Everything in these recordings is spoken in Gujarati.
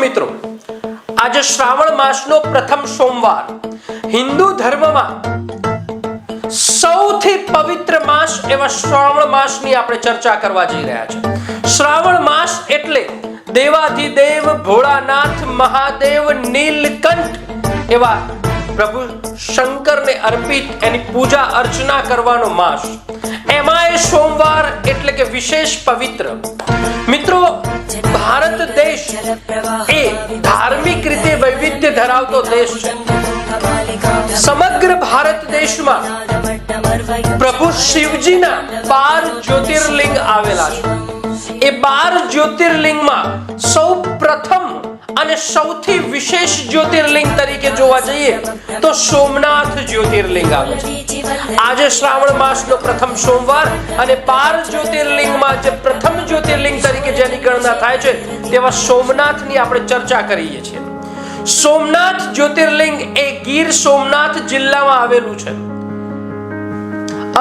મિત્રો, આજે શ્રાવણ માસનો પ્રથમ સોમવાર હિન્દુ ધર્મમાં સૌથી પવિત્ર માસ એવા શ્રાવણ માસની આપણે ચર્ચા કરવા જઈ રહ્યા છે. શ્રાવણ માસ એટલે દેવાધિદેવ ભોળાનાથ મહાદેવ નીલકંઠ એવા પ્રભુ શંકરને અર્પિત એની પૂજા અર્ચના કરવાનો માસ. એમાંય સોમવાર એટલે કે વિશેષ પવિત્ર. મિત્રો, ભારત દેશ એ ધાર્મિક રીતે વૈવિધ્ય ધરાવતો દેશ છે. સમગ્ર ભારત દેશમાં પ્રભુ શિવજીના 12 જ્યોતિર્લિંગ આવેલા છે. એ 12 જ્યોતિર્લિંગમાં સૌ પ્રથમ અને સૌથી વિશેષ જ્યોતિર્લિંગ તરીકે જોવા જઈએ તો સોમનાથ જ્યોતિર્લિંગ આવે છે. આજે શ્રાવણ માસનો પ્રથમ સોમવાર અને 12 જ્યોતિર્લિંગમાં જે પ્રથમ જ્યોતિર્લિંગ તરીકે જેની ગણના થાય છે તેવા સોમનાથની આપણે ચર્ચા કરીએ છીએ. સોમનાથ જ્યોતિર્લિંગ એ ગીર સોમનાથ જિલ્લામાં આવેલું છે.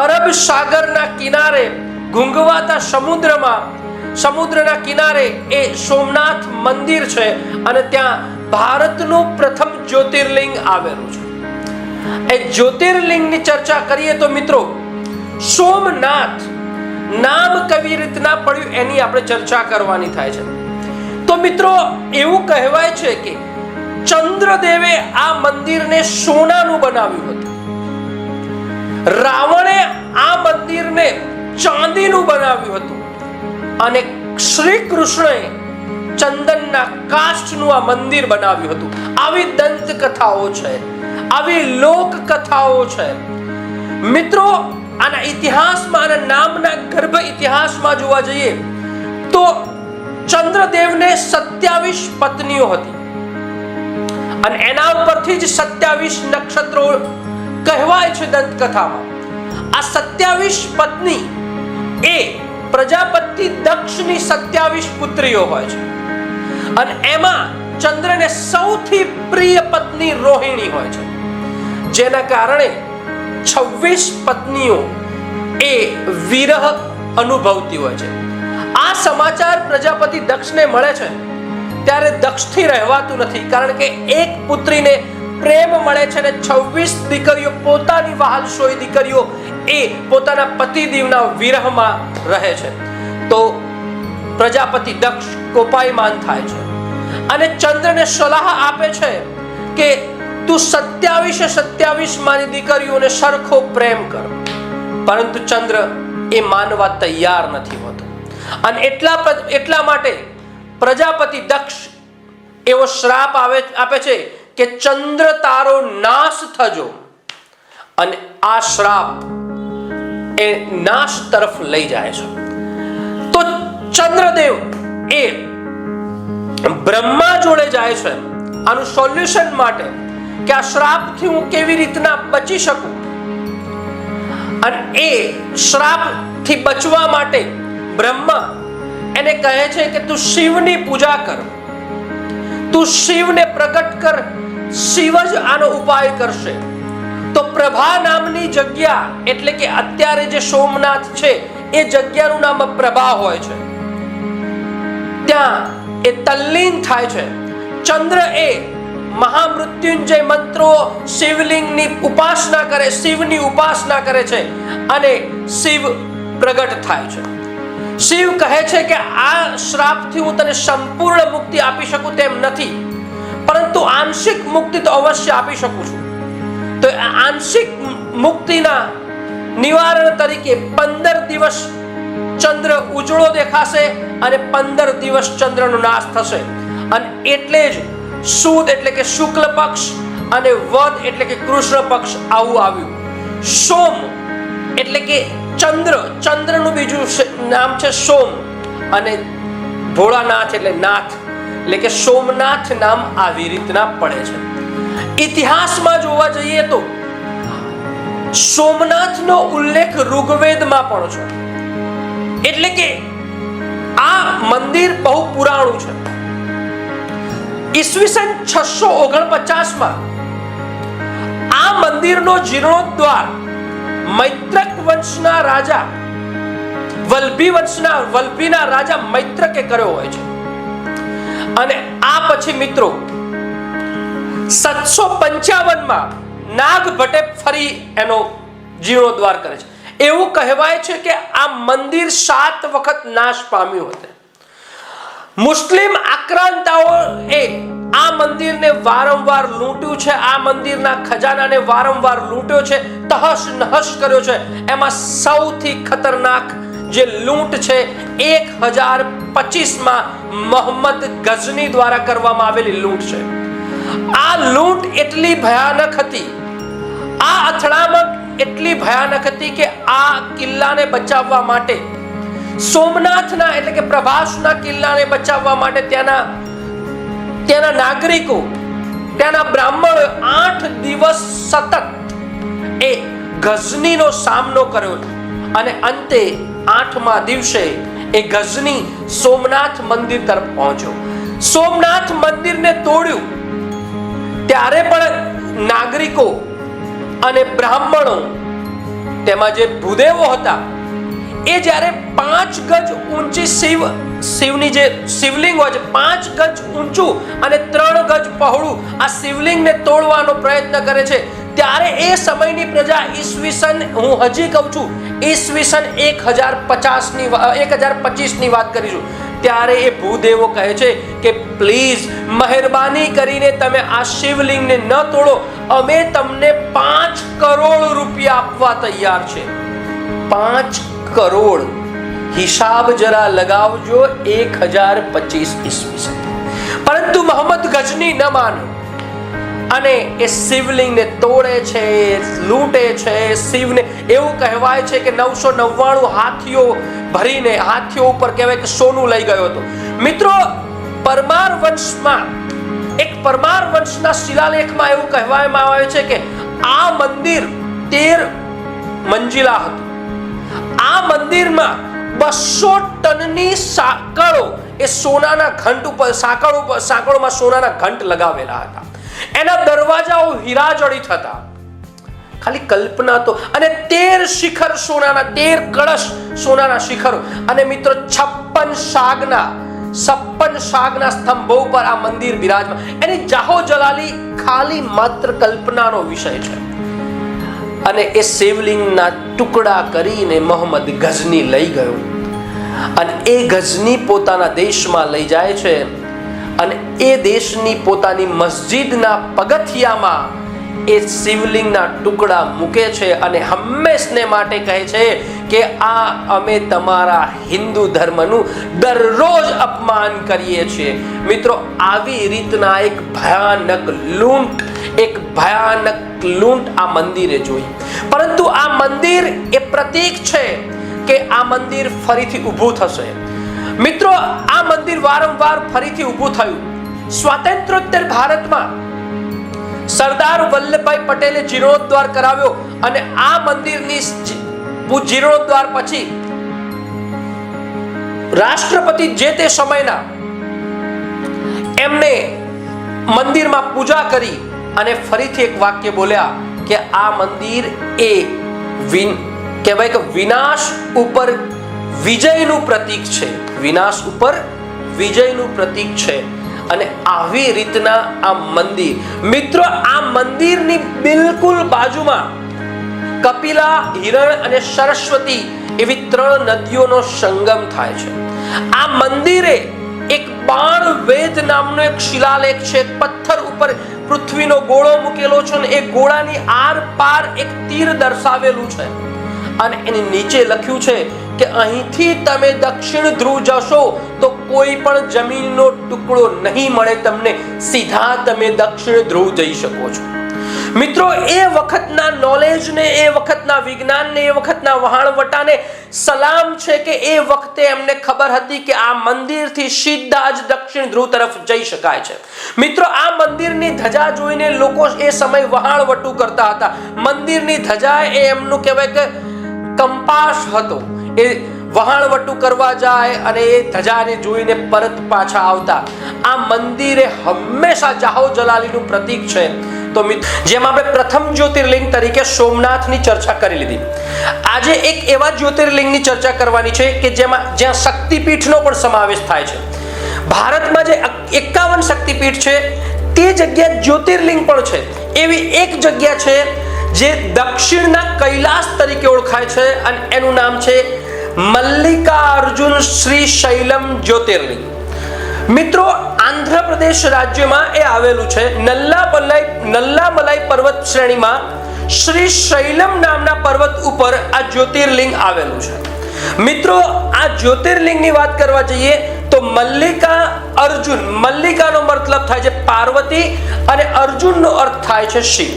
અરબ સાગરના કિનારે ઘૂંઘવાતા સમુદ્રના કિનારે એ સોમનાથ મંદિર છે અને ત્યાં ભારતનું પ્રથમ જ્યોતિર્લિંગ આવેલું છે. એ જ્યોતિર્લિંગની ચર્ચા કરીએ તો મિત્રો, સોમનાથ નામ કેવી રીતના પડ્યું એની આપણે ચર્ચા કરવાની થાય છે. તો મિત્રો, એવું કહેવાય છે કે ચંદ્રદેવે આ મંદિરને સોનાનું બનાવ્યું હતું. રાવણે આ મંદિરને ચાંદીનું બનાવ્યું હતું અને શ્રી કૃષ્ણએ ચંદનના કાષ્ઠનું આ મંદિર બનાવ્યું હતું. આવી દંત કથાઓ છે, આવી લોક કથાઓ છે. મિત્રો, આના ઇતિહાસમાં, આના નામના ગર્ભ ઇતિહાસમાં જોવા જઈએ તો ચંદ્રદેવને 27 પત્નીઓ હતી અને એના ઉપરથી જ 27 નક્ષત્રો કહેવાય છે દંતકથામાં. આ 27 પત્ની એ પ્રજાપતિ દક્ષની 27 પુત્રીઓ હોય છે અને એમાં ચંદ્રને સૌથી પ્રિય પત્ની રોહિણી હોય છે, જેના કારણે 26 પત્નીઓ એ વિરહ અનુભવતી હોય છે. આ સમાચાર પ્રજાપતિ દક્ષને મળે છે ત્યારે દક્ષથી રહેવાતું નથી, કારણ કે એક પુત્રીને પ્રેમ મળે છે અને 26 દીકરીઓ, પોતાની વહાલશોઈ દીકરીઓ એ પોતાના પતિદેવના વિરહમાં રહે છે. તો પ્રજાપતિ દક્ષ કોપાયમાન થાય છે અને ચંદ્રને સલાહ આપે છે કે તું 27 મારી દીકરીઓને સરખો પ્રેમ કર. પરંતુ ચંદ્ર એ માનવા તૈયાર નથી હોતો અને એટલા માટે પ્રજાપતિ દક્ષ એવો શ્રાપ આપે છે કે ચંદ્ર તારો નાશ થજો, અને આ શ્રાપ એ નાશ તરફ લઈ જાય છે. તો ચંદ્રદેવ એ બ્રહ્મા જોડે જાય છે આનું સોલ્યુશન માટે કે આ શ્રાપથી હું કેવી રીતના બચી શકું. અને એ શ્રાપથી બચવા માટે બ્રહ્મા એને કહે છે કે તું શિવની પૂજા કર, તું શિવને પ્રગટ કર, શિવ જ આનો ઉપાય કરશે. તો પ્રભા નામની જગ્યા, એટલે કે અત્યારે જે સોમનાથ છે એ જગ્યાનું નામ પ્રભા હોય છે, ત્યાં એ તલ્લીન થાય છે. ચંદ્ર એ મહામૃત્યુંજય મંત્રો, શિવલિંગની ઉપાસના કરે, શિવની ઉપાસના કરે છે અને શિવ પ્રગટ થાય છે. શિવ કહે છે કે આ શ્રાપથી હું તને સંપૂર્ણ મુક્તિ આપી શકું તેમ નથી, પરંતુ આંશિક મુક્તિ તો અવશ્ય આપી શકું છું. તો આંશિક મુક્તિના નિવારણ તરીકે 15 દિવસ ચંદ્ર ઉજળો દેખાશે અને 15 દિવસ ચંદ્રનો નાશ થશે. અને એટલે જ સુદ એટલે કે શુક્લ પક્ષ અને વદ એટલે કે કૃષ્ણ પક્ષ આવું આવ્યું. સોમ એટલે કે ચંદ્રનું બીજું નામ છે સોમ, અને ભોળાનાથ એટલે નાથ, એટલે કે સોમનાથ નામ આવી રીતના પડે છે. ઇતિહાસમાં જોવા જઈએ તો સોમનાથનો ઉલ્લેખ ઋગ્વેદમાં પણ છે. એટલે કે આ મંદિર બહુ પુરાણું છે. ઈસવીસન 649માં આ મંદિરનો જીર્ણોદ્ધાર મૈત્રક વંશના રાજા વલ્ભીના રાજા મૈત્રકે કર્યો હોય છે. અને આ પછી મિત્રો 755 માં નાગ ભટ્ટે ફરી એનો જીર્ણોદ્ધાર કરે છે. એવું કહેવાય છે કે આ મંદિર 7 વખત નાશ પામ્યું હતું. મુસ્લિમ આક્રાંતાઓએ આ મંદિરને વારંવાર લૂંટ્યું છે, આ મંદિરના ખજાનાને વારંવાર લૂંટ્યો છે, તહશ નહશ કર્યો છે. એમાં સૌથી ખતરનાક જે લૂંટ છે 1025 માં મોહમ્મદ ગઝની દ્વારા કરવામાં આવેલી લૂંટ છે. આ લૂંટ એટલી ભયાનક હતી, આ અથડામણ એટલી ભયાનક હતી કે આ કિલ્લાને બચાવવા માટે સોમનાથના એટલે કે પ્રભાસના કિલ્લાને બચાવવા માટે ત્યાંના નાગરિકો, ત્યાંના બ્રાહ્મણો 8 દિવસ સતત એ ગઝનીનો સામનો કર્યો અને અંતે 8મા દિવસે એ ગઝની સોમનાથ મંદિર તરફ પહોંચ્યો. સોમનાથ મંદિરને તોડ્યું ત્યારે પણ નાગરિકો અને બ્રાહ્મણો, તેમાં જે ભૂદેવો હતા, એ જ્યારે 5 ગજ ઊંચી શિવની જે શિવલિંગ હોય છે, 5 ગજ ઊંચું અને 3 ગજ પહોળું આ શિવલિંગને તોડવાનો પ્રયત્ન કરે છે, ત્યારે એ સમયની પ્રજા ઈસવીસન, હું હજી કહું છું, ઈસવીસન 1025 ની વાત કરીશું, ત્યારે એ ભૂદેવો કહે છે કે પ્લીઝ મહેરબાની કરીને તમે આ શિવલિંગને ન તોડો, અમે તમને 5 કરોડ રૂપિયા આપવા તૈયાર છે. 5 કરોડ હિસાબ જરા લગાવજો. 1025 ઈસવીસન. પરંતુ મોહમ્મદ ગઝની ન માન્યો અને એ શિવલિંગને તોડે છે, લૂંટે છે. શિવને એવું કહેવાય છે કે 999 હાથીઓ ભરીને, હાથીઓ ઉપર કહેવાય કે સોનું લઈ ગયો હતો. મિત્રો, પરમાર વંશના શિલાલેખમાં એવું કહેવામાં આવે છે કે આ મંદિર 13 મંજિલા હતું. આ મંદિરમાં 200 ટનની સાંકળો એ સોનાના ઘંટ ઉપર, સાંકળોમાં સોનાના ઘંટ લગાવેલા હતા. એના દરવાજાઓ હીરા જડિત હતા. ખાલી કલ્પના તો. અને 13 શિખર સોનાના, 13 કળશ સોનાના શિખરો. અને મિત્રો 56 શાગના સ્તંભો પર આ મંદિર બિરાજમાન. એની જાહો જલાલી ખાલી માત્ર કલ્પનાનો વિષય છે. અને એ શિવલિંગના ટુકડા કરીને મોહમ્મદ ગઝની લઈ ગયો અને એ ગઝની પોતાના દેશમાં લઈ જાય છે અને એ દેશની પોતાની મસ્જિદના પગથિયામાં એ શિવલિંગના ટુકડા મૂકે છે અને હંમેશને માટે કહે છે કે આ અમે તમારા હિન્દુ ધર્મનું દરરોજ અપમાન કરીએ છીએ. મિત્રો, આવી રીતના એક ભયાનક લૂંટ આ મંદિરે જોઈ. પરંતુ આ મંદિર એ પ્રતીક છે કે આ મંદિર ફરીથી ઊભું થશે. મિત્રો, આ મંદિર વારંવાર ફરીથી ઊભું થયું. સ્વાતંત્ર્યોત્તર ભારતમાં સરદાર વલ્લભભાઈ પટેલે જીર્ણોદ્ધાર કરાવ્યો અને આ મંદિરની જીર્ણોદ્ધાર પછી રાષ્ટ્રપતિ જે તે સમયના એમને મંદિરમાં પૂજા કરી અને ફરીથી એક વાક્ય બોલ્યા કે આ મંદિર એ કહેવાય કે વિનાશ ઉપર વિજયનું પ્રતીક છે. વિનાશ ઉપર વિજયનું પ્રતીક છે. અને આવી રીતના આ મંદિર, મિત્રો, આ મંદિરની બિલકુલ બાજુમાં કપિલા, હિરણ અને સરસ્વતી એવી 3 નદીઓનો સંગમ થાય છે. આ મંદિરે એક બાણ વેદ નામનો એક શિલાલેખ છે. પથ્થર ઉપર પૃથ્વીનો ગોળો મૂકેલો છે અને એ ગોળાની આર પાર એક તીર દર્શાવેલું છે અને એની નીચે લખ્યું છે કે અહીંથી તમે દક્ષિણ ધ્રુવ જશો તો કોઈ પણ જમીનનો ટુકડો નહીં મળે તમને, સીધા તમે દક્ષિણ ધ્રુવ જઈ શકો છો. મિત્રો, એ વખતના નોલેજને, એ વખતના વિજ્ઞાનને, એ વખતના વહાણવટાને સલામ છે કે એ વખતે એમને ખબર હતી કે આ મંદિરથી સીધા જ દક્ષિણ ધ્રુવ તરફ જઈ શકાય છે. મિત્રો, આ મંદિરની ધજા જોઈને લોકો એ સમય વહાણવટું કરતા હતા. મંદિરની ધજા એ એમનું કહેવાય કે કંપાસ હતો. એ વહાણવટું કરવા જાય અને એ ધજાને જોઈને પરત પાછા આવતા. આ મંદિરે હંમેશા જાહો જલાલીનું પ્રતીક છે. તો જેમ આપણે પ્રથમ જ્યોતિર્લિંગ તરીકે સોમનાથની ચર્ચા કરી લીધી, આજે એક એવા જ્યોતિર્લિંગની ચર્ચા કરવાની છે કે જ્યાં શક્તિપીઠનો પણ સમાવેશ થાય છે. ભારતમાં જે 51 51 શક્તિપીઠ છે તે જગ્યા જ્યોતિર્લિંગ પણ છે એવી એક જગ્યા છે જે દક્ષિણના કૈલાસ તરીકે ઓળખાય છે અને એનું નામ છે મલ્લિકાર્જુન શ્રી શૈલમ જ્યોતિર્લિંગ. મિત્રો, આંધ્રપ્રદેશ રાજ્યમાં એ આવેલું છે. નલ્લામલાઈ પર્વત શ્રેણીમાં શ્રી શૈલમ નામના પર્વત ઉપર આ જ્યોતિર્લિંગ આવેલું છે. મિત્રો, આ જ્યોતિર્લિંગની વાત કરવા જઈએ તો મલ્લિકા અર્જુન, મલ્લિકાનો મતલબ થાય છે પાર્વતી અને અર્જુનનો અર્થ થાય છે શિવ.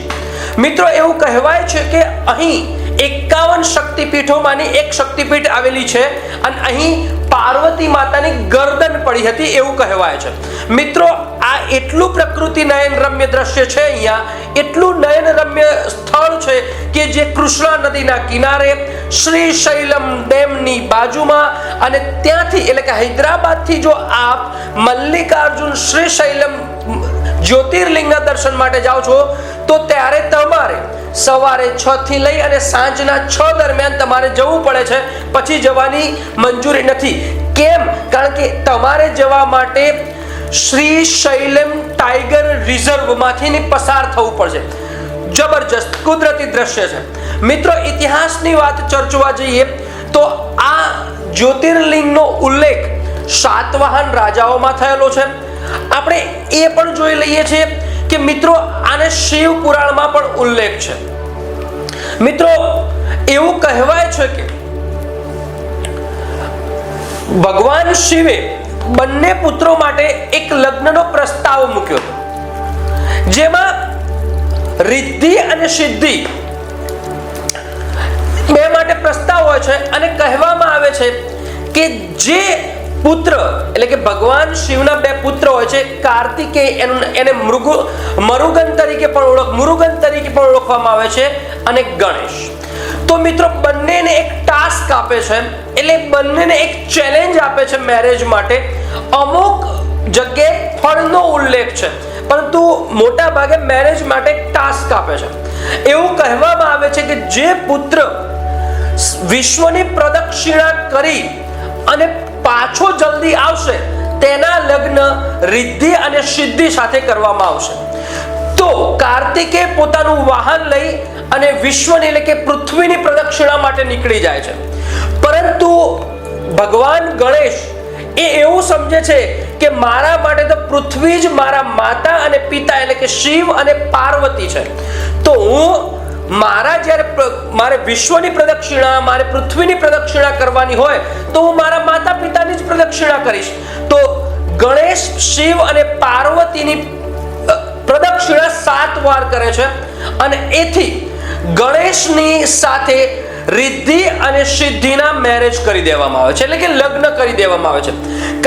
મિત્રો, એવું કહેવાય છે કે અહીં 51 શક્તિપીઠોમાંની એક શક્તિપીઠ આવેલી છે અને અહીં પાર્વતી માતાની ગરદન પડી હતી એવું કહેવાય છે. મિત્રો, આ એટલું પ્રકૃતિ નયનરમ્ય દ્રશ્ય છે, અહીંયા એટલું નયનરમ્ય સ્થળ છે કે જે કૃષ્ણા નદીના કિનારે શ્રી શૈલમ ડેમની બાજુમાં અને ત્યાંથી એટલે કે હૈદરાબાદથી જો આપ મલ્લિકાર્જુન શ્રી શૈલમ જ્યોતિર્લિંગના દર્શન માટે જાઓ છો તો ત્યારે તમારે સવારે 6 થી લઈ અને સાંજના 6 દરમિયાન તમારે જવું પડે છે. પછી જવાની મંજૂરી નથી. કેમ? કારણ કે તમારે જવા માટે શ્રી શૈલમ ટાઈગર રિઝર્વમાંથી પસાર થવું પડશે. જબરજસ્ત કુદરતી દ્રશ્ય છે. મિત્રો, ઇતિહાસની વાત ચર્ચવા જઈએ તો આ જ્યોતિર્લિંગનો ઉલ્લેખ સાતવાહન રાજાઓમાં થયેલો છે. આપણે એ પણ જોઈ લઈએ છીએ કે મિત્રો આને શિવ પુરાણમાં પણ ઉલ્લેખ છે. મિત્રો, એવું કહેવાય છે કે ભગવાન શિવે બંને પુત્રો માટે એક લગ્નનો પ્રસ્તાવ મૂક્યો હતો, જેમાં રિદ્ધિ અને સિદ્ધિ બે માટે પ્રસ્તાવ હોય છે અને કહેવામાં આવે છે કે જે પુત્ર એટલે કે ભગવાન શિવના બે પુત્ર હોય છે, કાર્તિકેય એને મુરુગન તરીકે પણ ઓળખવામાં આવે છે અને ગણેશ. તો મિત્રો, બંનેને એક ટાસ્ક આપે છે, એટલે બંનેને એક ચેલેન્જ આપે છે મેરેજ માટે. અમુક જગ્યાએ ફળનો ઉલ્લેખ છે, પરંતુ મોટા ભાગે મેરેજ માટે એક ટાસ્ક આપે છે. એવું કહેવામાં આવે છે કે જે પુત્ર વિશ્વની પ્રદક્ષિણા કરી અને પાછો જલ્દી આવશે તેના લગ્ન રિદ્ધિ અને સિદ્ધિ સાથે કરવામાં આવશે. તો કાર્તિકે પોતાનું વાહન લઈ અને વિશ્વની એટલે કે પૃથ્વીની પ્રદક્ષિણા માટે નીકળી જાય છે. પરંતુ ભગવાન ગણેશ એવું સમજે છે કે મારા માટે તો પૃથ્વી જ મારા માતા અને પિતા એટલે કે શિવ અને પાર્વતી છે. તો હું મારે વિશ્વની પ્રદક્ષિણા, મારે પૃથ્વીની પ્રદક્ષિણા કરવાની હોય તો હું મારા માતા પિતાની જ પ્રદક્ષિણા કરીશ. તો ગણેશ શિવ અને પાર્વતીની પ્રદક્ષિણા 7 વાર કરે છે અને એથી ગણેશની સાથે રિદ્ધિ અને સિદ્ધિના મેરેજ કરી દેવામાં આવે છે, એટલે કે લગ્ન કરી દેવામાં આવે છે.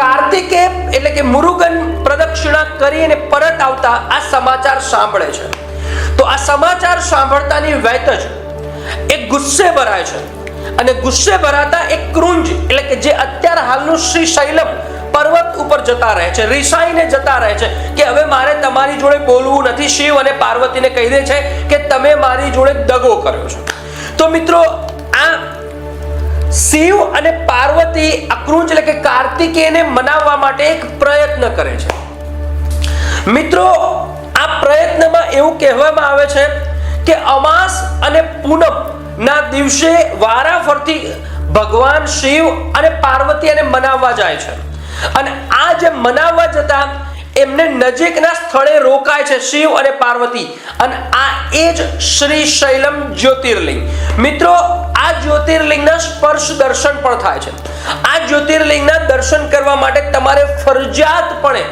કાર્તિકે એટલે કે મુરુગન પ્રદક્ષિણા કરીને પરત આવતા આ સમાચાર સાંભળે છે. તો આ સમાચાર સાંભળતાની વેત જ એક ગુસ્સે ભરાય છે અને ગુસ્સે ભરાતા એક કૃંજ એટલે કે જે અત્યારે હાલનું શ્રી શૈલમ પર્વત ઉપર જતા રહે છે, રિસાઈને જતા રહે છે કે હવે મારે તમારી જોડે બોલવું નથી. શિવ અને પાર્વતીને કહી દે છે કે તમે મારી જોડે દગો કર્યો છે. તો મિત્રો, આ શિવ અને પાર્વતી આ કૃંજ એટલે કે કાર્તિકેયને મનાવવા માટે એક પ્રયત્ન કરે છે. મિત્રો, આ પ્રયત્નમાં એવું કહેવામાં આવે છે કે અમાસ અને પૂનમ ના દિવસે વારાફરતી ભગવાન શિવ અને પાર્વતી એને મનાવવા જાય છે અને આ જે મનાવવા જતા એમને નજીકના સ્થળે રોકાય છે શિવ અને પાર્વતી, અને આ એ જ શ્રી શૈલમ જ્યોતિર્લિંગ. મિત્રો, આ જ્યોતિર્લિંગના સ્પર્શ દર્શન પણ થાય છે. આ જ્યોતિર્લિંગના દર્શન કરવા માટે તમારે ફરજિયાતપણે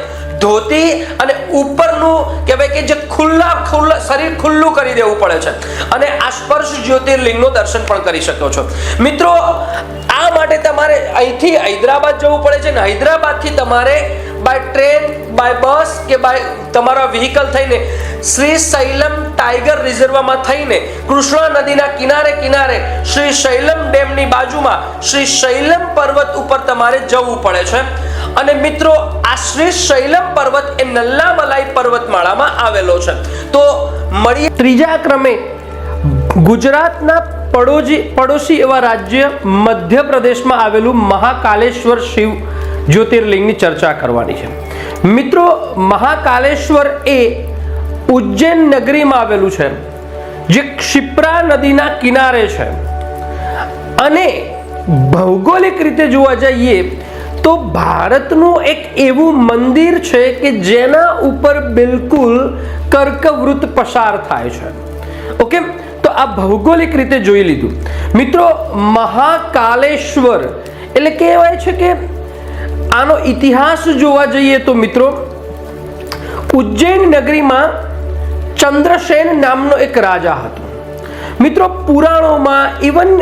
ધોતી અને ઉપરનું કહેવાય કે જે ખુલ્લા શરીર ખુલ્લું કરી દેવું પડે છે અને આ સ્પર્શ જ્યોતિર્લિંગનું દર્શન પણ કરી શકો છો. મિત્રો, આ માટે તમારે અહીંથી હૈદરાબાદ જવું પડે છે ને હૈદરાબાદથી તમારે બાય ટ્રેન, બાય બસ કે બાય તમારા વ્હીકલ થઈને શ્રી શૈલમ ટાઈગર રિઝર્વમાં થઈને કૃષ્ણા નદીના કિનારે શ્રી શૈલમ ડેમની બાજુમાં શ્રી શૈલમ પર્વત ઉપર તમારે જવું પડે છે. અને મિત્રો, આ શ્રી શૈલમ પર્વત એ નલ્લામલાઈ પર્વતમાળામાં આવેલો છે. તો મળીએ ત્રીજા ક્રમે ગુજરાતના પડોશી એવા રાજ્ય મધ્યપ્રદેશમાં આવેલું મહાકાલેશ્વર શિવ જ્યોતિર્લિંગની ચર્ચા કરવાની છે. મિત્રો, મહાકાલેશ્વર એ ઉજ્જૈન નગરીમાં આવેલું છે, જે ક્ષિપ્રા નદીના કિનારે છે. અને ભૌગોલિક રીતે જોવા જઈએ તો ભારતનું એક એવું મંદિર છે કે જેના ઉપર બિલકુલ કર્કવૃત પસાર થાય છે. ઓકે, તો આ ભૌગોલિક રીતે જોઈ લીધું. મિત્રો, મહાકાલેશ્વર એટલે કહેવાય છે કે આનો ઇતિહાસ જોવા જઈએ તો મિત્રો, ઉજ્જૈન નગરીમાં ચંદ્રસેન નામનો એક રાજા હતો. મિત્રો, પુરાણોમાં ઇવન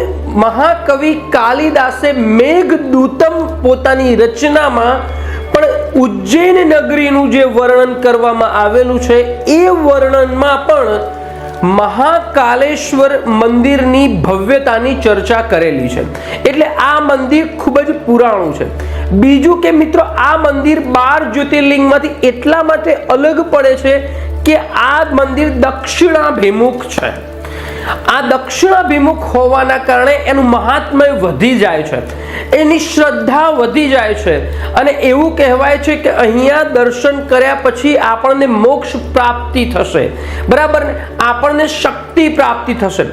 મહાકવિ કાલિદાસે મેઘદૂતમ પોતાની રચનામાં પણ ઉજ્જૈન નગરીનું જે વર્ણન કરવામાં આવેલું છે એ વર્ણનમાં પણ મહાકાલેશ્વર મંદિરની ભવ્યતાની ચર્ચા કરેલી છે. એટલે આ મંદિર ખૂબ જ પુરાણું છે. બીજું કે મિત્રો, આ મંદિર 12 જ્યોતિર્લિંગમાંથી એટલા માટે અલગ પડે છે કે આ મંદિર દક્ષિણાભિમુખ છે. આ દક્ષિણાભિમુખ હોવાના કારણે એનું મહાત્મ્ય વધી જાય છે, એની શ્રદ્ધા વધી જાય છે. અને એવું કહેવાય છે કે અહીંયા દર્શન કર્યા પછી આપણને મોક્ષ પ્રાપ્તિ થશે, બરાબર ને, આપણને શક્તિ પ્રાપ્તિ થશે.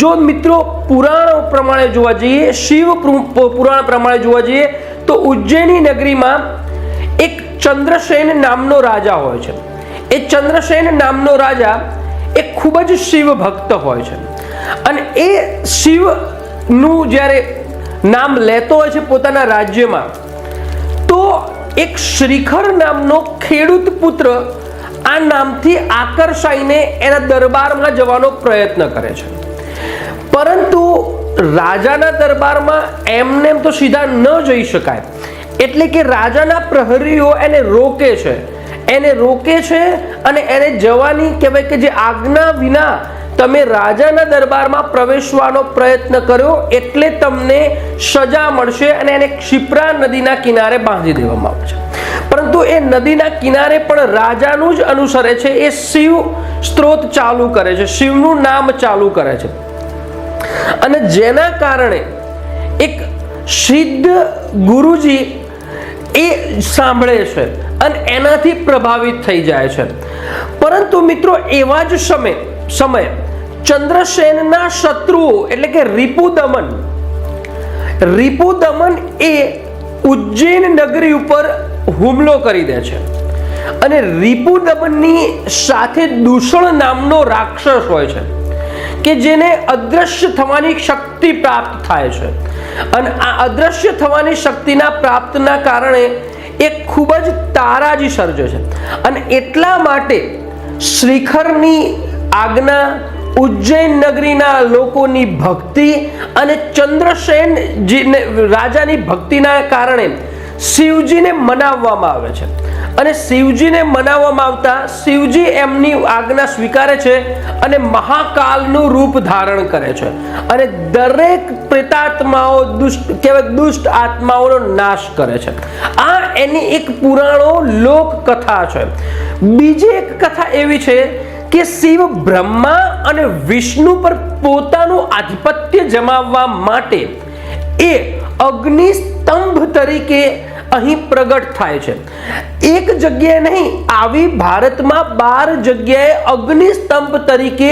જો મિત્રો પુરાણો પ્રમાણે જોવા જઈએ, શિવ પુરાણ પ્રમાણે જોવા જઈએ તો ઉજ્જૈની નગરીમાં એક ચંદ્રસેન નામનો રાજા હોય છે. એ ચંદ્રસેન નામનો રાજા એ ખૂબ જ શિવ ભક્ત હોય છે. અને એ શિવનું જ્યારે નામ લેતો હોય છે પોતાના રાજ્યમાં, તો એક શ્રીખર નામનો ખેડૂત પુત્ર આ નામથી આકર્ષાઈને એના દરબારમાં જવાનો પ્રયત્ન કરે છે. પરંતુ રાજાના દરબારમાં એમને તો સીધા ન જઈ શકાય, એટલે કે રાજાના પ્રહરીઓ એને રોકે છે અને એને જવાની કહેવાય કે જે આજ્ઞા વિના તમે રાજાના દરબારમાં પ્રવેશવાનો પ્રયત્ન કર્યો એટલે તમને સજા મળશે અને એને ક્ષિપ્રા નદીના કિનારે બાંધી દેવામાં આવે છે. પરંતુ એ નદીના કિનારે પણ રાજાનું જ અનુસરે છે, એ શિવ સ્ત્રોત ચાલુ કરે છે, શિવનું નામ ચાલુ કરે છે. અને જેના કારણે એક સિદ્ધ ગુરુજી એ સાંભળે છે અને એનાથી પ્રભાવિત થઈ જાય છે. પરંતુ મિત્રો, એવા જ સમયે ચંદ્રસેનના શત્રુઓ એટલે કે રિપુદમન એ ઉજ્જૈન નગરી ઉપર હુમલો કરી દે છે. અને રિપુદમનની સાથે દૂષણ નામનો રાક્ષસ હોય છે કે જેને અદ્રશ્ય થવાની શક્તિ પ્રાપ્ત થાય છે. અને આ અદ્રશ્ય થવાની શક્તિના પ્રાપ્તના કારણે એ ખૂબ જ તારાજી સર્જે છે. અને એટલા માટે શ્રીખરની આજ્ઞા, ઉજ્જૈન નગરીના લોકોની ભક્તિ અને ચંદ્રસેન રાજાની ભક્તિના કારણે શિવજીને મનાવવામાં આવે છે. અને શિવજીને મનાવવામાં આવતા શિવજી એમની આજ્ઞા સ્વીકારે છે અને મહાકાલનું રૂપ ધારણ કરે છે અને દરેક પ્રેતાત્માઓ, દુષ્ટ આત્માઓનો નાશ કરે છે. આ એની એક પુરાણો લોક કથા છે. બીજી એક કથા એવી છે કે શિવ બ્રહ્મા અને વિષ્ણુ પર પોતાનું આધિપત્ય જમાવવા માટે એ અગ્નિ સ્તંભ તરીકે અહીં પ્રગટ થાય છે. એક જગ્યાએ નહીં, આવી ભારતમાં 12 જગ્યાએ અગ્નિ સ્તંભ તરીકે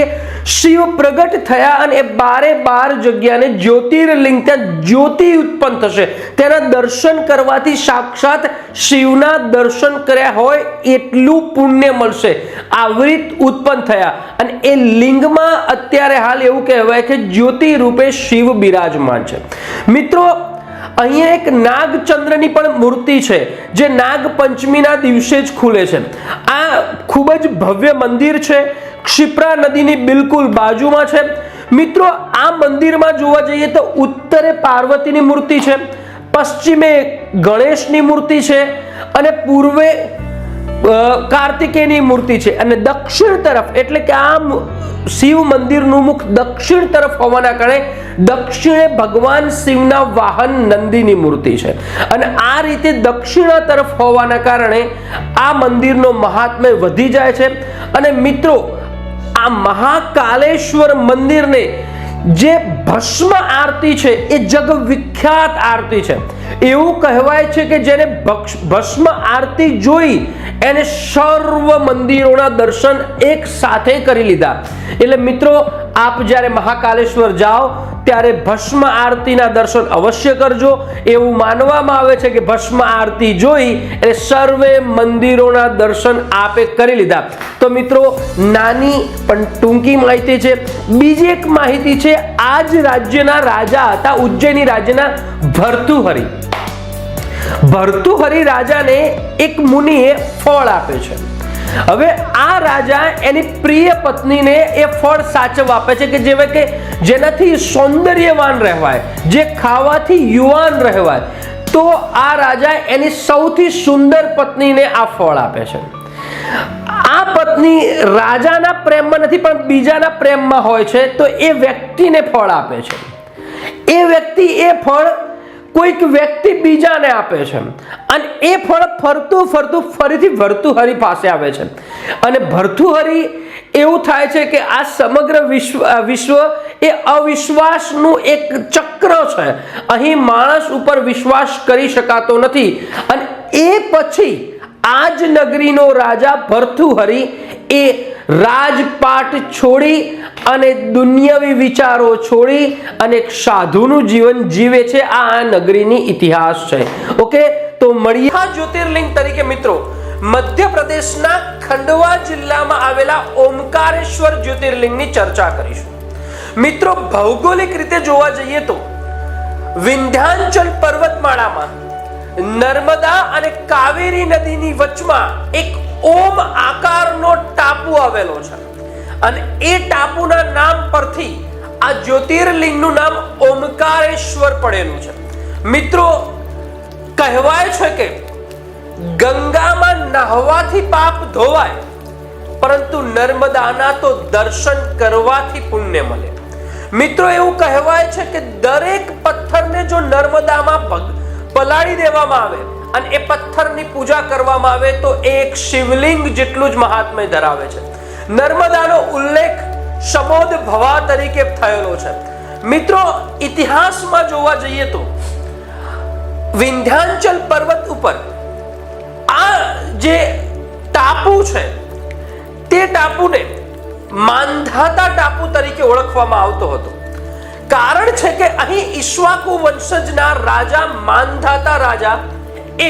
શિવ પ્રગટ થયા અને એ 12 જગ્યાને જ્યોતિર્લિંગ, ત્યાં જ્યોતિ ઉત્પન્ન થશે. તેના દર્શન કરવાથી સાક્ષાત શિવના દર્શન કર્યા હોય એટલું પુણ્ય મળશે. આવી રીત ઉત્પન્ન થયા અને એ લિંગમાં અત્યારે હાલ એવું કહેવાય કે જ્યોતિ રૂપે શિવ બિરાજમાન છે. મિત્રો, અહીંયા એક નાગચંદ્રની પણ મૂર્તિ છે જે નાગ પંચમીના દિવસે જ ખુલે છે. આ ખૂબ જ ભવ્ય મંદિર છે, ક્ષિપ્રા નદીની બિલકુલ બાજુમાં છે. મિત્રો, આ મંદિરમાં જોવા જઈએ તો ઉત્તરે પાર્વતીની મૂર્તિ છે, પશ્ચિમે ગણેશની મૂર્તિ છે અને પૂર્વે કાર્તિકેયની મૂર્તિ છે. અને દક્ષિણ તરફ એટલે કે આ શિવ મંદિરનું મુખ દક્ષિણ તરફ હોવાના કારણે દક્ષિણે ભગવાન શિવના વાહન નંદીની મૂર્તિ છે. અને આ રીતે દક્ષિણા તરફ હોવાના કારણે આ મંદિરનો મહાત્મ્ય વધી જાય છે. અને મિત્રો, આ મહાકાલેશ્વર મંદિરને જે ભસ્મ આરતી છે એ જગ વિખ્યાત આરતી છે. એવું કહેવાય છે કે જેને ભસ્મ આરતી જોઈ એને સર્વ મંદિરોના દર્શન એક સાથે કરી લીધા. એટલે મિત્રો, આપ જ્યારે મહાકાલેશ્વર જાઓ ત્યારે ભસ્મ આરતીના દર્શન અવશ્ય કરજો. એવું માનવામાં આવે છે કે ભસ્મ આરતી જોઈ એટલે સર્વે મંદિરોના દર્શન આપે કરી લીધા. તો મિત્રો, નાની પણ ટૂંકી માહિતી છે. બીજી એક માહિતી છે, આ જ રાજ્યના રાજા હતા, ઉજ્જૈની રાજ્યના ભર્તુહરિ. ભર્તુહરિ રાજાને એક મુનિએ ફળ આપે છે. હવે આ રાજા એની પ્રિય પત્નીને એ ફળ સાચવવા આપે છે કે જેનાથી સૌંદર્યવાન રહેવાય, જે ખાવાથી યુવાન રહેવાય. તો આ રાજા એની સૌથી સુંદર પત્નીને આ ફળ આપે છે. આ પત્ની રાજાના પ્રેમમાં નથી પણ બીજાના પ્રેમમાં હોય છે, તો એ વ્યક્તિને ફળ આપે છે. એ વ્યક્તિ એ ફળ કોઈક વ્યક્તિ બીજાને આપે છે અને એ ફળ ફરતું ફરતું ફરીથી ભર્તુહરિ પાસે આવે છે. અને ભર્તુહરિ એવું થાય છે કે આ સમગ્ર વિશ્વ એ અવિશ્વાસનું એક ચક્ર છે. અહીં માણસ ઉપર વિશ્વાસ કરી શકાતો નથી. અને એ પછી આ જ નગરીનો રાજા ભર્તુહરિ એ રાજપાટ છોડી અને દુનિયાવી વિચારો છોડી અને એક સાધુનું જીવન જીવે છે. આ નગરીની ઇતિહાસ છે. ઓકે, તો મળીએ. જ્યોતિર્લિંગ તરીકે મિત્રો મધ્યપ્રદેશના ખંડવા જિલ્લામાં આવેલા ઓમકારેશ્વર જ્યોતિર્લિંગની ચર્ચા કરીશું. મિત્રો, ભૌગોલિક રીતે જોવા જઈએ તો વિંધ્યાચલ પર્વતમાળામાં નર્મદા અને કાવેરી નદીની વચમાં એક ઓમ આકારનો ટાપુ આવેલો છે અને એ ટાપુના નામ પરથી આ જ્યોતિર્લિંગનું નામ ઓમકારેશ્વર પડેલું છે. મિત્રો, કહેવાય છે કે ગંગામાં નહાવાથી પાપ ધોવાય, પરંતુ નર્મદાના તો દર્શન કરવાથી પુણ્ય મળે. મિત્રો, એવું કહેવાય છે કે દરેક પથ્થરને જો નર્મદામાં પલાળી દેવામાં આવે અને એ પથ્થરની પૂજા કરવામાં આવે તો એ એક શિવલિંગ જેટલું જ મહાત્મ્ય ધરાવે છે. નર્મદાનો ઉલ્લેખ સમોદ ભવા તરીકે થયેલો છે. મિત્રો, ઇતિહાસમાં જોવા જઈએ તો વિંધ્યાચલ પર્વત ઉપર આ જે ટાપુ છે તે ટાપુને માંધાતા ટાપુ તરીકે ઓળખવામાં આવતો હતો. કારણ છે કે અહીં ઈક્ષ્વાકુ વંશજના રાજા માંધાતા રાજા એ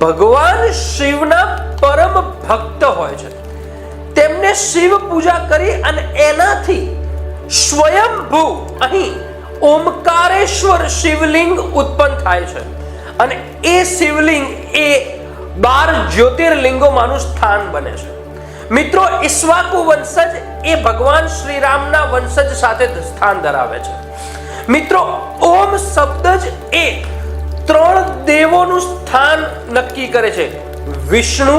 ભગવાન શિવના પરમ ભક્ત હોય છે. તેમને શિવ પૂજા કરી અને એનાથી સ્વયંભૂ અહીં ઓમકારેશ્વર શિવલિંગ ઉત્પન્ન થાય છે. અને એ શિવલિંગ એ 12 જ્યોતિર્લિંગોમાંનું સ્થાન બને છે. મિત્રો, ઈક્ષ્વાકુ વંશજ એ ભગવાન શ્રી રામના વંશજ સાથે સ્થાન ધરાવે છે. મિત્રો, ઓમ શબ્દ જ એ 3 દેવોનું સ્થાન નક્કી કરે છે: વિષ્ણુ,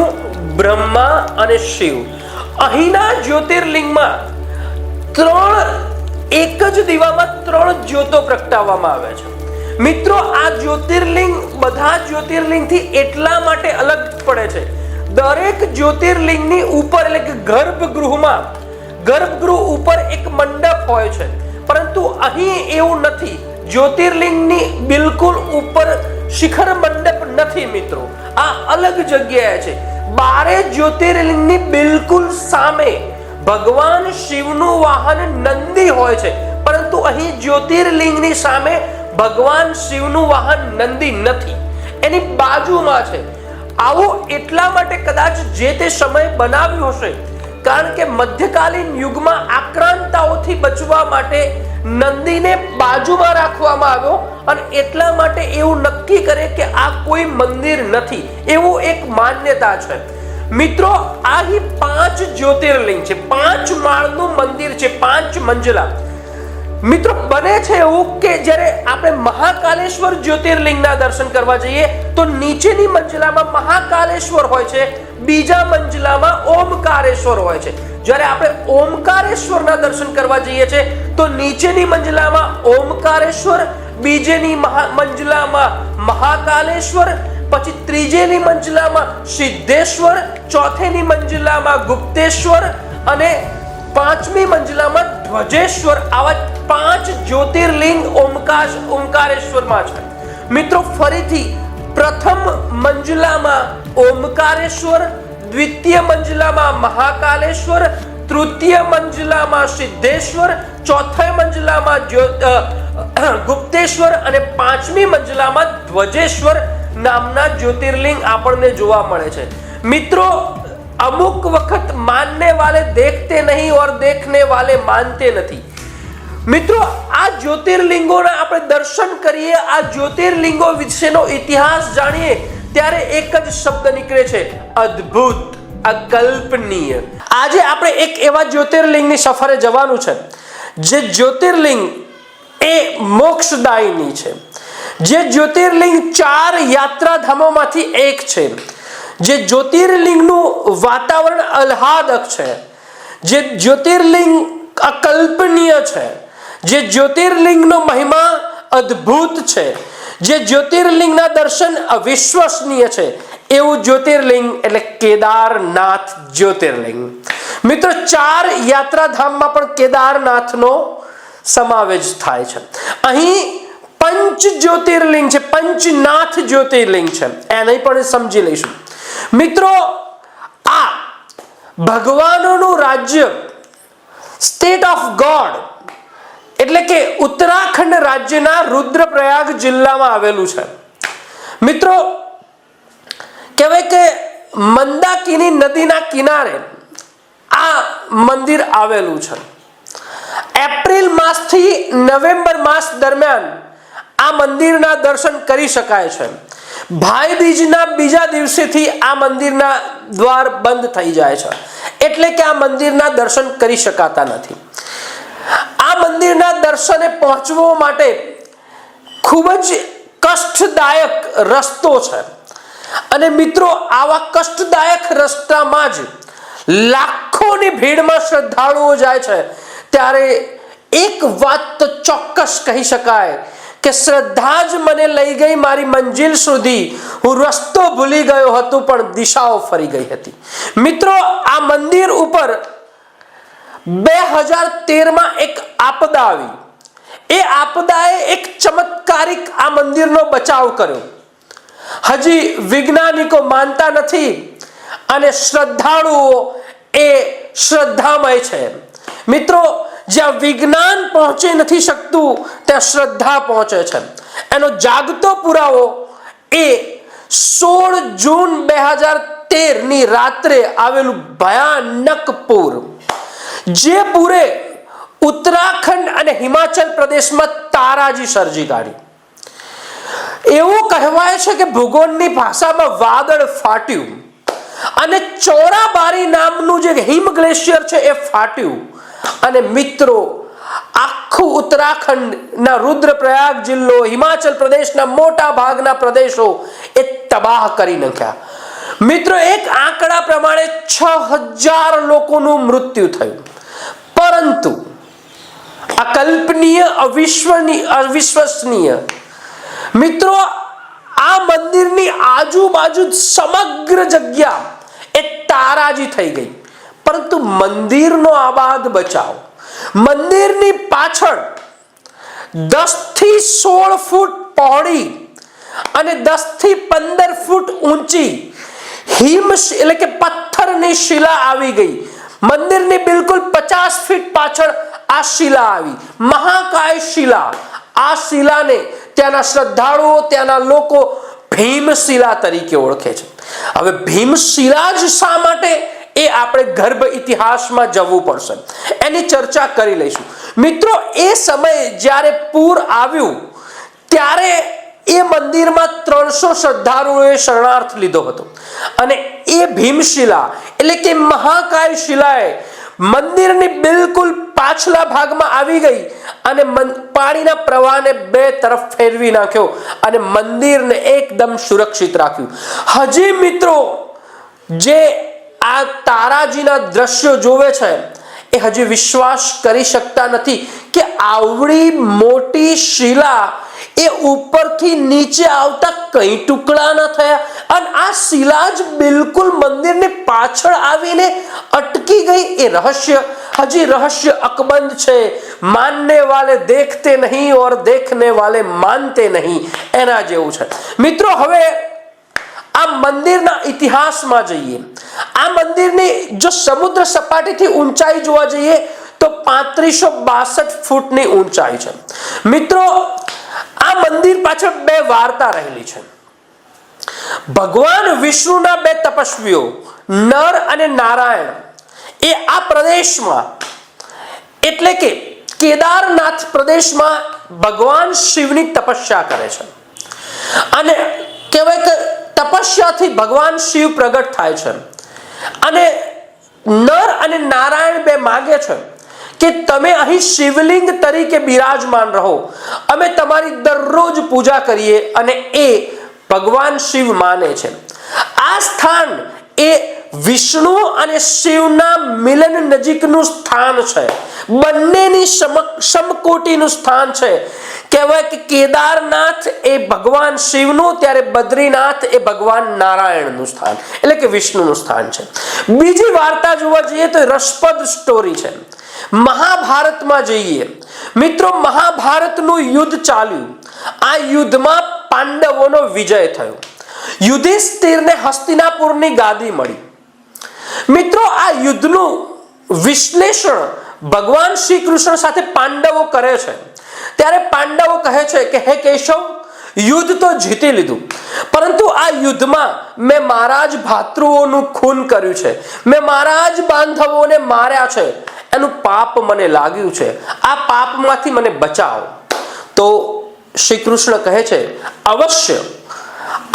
બ્રહ્મા અને શિવ. અહીંના જ્યોતિર્લિંગમાં એક જ દીવામાં 3 જ્યોતો પ્રગટાવવામાં આવે છે. મિત્રો, આ જ્યોતિર્લિંગ બધા જ્યોતિર્લિંગથી એટલા માટે અલગ પડે છે. દરેક જ્યોતિર્લિંગની ઉપર એટલે કે ગર્ભગૃહ ઉપર એક મંડપ હોય છે, પરંતુ અહીં એવું નથી. જ્યોતિર્લિંગની બિલકુલ ઉપર શિખર મંડપ નથી. મિત્રો, આ અલગ જગ્યાએ છે. 12 જ્યોતિર્લિંગની બિલકુલ સામે ભગવાન શિવનું વાહન નંદી હોય છે, પરંતુ અહીં જ્યોતિર્લિંગની સામે ભગવાન શિવનું વાહન નંદી નથી, એની બાજુમાં છે. આવું એટલા માટે કદાચ જે તે સમય બનાવ્યું હશે કારણ કે મધ્યકાલીન યુગમાં આક્રાંતાઓથી બચવા માટે નંદીને બાજુમાં રાખવામાં આવ્યો અને એટલા માટે એવું નક્કી કરે કે આ કોઈ મંદિર નથી, એવું એક માન્યતા છે. મિત્રો, અહીં 5 જ્યોતિર્લિંગ છે, 5 માળનું મંદિર છે, 5 મંજિલા. મિત્રો, બને છે એવું કે જ્યારે આપણે મહાકાલેશ્વર જ્યોતિર્લિંગના દર્શન કરવા જઈએ તો નીચેની મંજિલામાં મહાકાલેશ્વર હોય છે, બીજા મંજિલામાં ઓમકારેશ્વર હોય છે. જ્યારે આપણે ઓમકારેશ્વરના દર્શન કરવા જઈએ છીએ તો નીચેની મંજિલામાં ઓમકારેશ્વર, બીજેની મંજિલામાં મહાકાલેશ્વર, પછી ત્રીજેની મંજિલામાં સિદ્ધેશ્વર, ચોથેની મંજિલામાં ગુપ્તેશ્વર અને 5મી મંજિલામાં ધ્વજેશ્વર. આવા 5 જ્યોતિર્લિંગ ઓમકારેશ્વરમાં છે. મિત્રો ફરીથી પ્રથમ મંજિલામાં ઓમકારેશ્વર, દ્વિતીય મંજિલામાં મહાકાલેશ્વર, તૃતીય મંજિલામાં સિદ્ધેશ્વર, ચોથા મંજિલામાં ગુપ્તેશ્વર અને પાંચમી મંજિલામાં ધ્વજેશ્વર નામના જ્યોતિર્લિંગ આપણને જોવા મળે છે। મિત્રો અમુક વખત માનને વાલે દેખતે નહીં और देखने वाले मानते નથી। મિત્રો આ જ્યોતિર્લિંગોના આપણે દર્શન કરીએ, આ જ્યોતિર્લિંગો વિશેનો ઇતિહાસ જાણીએ ત્યારે એક જ શબ્દ નીકળે છે, અદ્ભુત, અકલ્પનીય। આજે આપણે એક એવા જ્યોતિર્લિંગની સફરે જવાનું છે જે જ્યોતિર્લિંગ એ મોક્ષદાયિની છે, જે જ્યોતિર્લિંગ 4 યાત્રાધામોમાંથી એક છે, જે જ્યોતિર્લિંગનું વાતાવરણ આહ્લાદક છે, જે જ્યોતિર્લિંગ અકલ્પનીય છે, જે જ્યોતિર્લિંગનો મહિમા અદ્ભુત છે, જે જ્યોતિર્લિંગના દર્શન અવિશ્વસનીય છે, એવું જ્યોતિર્લિંગ એટલે કેદારનાથ જ્યોતિર્લિંગ। મિત્રો 4 યાત્રાધામમાં પણ કેદારનાથનો સમાવેશ થાય છે। અહીં પંચ જ્યોતિર્લિંગ છે, પંચનાથ જ્યોતિર્લિંગ છે, એને પણ સમજી લઈશું। મિત્રો આ ભગવાનોનું રાજ્ય, સ્ટેટ ઓફ ગોડ, એટલે કે ઉત્તરાખંડ રાજ્યના રુદ્રપ્રયાગ જિલ્લામાં આવેલું છે। મિત્રો કહેવાય કે મંદાકિની નદીના કિનારે આ મંદિર આવેલું છે। એપ્રિલ માસથી નવેમ્બર માસ દરમિયાન આ મંદિરના દર્શન કરી શકાય છે। ભાઈ બીજના બીજા દિવસેથી આ મંદિરના દ્વાર બંધ થઈ જાય છે, એટલે કે આ મંદિરના દર્શન કરી શકાતા નથી। આ મંદિરના દર્શને પહોંચવા માટે ખૂબ જ કષ્ટદાયક રસ્તો છે અને મિત્રો આવા કષ્ટદાયક રસ્તામાં જ લાખોની ભીડમાં શ્રદ્ધાળુઓ જાય છે। ત્યારે એક વાત તો ચોક્કસ કહી શકાય કે શ્રદ્ધા જ મને લઈ ગઈ મારી મંજિલ સુધી, હું રસ્તો ભૂલી ગયો હતો પણ દિશાઓ ફરી ગઈ હતી। મિત્રો આ મંદિર ઉપર 2013માં એક આપદા આવી। એ આપદાએ એક ચમત્કારિક આ મંદિરનો બચાવ કર્યો। હજી વૈજ્ઞાનિકો માનતા નથી અને શ્રદ્ધાળુઓ એ શ્રદ્ધામય છે। મિત્રો જ્યાં વિજ્ઞાન પહોંચી નથી શકતું ત્યાં શ્રદ્ધા પહોંચે છે। એનો જાગતો પુરાવો એ 16 જૂન 2013ની રાત્રે આવેલું ભયાનક પૂર, જે પૂરે ઉત્તરાખંડ અને હિમાચલ પ્રદેશમાં તારાજી સર્જી કાઢી। એવું કહેવાય છે કે ભૂગોળની ભાષામાં વાદળ ફાટ્યું અને ચોરાબારી નામનું જે હિમ ગ્લેશિયર છે એ ફાટ્યું અને મિત્રો આખું ઉત્તરાખંડના રુદ્રપ્રયાગ જિલ્લો, હિમાચલ પ્રદેશના મોટા ભાગના પ્રદેશો એ તબાહ કરી નાખ્યા। મિત્રો એક આંકડા પ્રમાણે 6000 લોકોનું મૃત્યુ થયું, પરંતુ અકલ્પનીય, અવિશ્વસનીય મિત્રો આ મંદિરની આજુબાજુ સમગ્ર જગ્યા એ તારાજી થઈ ગઈ, પરંતુ મંદિરનો આબાદ બચાવ, મંદિરની પાછળ 10 થી 16 ફૂટ પહોળી અને 10 થી 15 ફૂટ ઊંચી હિમ એટલે કે પથ્થરની શિલા આવી ગઈ। મંદિરની બિલકુલ 50 ફીટ પાછળ આ શિલા આવી, મહાકાય શિલા। આ શિલાને ત્યાંના શ્રદ્ધાળુઓ, ત્યાંના લોકો ભીમશિલા તરીકે ઓળખે છે। હવે ભીમશિલા જ શા માટે એ આપણે ગર્ભ ઇતિહાસમાં જવું પડશે, એની ચર્ચા કરી લઈશું। મિત્રો એ સમયે જ્યારે પૂર આવ્યું ત્યારે એ મંદિરમાં 300 શ્રદ્ધાળુઓએ શરણાર્થ લીધો હતો અને એ ભીમશિલા એટલે કે મહાકાય શિલાએ મંદિરની બિલકુલ પાછલા ભાગમાં આવી ગઈ અને પાણીના પ્રવાહને બે તરફ ફેરવી નાખ્યો અને મંદિરને એકદમ સુરક્ષિત રાખ્યું। હજી મિત્રો જે આ તારાજીના દ્રશ્યો જોવે છે એ હજી વિશ્વાસ કરી શકતા નથી કે આવડી મોટી શિલા એ ઉપરથી નીચે આવતા કઈ ટુકડા ન થયા અને આ શિલા જ બિલકુલ મંદિરની પાછળ આવીને અટકી ગઈ। એ રહસ્ય હજી રહસ્ય અકબંધ છે। માનને વાલે દેખતે નહીં ઓર દેખને વાલે માનતે નહીં, એના જેવું છે. મિત્રો હવે આ મંદિરના ઇતિહાસમાં જઈએ. આ મંદિરની જો સમુદ્ર સપાટીથી ઊંચાઈ જોવા જઈએ તો 3562 ફૂટની ઊંચાઈ છે. મિત્રો આ મંદિર પાછળ બે વાર્તા રહેલી છે. ભગવાન વિષ્ણુના બે તપસ્વીઓ નર અને નારાયણ એ આ પ્રદેશમાં એટલે કે કેદારનાથ પ્રદેશમાં ભગવાન શિવની તપસ્યા કરે છે. અને કહેવાય કે તપસ્યાથી ભગવાન શિવ પ્રગટ થાય છે. અને નર અને નારાયણ બે માગે છે કે તમે અહીં શિવલિંગ તરીકે બિરાજમાન રહો, અમે તમારી દરરોજ પૂજા કરીએ. અને એ ભગવાન શિવ માને છે. આ સ્થાન એ વિષ્ણુ અને શિવના મિલન નજીકનું સ્થાન છે. બંનેની સમકોટીનું સ્થાન છે. કહેવાય કે કેદારનાથ એ ભગવાન શિવનું, ત્યારે બદ્રીનાથ એ ભગવાન નારાયણનું સ્થાન એટલે કે વિષ્ણુનું સ્થાન છે. બીજી વાર્તા જોવા જઈએ તો રસપ્રદ સ્ટોરી છે. મહાભારતમાં જઈએ મિત્રો, મહાભારતનું યુદ્ધ ચાલ્યું. આ યુદ્ધમાં પાંડવોનો વિજય થયો. યુધિષ્ઠિરને હસ્તિનાપુરની ગાદી મળી. મિત્રો આ યુદ્ધનું વિશ્લેષણ ભગવાન શ્રી કૃષ્ણ સાથે પાંડવો કરે છે. ત્યારે પાંડવો કહે છે કે હે કેશવ, યુદ્ધ તો જીતી લીધું, પરંતુ આ યુદ્ધમાં મેં મારા જ ભાતૃઓનું ખૂન કર્યું છે, મેં મારા જ બાંધવોને માર્યા છે, એનું પાપ મને લાગ્યું છે. આ પાપમાંથી મને બચાવો. તો શ્રી કૃષ્ણ કહે છે અવશ્ય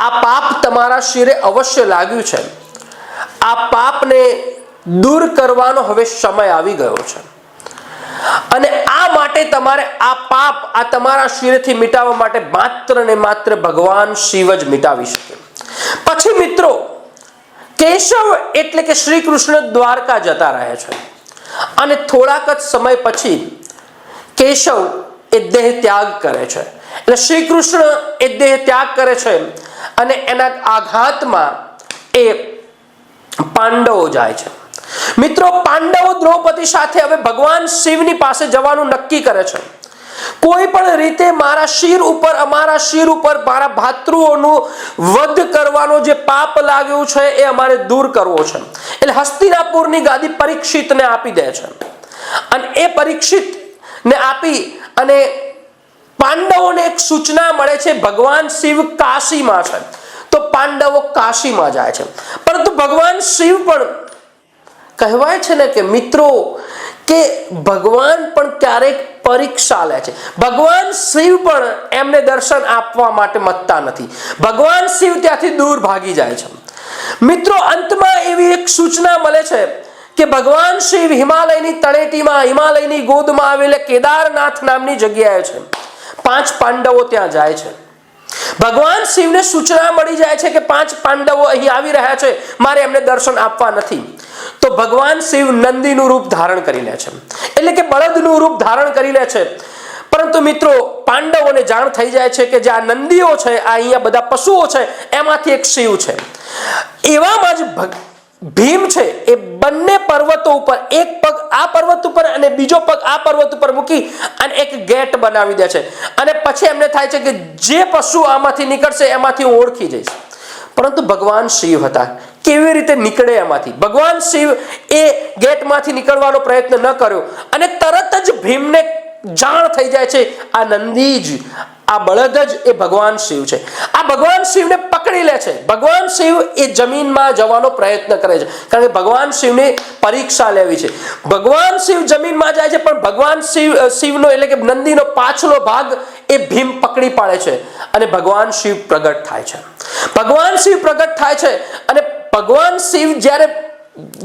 આ પાપ તમારા શિરે અવશ્ય લાગ્યું છે. આ પાપને દૂર કરવાનો હવે સમય આવી ગયો છે. અને આ માટે તમારે આ પાપ આ તમારા શિરેથી મિટાવવા માટે માત્ર ને માત્ર ભગવાન શિવ જ મિટાવી શકે. પછી મિત્રો કેશવ એટલે કે શ્રી કૃષ્ણ દ્વારકા જતા રહે છે. અને થોડાક જ સમય પછી કેશવ એ દેહ ત્યાગ કરે છે. એટલે શ્રી કૃષ્ણ એ દેહ ત્યાગ કરે છે. અને એના આઘાતમાં એ પાંડવો જાય છે. મિત્રો પાંડવો દ્રૌપદી સાથે હવે ભગવાન શિવની પાસે જવાનું નક્કી કરે છે. કોઈ પણ રીતે મારા શિર ઉપર અમારા શિર ઉપર મારા ભાતૃઓનું વધ કરવાનો જે પાપ લાગ્યું છે એ અમારે દૂર કરવો છે. એટલે હસ્તિનાપુરની ગાદી પરીક્ષિતને આપી દે છે. અને એ પરીક્ષિતને આપી અને પાંડવોને એક સૂચના મળે છે, ભગવાન શિવ કાશીમાં છે. તો પાંડવો કાશીમાં જાય છે. પરંતુ ભગવાન શિવ પણ કહેવાય છે ને કે મિત્રો કે ભગવાન પણ ક્યારેક પરીક્ષા લે છે. ભગવાન શિવ પણ એમને દર્શન આપવા માટે મતતા નથી. ભગવાન શિવ ત્યાંથી દૂર ભાગી જાય છે. મિત્રો અંતમાં એવી એક સૂચના મળે છે કે ભગવાન શિવ હિમાલયની તળેટીમાં, હિમાલયની ગોદમાં આવેલા કેદારનાથ નામની જગ્યાએ છે. 5 પાંડવો ત્યાં જાય છે. ભગવાન શિવને સૂચના મળી જાય છે કે 5 પાંડવો અહીં આવી રહ્યા છે, મારે એમને દર્શન આપવા નથી. તો ભગવાન શિવ નંદીનું રૂપ ધારણ કરી લે છે, એટલે કે બળદનું રૂપ ધારણ કરી લે છે. પરંતુ મિત્રો પાંડવોને જાણ થઈ જાય છે કે જે આ નંદીઓ છે, આ અહીંયા બધા પશુઓ છે, એમાંથી એક શિવ છે. એવામાં જ ભીમ છે એ બંને પર્વતો ઉપર એક પગ આ પર્વત ઉપર અને બીજો પગ આ પર્વત ઉપર મૂકી અને એક ગેટ બનાવી દે છે. અને પછી એમને થાય છે કે જે પશુ આમાંથી નીકળશે એમાંથી હું ઓળખી જઈશ. પરંતુ ભગવાન શિવ હતા, કેવી રીતે નીકળે એમાંથી? ભગવાન શિવ એ ગેટમાંથી નીકળવાનો પ્રયત્ન ન કર્યો. અને તરત જ ભીમને જાણ થઈ જાય છે આ નંદી જ, આ બળદ જ એ ભગવાન શિવ છે. આ ભગવાન શિવને પકડી લે છે. ભગવાન શિવ એ જમીનમાં જવાનો પ્રયત્ન કરે છે, કારણ કે ભગવાન શિવને પરીક્ષા લેવી છે. ભગવાન શિવ જમીનમાં જાય છે, પણ ભગવાન શિવનો એટલે કે નંદીનો પાછલો ભાગ એ ભીમ પકડી પાડે છે. અને ભગવાન શિવ પ્રગટ થાય છે. ભગવાન શિવ પ્રગટ થાય છે અને ભગવાન શિવ જ્યારે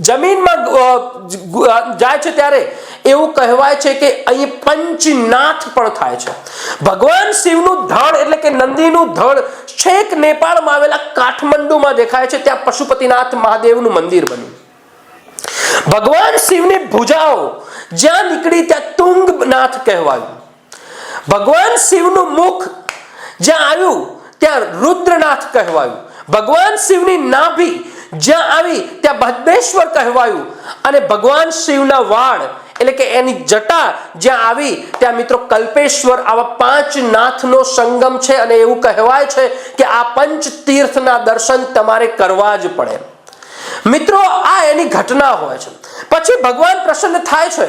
જમીનમાં જાય છે ત્યારે એવું કહેવાય છે કે અહીં પંચનાથ પણ થાય છે. ભગવાન શિવનું ધડ એટલે કે નંદીનું ધડ છેક નેપાળમાં આવેલા કાઠમંડુમાં દેખાય છે. ત્યાં પશુપતિનાથ મહાદેવનું મંદિર બન્યું. ભગવાન શિવની ભુજાઓ જ્યાં નીકળી ત્યાં તુંગનાથ કહેવાયું. ભગવાન શિવનું મુખ જ્યાં આવ્યું ત્યાં રુદ્રનાથ કહેવાયું. ભગવાન શિવની નાભી જ્યાં આવી ત્યાં ભદ્રેશ્વર કહેવાયું. અને ભગવાન શિવના વાળ એટલે કે એની જટા જ્યાં આવી ત્યાં મિત્રો કલ્પેશ્વર આવા 5 નાથનો સંગમ છે અને એવું કહેવાય છે કે આ પંચ તીર્થના દર્શન તમારે કરવા જ પડે. મિત્રો આ એની ઘટના હોય છે. પછી ભગવાન પ્રસન્ન થાય છે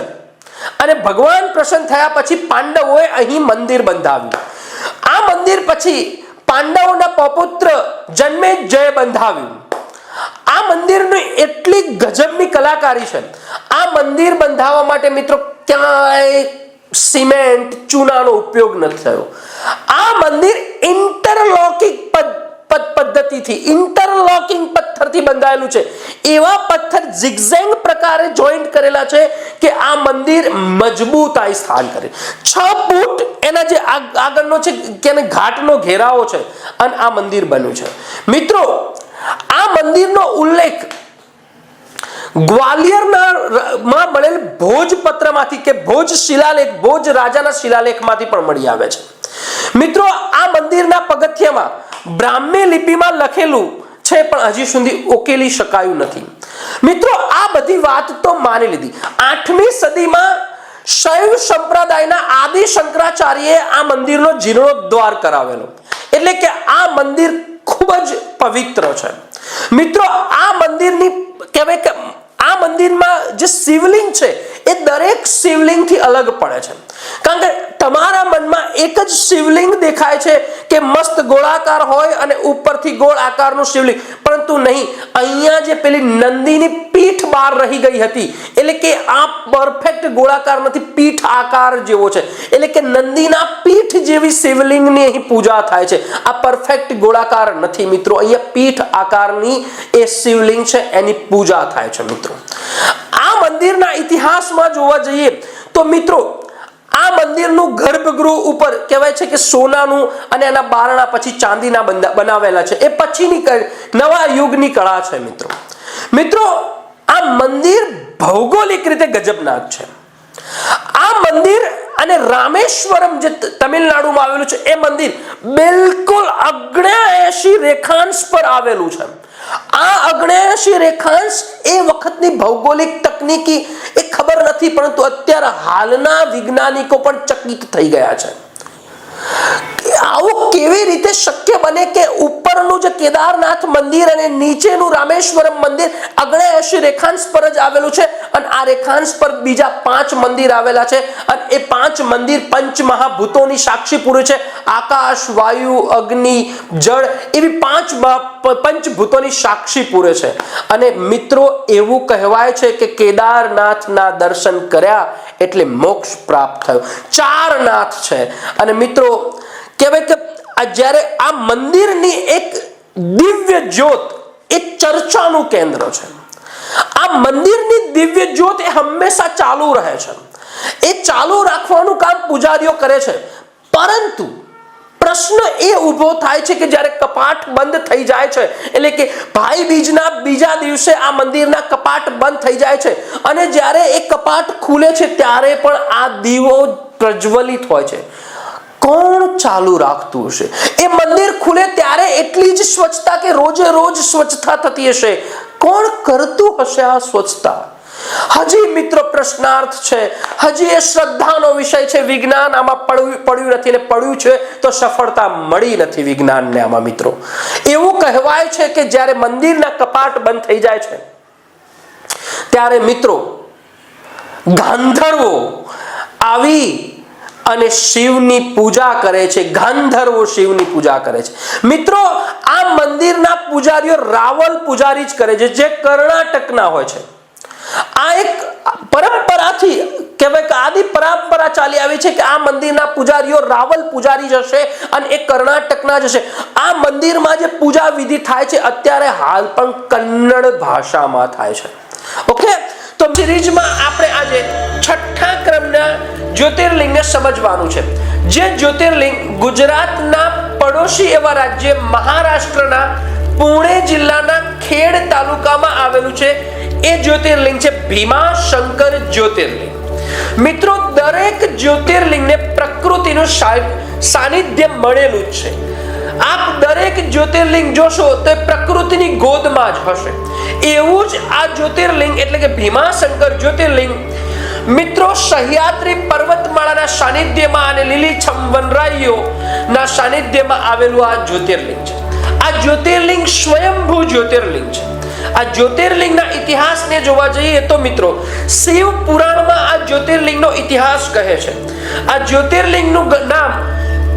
અને ભગવાન પ્રસન્ન થયા પછી પાંડવોએ અહીં મંદિર બંધાવ્યું. આ મંદિર પછી પાંડવોના પૌત્ર જન્મેજય બંધાવ્યું. આ મંદિરની એટલી ગજબની કલાકારી છે. આ મંદિર બંધાવવા માટે મિત્રો ક્યાંય સિમેન્ટ ચૂનાનો ઉપયોગ નથી થયો. આ મંદિર ઇન્ટરલોકિંગ પદ્ધતિથી ઇન્ટરલોકિંગ પથ્થરથી બંધાયેલું છે. એવા પથ્થર ઝિગઝેગ પ્રકારે જોઈન્ટ કરેલા છે કે આ મંદિર મજબૂતાઈ સ્થાન કરે. 6 ફૂટ એના જે આગળનો છે કે ઘાટનો ઘેરાવો છે અને આ મંદિર બન્યું છે. મિત્રો આ મંદિરનો ઉલ્લેખ ગ્વાલિયરના માં મળેલ ભોજપત્રમાંથી કે ભોજ શિલાલેખ ભોજ રાજાના શિલાલેખમાંથી પણ મળી આવે છે. મિત્રો આ મંદિરના પગથિયામાં બ્રાહ્મી લિપિમાં લખેલું છે પણ હજી સુધી ઉકેલી શકાયું નથી. મિત્રો આ બધી વાત તો માની લીધી. 8મી સદીમાં શૈવ સંપ્રદાયના આદિ શંકરાચાર્યએ આ મંદિરનો જીર્ણોદ્ધાર કરાવેલો. એટલે કે આ મંદિર ખૂબ જ પવિત્ર છે. મિત્રો આ મંદિરની કહેવાય કે આ મંદિરમાં જે શિવલિંગ છે એ દરેક શિવલિંગથી અલગ પડે છે. કારણ કે તમારા મનમાં એક જ શિવલિંગ દેખાય છે કે મસ્ત ગોળાકાર હોય અને ઉપરથી ગોળ આકારનું શિવલિંગ, પરંતુ નહીં, અહીંયા જે પેલી નંદીની પીઠ બહાર રહી ગઈ હતી એટલે કે આ પરફેક્ટ ગોળાકાર નથી, પીઠ આકાર જેવો છે. એટલે કે નંદીના પીઠ જેવી શિવલિંગની અહીં પૂજા થાય છે. આ પરફેક્ટ ગોળાકાર નથી મિત્રો, અહીંયા પીઠ આકારની એ શિવલિંગ છે એની પૂજા થાય છે. મિત્રો આ મંદિરના ઇતિહાસમાં જોવા જઈએ તો મિત્રો આ મંદિરનું ગર્ભગૃહ ઉપર કહેવાય છે કે સોનાનું અને એના બારણા પછી ચાંદીના બનાવેલા છે. એ પછીની નવા યુગની કળા છે. મિત્રો આ મંદિર ભૌગોલિક રીતે ગજબનાક છે. આ મંદિર અને રામેશ્વરમ જે તમિલનાડુમાં આવેલું છે એ મંદિર બિલકુલ 79 રેખાંશ પર આવેલું છે. આ 79 રેખાંશ એ વખતની ભૌગોલિક તકનીકી એ ખબર નથી, પરંતુ અત્યારે હાલના વૈજ્ઞાનિકો પણ ચકિત થઈ ગયા છે. આવું કેવી રીતે શક્ય બને કે ઉપરનું જે કેદારનાથ મંદિર અને નીચેનું રામેશ્વરમ મંદિર 79 રેખાંશ પર જ આવેલું છે અને આ રેખાંશ પર બીજા 5 મંદિર આવેલા છે અને એ 5 મંદિર પંચ મહાભૂતોની સાક્ષી પૂરે છે. આકાશ, વાયુ, અગ્નિ, જળ એવી 5 પંચભૂતોની સાક્ષી પૂરે છે. અને મિત્રો એવું કહેવાય છે કે કેદારનાથના દર્શન કર્યા એટલે મોક્ષ પ્રાપ્ત થયો. 4 નાથ છે. અને મિત્રો કહેવાય કે જ્યારે આ મંદિરની એક દિવ્ય જ્યોત એ ચર્ચાનું કેન્દ્ર છે. આ મંદિરની દિવ્ય જ્યોત એ હંમેશા ચાલુ રહે છે. એ ચાલુ રાખવાનું કામ પૂજારીઓ કરે છે. પરંતુ પ્રશ્ન એ ઊભો થાય છે કે જ્યારે કપાટ બંધ થઈ જાય છે, એટલે કે ભાઈ બીજના બીજા દિવસે આ મંદિરના કપાટ બંધ થઈ જાય છે અને જ્યારે એ કપાટ ખુલે છે ત્યારે પણ આ દીવો પ્રજ્વલિત હોય છે. કોણ ચાલુ રાખતું હશે? એ મંદિર ખુલે ત્યારે એટલી જ સ્વચ્છતા કે રોજે રોજ સ્વચ્છતા થતી હશે. કોણ કરતું હશે આ સ્વચ્છતા? હજી મિત્રો પ્રશ્નાર્થ છે. હજી એ શ્રદ્ધાનો વિષય છે. વિજ્ઞાન આમાં પડ્યું નથી ને પડ્યું છે તો સફળતા મળી નથી વિજ્ઞાનને આમાં. મિત્રો એવું કહેવાય છે કે જ્યારે મંદિરના કપાટ બંધ થઈ જાય છે ત્યારે મિત્રો ગાંધર્વો આવી અને શિવની પૂજા કરે છે. ગાંધર્વો શિવની પૂજા કરે છે. મિત્રો આ મંદિરના પૂજારીઓ રાવલ પૂજારી જ કરે છે, જે કર્ણાટકના હોય છે. આ એક પરંપરાથી કહેવાય કે આદિ પરંપરા ચાલી આવી છે કે આ મંદિરના પૂજારીઓ રાવલ પૂજારી જશે અને એ કર્ણાટકના જશે. આ મંદિરમાં જે પૂજા વિધિ થાય છે અત્યારે હાલ પણ કન્નડ ભાષામાં થાય છે. ઓકે, તો સિરીઝમાં આપણે આજે 6થા ક્રમના જ્યોતિર્લિંગને સમજવાનું છે. જે જ્યોતિર્લિંગ ગુજરાતના પડોશી એવા રાજ્ય મહારાષ્ટ્રના પુણે જિલ્લાના ખેડ તાલુકામાં આવેલું છે એ જ્યોતિર્લિંગ છે ભીમાશંકર જ્યોતિર્લિંગ. મિત્રો દરેક જ્યોતિર્લિંગને પ્રકૃતિનું સાનિધ્ય મળેલું જ છે. આપ દરેક જ્યોતિર્લિંગ જોશો તો પ્રકૃતિની ગોદમાં જ હશે. એવું જ આ જ્યોતિર્લિંગ એટલે કે ભીમાશંકર જ્યોતિર્લિંગ મિત્રો સહ્યાદ્રી પર્વતમાળાના સાનિધ્યમાં અને લીલીછમ વનરાઈઓના સાનિધ્યમાં આવેલું આ જ્યોતિર્લિંગ છે. આ જ્યોતિર્લિંગ સ્વયંભૂ જ્યોતિર્લિંગ છે. આ જ્યોતિર્લિંગના ઇતિહાસને જોવા જઈએ તો મિત્રો શિવ પુરાણમાં આ જ્યોતિર્લિંગનો ઇતિહાસ કહે છે. આ જ્યોતિર્લિંગનું નામ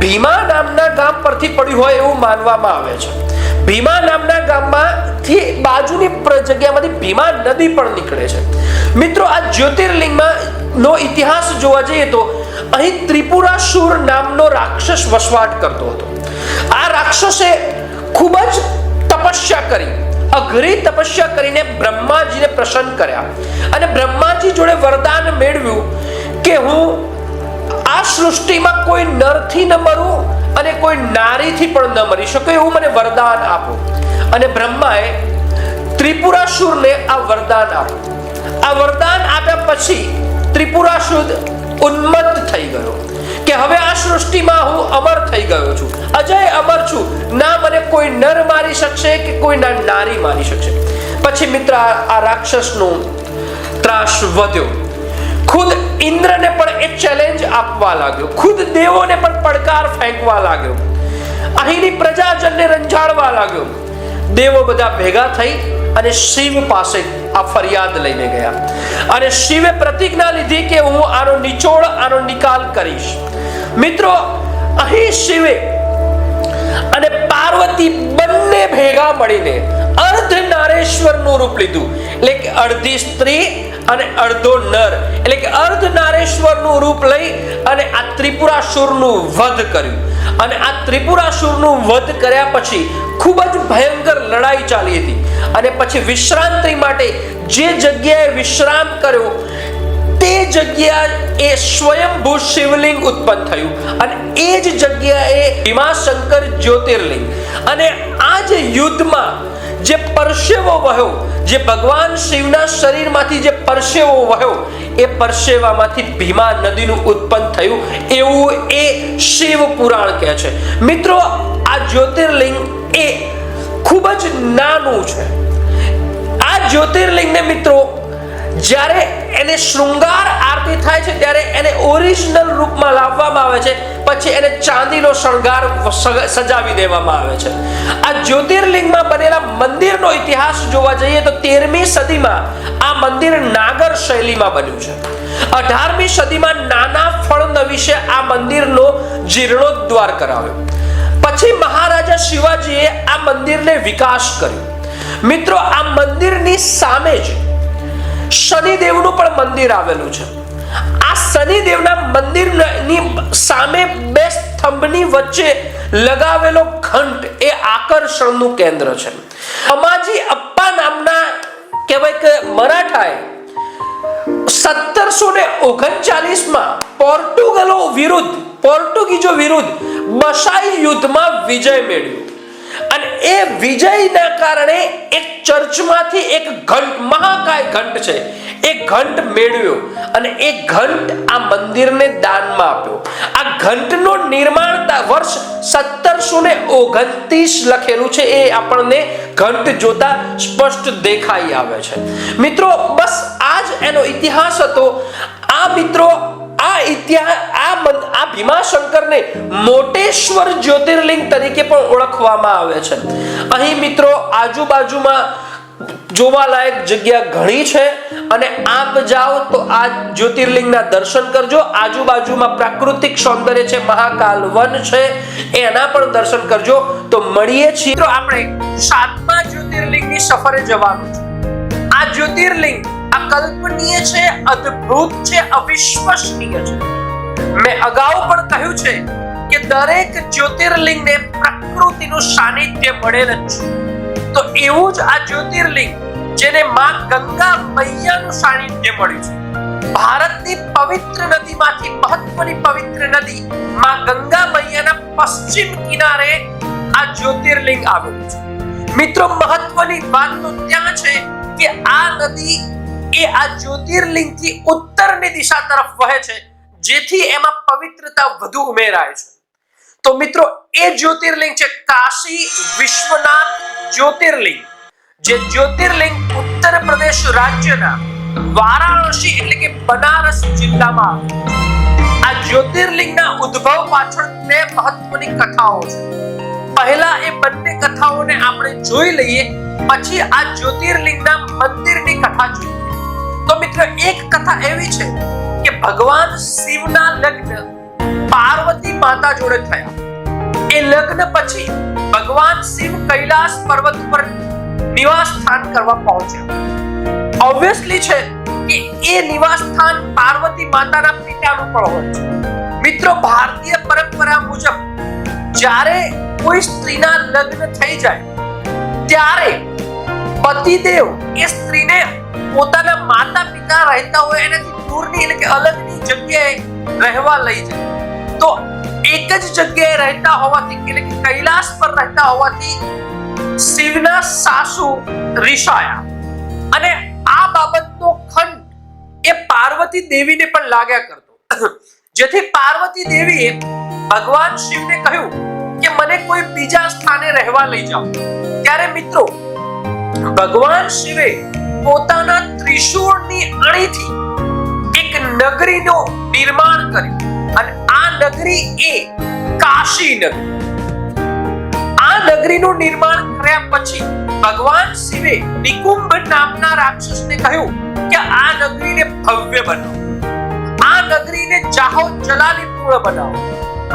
ભીમા નામના ગામ પરથી પડ્યું હોય એવું માનવામાં આવે છે. ભીમા નામના ગામમાંથી બાજુની જગ્યામાંથી ભીમા નદી પણ નીકળે છે. મિત્રો આ જ્યોતિર્લિંગમાં નો ઇતિહાસ જોવા જઈએ તો અહીં ત્રિપુરાસુર નામનો રાક્ષસ વસવાટ કરતો હતો. આ રાક્ષસે ખૂબ જ તપસ્યા કરી, અઘરી તપસ્યા કરીને બ્રહ્માજીને પ્રસન્ન કર્યા અને બ્રહ્માજી જોડે વરદાન મેળવ્યું કે હું આ સૃષ્ટિમાં કોઈ નરથી ન મરું અને કોઈ નારીથી પણ ન મરી શકું એવું મને વરદાન આપો. અને બ્રહ્માએ ત્રિપુરાસુરને આ વરદાન આપ્યું. આ વરદાન આપ્યા પછી ત્રિપુરાસુર ઉન્મત્ત થઈ ગયો કે હવે આ સૃષ્ટિમાં હું અમર થઈ ગયો છું, અજય અમર છું, ના મને કોઈ નર મારી શકશે કે કોઈ નારી મારી શકશે. પછી મિત્ર આ રાક્ષસનો ત્રાસ વધ્યો. ખુદ ઇન્દ્રને પણ એક ચેલેન્જ આપવા લાગ્યો, ખુદ દેવોને પણ પડકાર ફેંકવા લાગ્યો, અહીંની પ્રજાજનને રંજાડવા લાગ્યો. દેવો બધા ભેગા થઈ અને શિવ પાસે આ ફરિયાદ લઈને ગયા અને શિવે પ્રતિજ્ઞા લીધી કે હું આનો નિચોડ, આનો નિકાલ કરીશ. મિત્રો અહીં શિવે અને પાર્વતી બંને ભેગા મળીને અર્ધનારેશ્વરનું રૂપ લીધું, એટલે કે અડધી સ્ત્રી અને અડધો નર, એટલે કે અર્ધનારેશ્વરનું રૂપ લઈ અને આ ત્રિપુરાસુરનું વધ કર્યું. અને આ ત્રિપુરાસુરનું વધ કર્યા પછી ખૂબ જ ભયંકર લડાઈ ચાલી હતી અને પછી વિશ્રાંતિ માટે જે જગ્યાએ વિશ્રામ કર્યો તે જગ્યાએ સ્વયંભૂ શિવલિંગ ઉત્પન્ન થયું અને એ જ જગ્યાએ ભીમાશંકર જ્યોતિર્લિંગ. અને આ જે યુદ્ધમાં જે પરસેવો વહ્યો, જે ભગવાન શિવના શરીરમાંથી જે પરસેવો વહ્યો, એ પરસેવામાંથી ભીમા નદીનું ઉત્પન્ન થયું એવું એ શિવ પુરાણ કહે છે. મિત્રો આ જ્યોતિર્લિંગ એ ખૂબ જ નાનું છે. આ જ્યોતિર્લિંગને મિત્રો જ્યારે એને શૃંગાર આરતી થાય છે ત્યારે એને ઓરિજિનલ રૂપમાં લાવવામાં આવે છે, પછી એને ચાંદીનો શણગાર સજાવી દેવામાં આવે છે. આ જ્યોતિર્લિંગમાં બનેલા મંદિરનો ઇતિહાસ જોવા જઈએ તો 13મી સદીમાં આ મંદિર નાગર શૈલીમાં બન્યું છે. 18મી સદીમાં નાના ફળનવીશે આ મંદિરનો જીર્ણોદ્ધાર કરાવ્યો. પછી મહારાજા શિવાજીએ આ મંદિરને વિકાસ કર્યો. મિત્રો આ મંદિરની સામે જ શનિદેવનું પણ મંદિર આવેલું છે. આ શનિદેવના મંદિરની સામે બે સ્તંભની વચ્ચે લગાવેલો ઘંટ એ આકર્ષણનું કેન્દ્ર છે. અમાજી અપ્પા નામના કહેવાય કે મરાઠાએ 1739માં પોર્ટુગીઝો વિરુદ્ધ બસાઈ યુદ્ધમાં વિજય મેળવ્યો અને એ વિજયના કારણે એક ચર્ચમાંથી એક ઘંટ, મહાકાય ઘંટ છે, એ ઘંટ મેળવ્યો અને એ ઘંટ આ મંદિરને દાનમાં આપ્યો. આ ઘંટનું નિર્માણ વર્ષ 1729 લખેલું છે. એ આપણને ઘંટ જોતા સ્પષ્ટ દેખાઈ આવે છે. મિત્રો બસ આ જ એનો ઇતિહાસ હતો. આ મિત્રો આ ભીમાશંકરને મોટેશ્વર જ્યોતિર્લિંગ તરીકે પણ ઓળખવામાં આવે છે. અહીં મિત્રો આજુબાજુમાં જોવાલાયક જગ્યા ઘણી છે અને આપ જાઓ તો આ જ્યોતિર્લિંગના દર્શન કરજો. આજુબાજુમાં પ્રાકૃતિક સૌંદર્ય છે, મહાકાલ વન છે, એના પણ દર્શન કરજો. તો મળીએ છીએ મિત્રો આપણે 7મા જ્યોતિર્લિંગની સફરે જવાનું છે. આ જ્યોતિર્લિંગ અકલ્પનીય છે, અદ્ભુત છે, અવિશ્વસનીય છે. મેં અગાઉ પણ કહ્યું છે કે દરેક જ્યોતિર્લિંગને પ્રકૃતિનું સાનિધ્ય મળેલ જ છે. તો એવું જ આ જ્યોતિર્લિંગ જેને માં ગંગા મૈયાનું સાનિધ્ય મળ્યું છે. ભારતની પવિત્ર નદીમાંથી મહત્વની પવિત્ર નદી માં ગંગા મૈયાના પશ્ચિમ કિનારે આ જ્યોતિર્લિંગ આવેલું છે. મિત્રો મહત્વની વાત તો ત્યાં છે કે આ નદી એ આ જ્યોતિર્લિંગથી ઉત્તરની દિશા તરફ વહે છે, જેથી એમાં પવિત્રતા વધુ ઉમેરાય છે. તો મિત્રો એ જ્યોતિર્લિંગ છે કાશી વિશ્વનાથ જ્યોતિર્લિંગ, જે જ્યોતિર્લિંગ ઉત્તર પ્રદેશ રાજ્યના વારાણસી એટલે કે બનારસ જિલ્લામાં આ જ્યોતિર્લિંગના ઉદ્ભવ પાછળ બે મહત્વની કથાઓ છે. પહેલા એ બંને કથાઓને આપણે જોઈ લઈએ, પછી આ જ્યોતિર્લિંગના મંદિરની કથા જોઈએ. તો મિત્રો એક કથા એવી છે કે ભગવાન શિવના લગ્ન પાર્વતી માતા જોડે થયા. એ લગ્ન પછી ભગવાન શિવ કૈલાસ પર્વત પર નિવાસ સ્થાન કરવા પહોંચ્યા. ઓબ્વિયસલી છે કે એ નિવાસ સ્થાન પાર્વતી માતાના પિતાનું પણ હોય છે. મિત્રો ભારતીય પરંપરા મુજબ જ્યારે કોઈ સ્ત્રીના લગ્ન થઈ જાય ત્યારે પતિદેવ એ સ્ત્રીને પોતાના માતા પિતા રહેતા હોય એનાથી દૂરની એટલે કે અલગની જગ્યાએ રહેવા લઈ જાય. તો એક જ જગ્યાએ રહેતા હોવાથી એટલે કે કૈલાસ પર રહેતા હોવાથી શિવના સાસુ રિસાયા અને આ બાબતનો ખંડ એ પાર્વતી દેવીને પણ લાગ્યા કરતો, જેથી પાર્વતી દેવીએ ભગવાન શિવને કહ્યું કે મને કોઈ બીજા સ્થાને રહેવા લઈ જાઓ. ત્યારે મિત્રો ભગવાન શિવે પોતાના ત્રિશૂળની અણીથી એક નગરીનું નિર્માણ કર્યું અને આ નગરી એ કાશી નગરી. આ નગરીનું નિર્માણ કર્યા પછી ભગવાન શિવે નિકુંભ નામના રાક્ષસને કહ્યું કે આ નગરીને ભવ્ય બનાવો, આ નગરીને જાહો જલાલીપૂર્ણ બનાવો,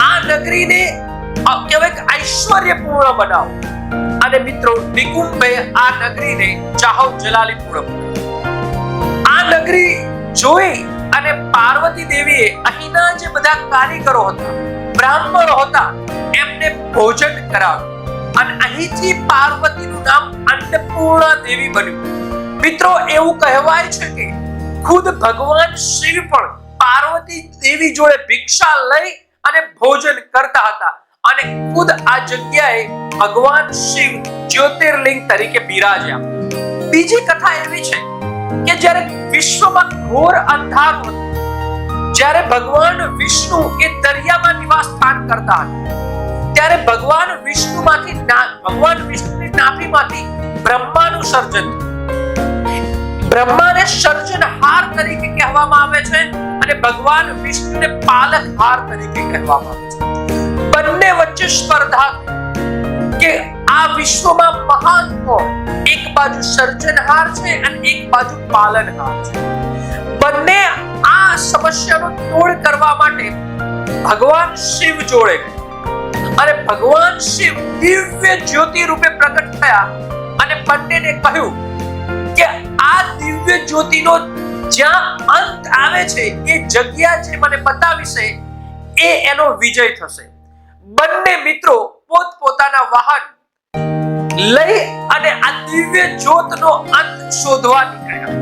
આ નગરીને ઐશ્વર્યપૂર્ણ બનાવો. અને મિત્રો નિકુંભે આ નગરીને જાહો જલાલીપૂર્ણ બનાવી. આ નગરી જોઈ અને પાર્વતી દેવીએ અહીંના જે બધા કારીગરો હતા, બ્રાહ્મણો હતા, એમને ભોજન કરાવ્યું અને અહીંથી પાર્વતીનું નામ અન્નપૂર્ણા દેવી બન્યું. મિત્રો એવું કહેવાય છે કે ખુદ ભગવાન શિવ પણ પાર્વતી દેવી જોડે ભિક્ષા લઈ અને ભોજન કરતા હતા અને ખુદ આ જગ્યાએ ભગવાન શિવ જ્યોતિર્લિંગ તરીકે બિરાજ્યા. બીજી કથા એવી છે કે જ્યારે વિશ્વમાં ઘોર અંધારું હતું, જ્યારે ભગવાન વિષ્ણુ એ દરિયામાં નિવાસ સ્થાન કરતા હતા, ત્યારે ભગવાન વિષ્ણુની નાભીમાંથી બ્રહ્માનું સર્જન થયું. બ્રહ્માને સર્જનહાર તરીકે કહેવામાં આવે છે અને ભગવાન વિષ્ણુને પાલકહાર તરીકે કહેવામાં આવે છે. બંને વચ્ચે સ્પર્ધા કે આ વિશ્વમાં મહાન કોણ? એક બાજુ સર્જનહાર છે અને એક બાજુ પાલનહાર છે. બંને આ સમસ્યાનો તોડ કરવા માટે ભગવાન શિવ જોડે ગયા અને ભગવાન શિવ દિવ્ય જ્યોતિ રૂપે પ્રગટ થયા અને બંનેને કહ્યું કે આ દિવ્ય જ્યોતિનો જ્યાં અંત આવે છે એ જગ્યા જે મને બતાવી છે એ એનો વિજય થશે. બંને મિત્રો પોતપોતાના વાહન લઈ અને આ દિવ્ય જ્યોતનો અંત શોધવા નીકળ્યા.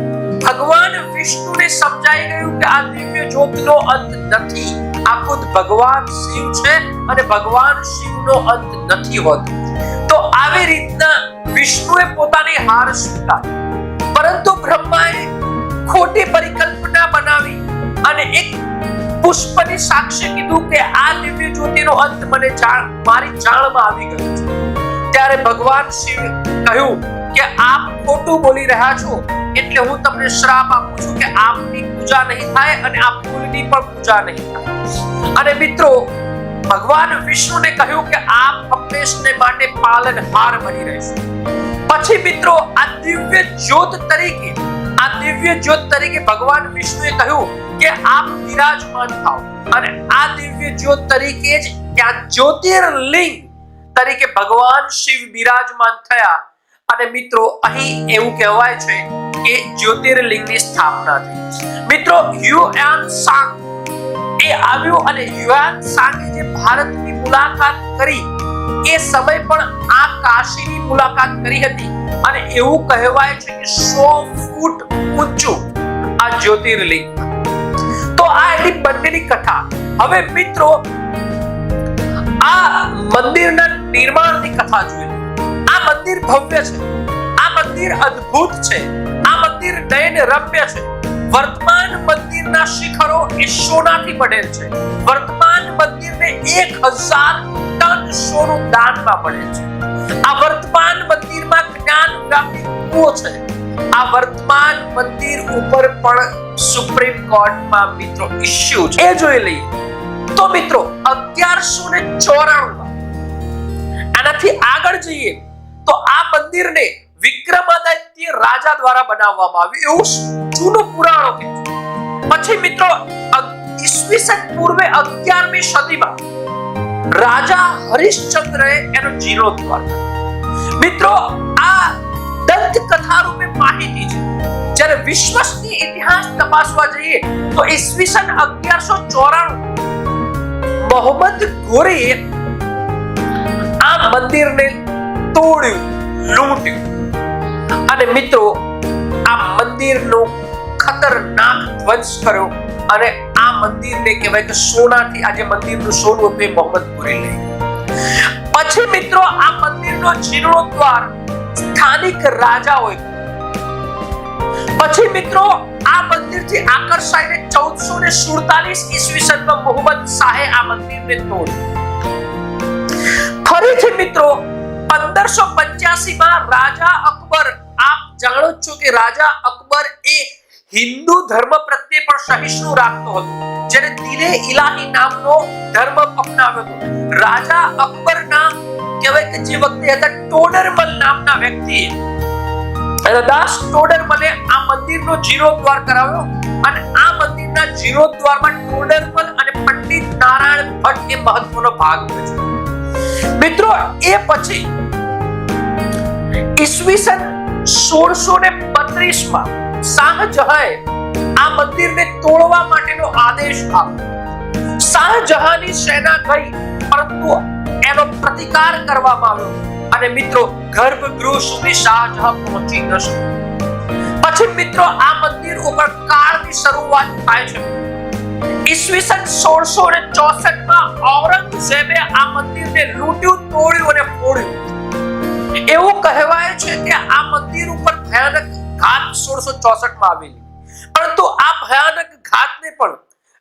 ભગવાન વિષ્ણુને સમજાઈ ગયું કે આ દિવ્ય જ્યોતનો અંત નથી, આ ખુદ ભગવાન શિવ છે અને ભગવાન શિવનો અંત નથી હોતો. તો આવી રીતના વિષ્ણુએ પોતાની હાર સ્વીકારી, પરંતુ બ્રહ્માએ ખોટી પરિકલ્પના બનાવી અને એક પુષ્પની સાક્ષી કીધું કે આ દિવ્ય જ્યોતિનો અંત મને મારી જાણમાં આવી ગયો છે. ત્યારે ભગવાન શિવ કહ્યું કે આપ ખોટું બોલી રહ્યા છો, એટલે હું તમને શ્રાપ આપું છું કે આપની પૂજા નહીં થાય અને આ ફૂલની પણ પૂજા નહીં થાય. અને મિત્રો ભગવાન વિષ્ણુને કહ્યું કે આપ હંમેશને માટે પાલનહાર બની રહેશો. પછી મિત્રો આ દિવ્ય જ્યોત તરીકે ભગવાન વિષ્ણુએ કહ્યું કે આપ વિરાજમાન થાઓ અને આ દિવ્ય જ્યોત તરીકે જ ત્યાં જ્યોતિર્લિંગ તરીકે ભગવાન શિવ બિરાજમાન થયા. અને મિત્રો અહીં એવું કહેવાય છે કે જ્યોતિર્લિંગની સ્થાપના થઈ. મિત્રો હ્યુએન સાંગ એ આવ્યું અને હ્યુએન સાંગે જે ભારતની મુલાકાત કરી એ સમય પણ આ કાશીની મુલાકાત કરી હતી અને એવું કહેવાય છે કે 100 ફૂટ ઊંચું આ જ્યોતિર્લિંગ. તો આ એની બંનેની કથા. હવે મિત્રો આ મંદિરના નિર્માણની કથા જોઈએ. આ મંદિર ભવ્ય છે, આ મંદિર અદ્ભુત છે, આ મંદિર નયન રમ્ય છે. વર્તમાન મંદિરના શિખરો એ સોનાથી બનેલ છે. વર્તમાન મંદિરને 1000 ટન સોનું દાનમાં મળે છે. આ વર્તમાન મંદિરમાં જ્ઞાન વ્યાપી કૂવો છે આ વર્તમાન મંદિર ઉપર પણ સુપ્રીમ કોર્ટમાં મિત્રો ઇશ્યુ છે, એ જોઈ લઈએ તો મિત્રો 1194 આનાથી આગળ જઈએ તો આ મંદિરને વિક્રમાદિત્ય રાજા દ્વારા બનાવવામાં આવ્યું એવું જૂનું પુરાણો કહે છે. પછી મિત્રો ઈસવીસન પૂર્વે 11મી સદીમાં રાજા હરિશ્ચંદ્રએ એનો જીર્ણોદ્ધાર કર્યો. મિત્રો આ દંત કથા રૂપે માહિતી છે. જ્યારે વિશ્વસનીય ઇતિહાસ તપાસવા જઈએ તો ઈસવીસન 1194 મોહમ્મદ ઘોરીએ આ મંદિરને તોડ્યું, લૂંટ્યું અને મિત્રો આ મંદિરનો ખતરનાક ધ્વંસ કર્યો અને આ મંદિરને કહેવાય કે સોનાથી આજે મંદિરનું સોનું હતું એ મોહમ્મદ ઘોરી લઈ ગયા. પછી મિત્રો આ મંદિરનો જીર્ણોદ્ધાર સ્થાનિક રાજાઓએ. પછી મિત્રો આ મંદિરથી આકર્ષાઈને 1447 ઈસવીસનમાં મોહમ્મદ શાહે આ મંદિરને તોડ્યું. ફરીથી મિત્રો 1585 માં રાજા અકબર, આપ જાણો છો કે રાજા અકબર એ હિન્દુ ધર્મ પ્રત્યે પણ સહિષ્ણુ રાખતો હતો, જેને દિલે ઇલાહી નામનો ધર્મ અપનાવ્યો હતો. રાજા અકબરના કહેવાય કે જે વખતે હતા ટોડરમલ નામના વ્યક્તિએ, દાસ ટોડરમલે આ મંદિરનો જીર્ણોદ્ધાર કરાવ્યો અને આ મંદિરના જીર્ણોદ્ધારમાં ટોડરમલ અને પંડિત નારાયણ ભટ્ટ એ મહત્વનો ભાગ ભજવ્યો. મિત્રો એ પછી ઈસવીસન 1632 માં શાહજહાએ આ મંદિરને તોડવા માટેનો આદેશ આપ્યો. શાહજહાની સેના ગઈ પરંતુ એનો પ્રતિકાર કરવામાં આવ્યો અને મિત્રો ગર્ભગૃહ સુધી શાહજહાં પહોંચી ન શક્યો. પછી મિત્રો આ મંદિર ઉપર કાળની શરૂઆત થાય છે. ઈસવીસન 1664 માં ઔરંગઝેબે આ મંદિરને લૂંટ્યું, તોડ્યું અને ફોડ્યું. એવું કહેવાય છે કે આ મંદિર ઉપર ભયાનક ઘાત 1664 માં આવેલી, પરંતુ આ ભયાનક ઘાતને પણ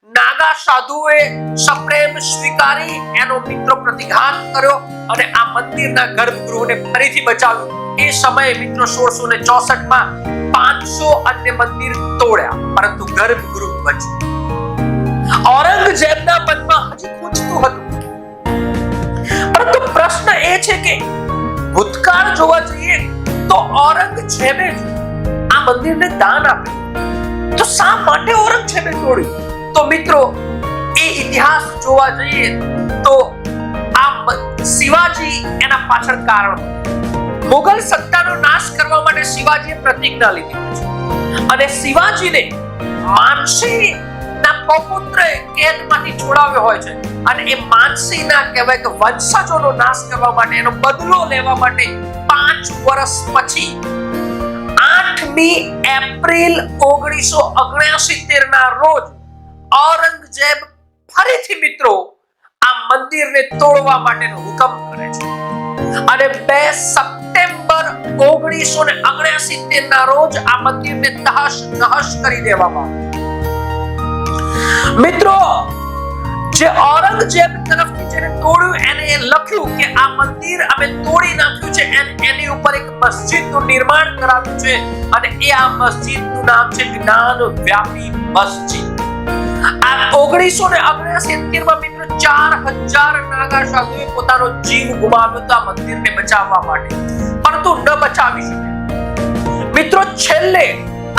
નાગા સાધુએ સપ્રેમ સ્વીકારી એનો મિત્રો પ્રતિઘાત કર્યો અને આ મંદિરના ગર્ભગૃહને ફરીથી બચાવ્યું. એ સમયે મિત્રો 1664 માં 500 અન્ય મંદિર તોડ્યા પરંતુ ગર્ભગૃહ બચ્યું. ઔરંગઝેબના મનમાં હજી ખૂંચતું હતું, પરંતુ પ્રશ્ન એ છે કે ભૂતકાળ જોવા જઈએ તો ઔરંગઝેબે આ મંદિરને દાન આપ્યું, તો શા માટે ઔરંગઝેબે તોડ્યું? તો મિત્રો એ ઇતિહાસ જોવા જઈએ તો આ શિવાજી એના પાછળ કારણ. મુગલ સત્તાનો નાશ કરવા માટે શિવાજીએ પ્રતિજ્ઞા લીધી છે અને શિવાજીને માનસી ના પૌત્રએ કેદમાંથી છોડાવ્યો હોય છે અને એ માનસીના કહેવાય કે વંશજોનો નાશ કરવા માટે, એનો બદલો લેવા માટે 5 વર્ષ પછી 8મી એપ્રિલ 1969 ના રોજ ઔરંગઝેબ ફરીથી મિત્રો આ મંદિરને તોડવા માટેનો હુકમ કરે છે અને 2 સપ્ટેમ્બર 1969 ના રોજ આ મંદિરને તહશ નહશ કરી દેવામાં આવ્યું. મિત્રો જે ઔરંગઝેબ તરફથી જેને તોડ્યું એને એ લખ્યું કે આ મંદિર અમે તોડી નાખ્યું છે, એની ઉપર એક મસ્જિદનું નિર્માણ કરાવ્યું છે અને એ આ મસ્જિદનું નામ છે જ્ઞાન વ્યાપી મસ્જિદ. આ 1969 માં મિત્રો 4000 નાગા સાધુએ પોતાનો જીવ ગુમાવ્યો હતો આ મંદિરને બચાવવા માટે, પરંતુ ન બચાવી શક્યા. મિત્રો છેલ્લે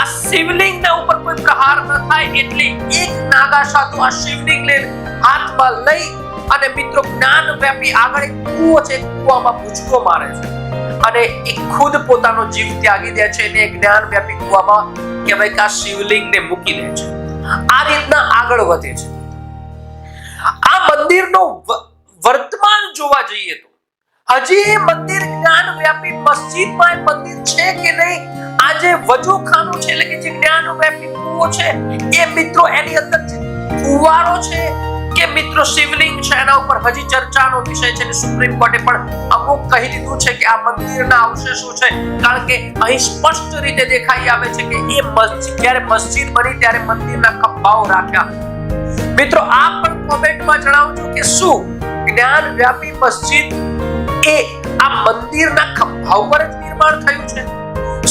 આ શિવલિંગના ઉપર કોઈ પ્રહાર ન થાય એટલે એક નાગા સાધુ આ શિવલિંગ લઈને હાથમાં લઈ અને મિત્રો જ્ઞાન વ્યાપી આગળ એક કૂવો છે, કૂવામાં પૂછકો મારે છે અને એ ખુદ પોતાનો જીવ ત્યાગી દે છે અને જ્ઞાન વ્યાપી કૂવામાં કહેવાય કે આ શિવલિંગને મૂકી દે છે. આ રીતના આગળ વધે છે. આ મંદિરનો વર્તમાન જોવા જઈએ તો હજી એ મંદિર જ્ઞાન વ્યાપી મસ્જિદમાં મંદિર છે કે નહીં? આજે વજૂખાનું છે એટલે કે જે જ્ઞાન વ્યાપી કૂવો છે એ મિત્રો એની અંદર ફુવારો છે કે મિત્રો શિવલિંગ છે એના ઉપર હજી ચર્ચાનો વિષય છે અને સુપ્રીમ કોર્ટે પણ અમુક કહી દીધું છે કે આ મંદિરના અવશેષો છે, કારણ કે અહીં સ્પષ્ટ રીતે દેખાઈ આવે છે કે એ મસ્જિદ જ્યારે મસ્જિદ બની ત્યારે મંદિરના ખંભાઓ રાખ્યા. મિત્રો આપ પણ કોમેન્ટમાં જણાવજો કે શું જ્ઞાન વ્યાપી મસ્જિદ એ આ મંદિરના ખંભા ઉપર જ નિર્માણ થયું છે?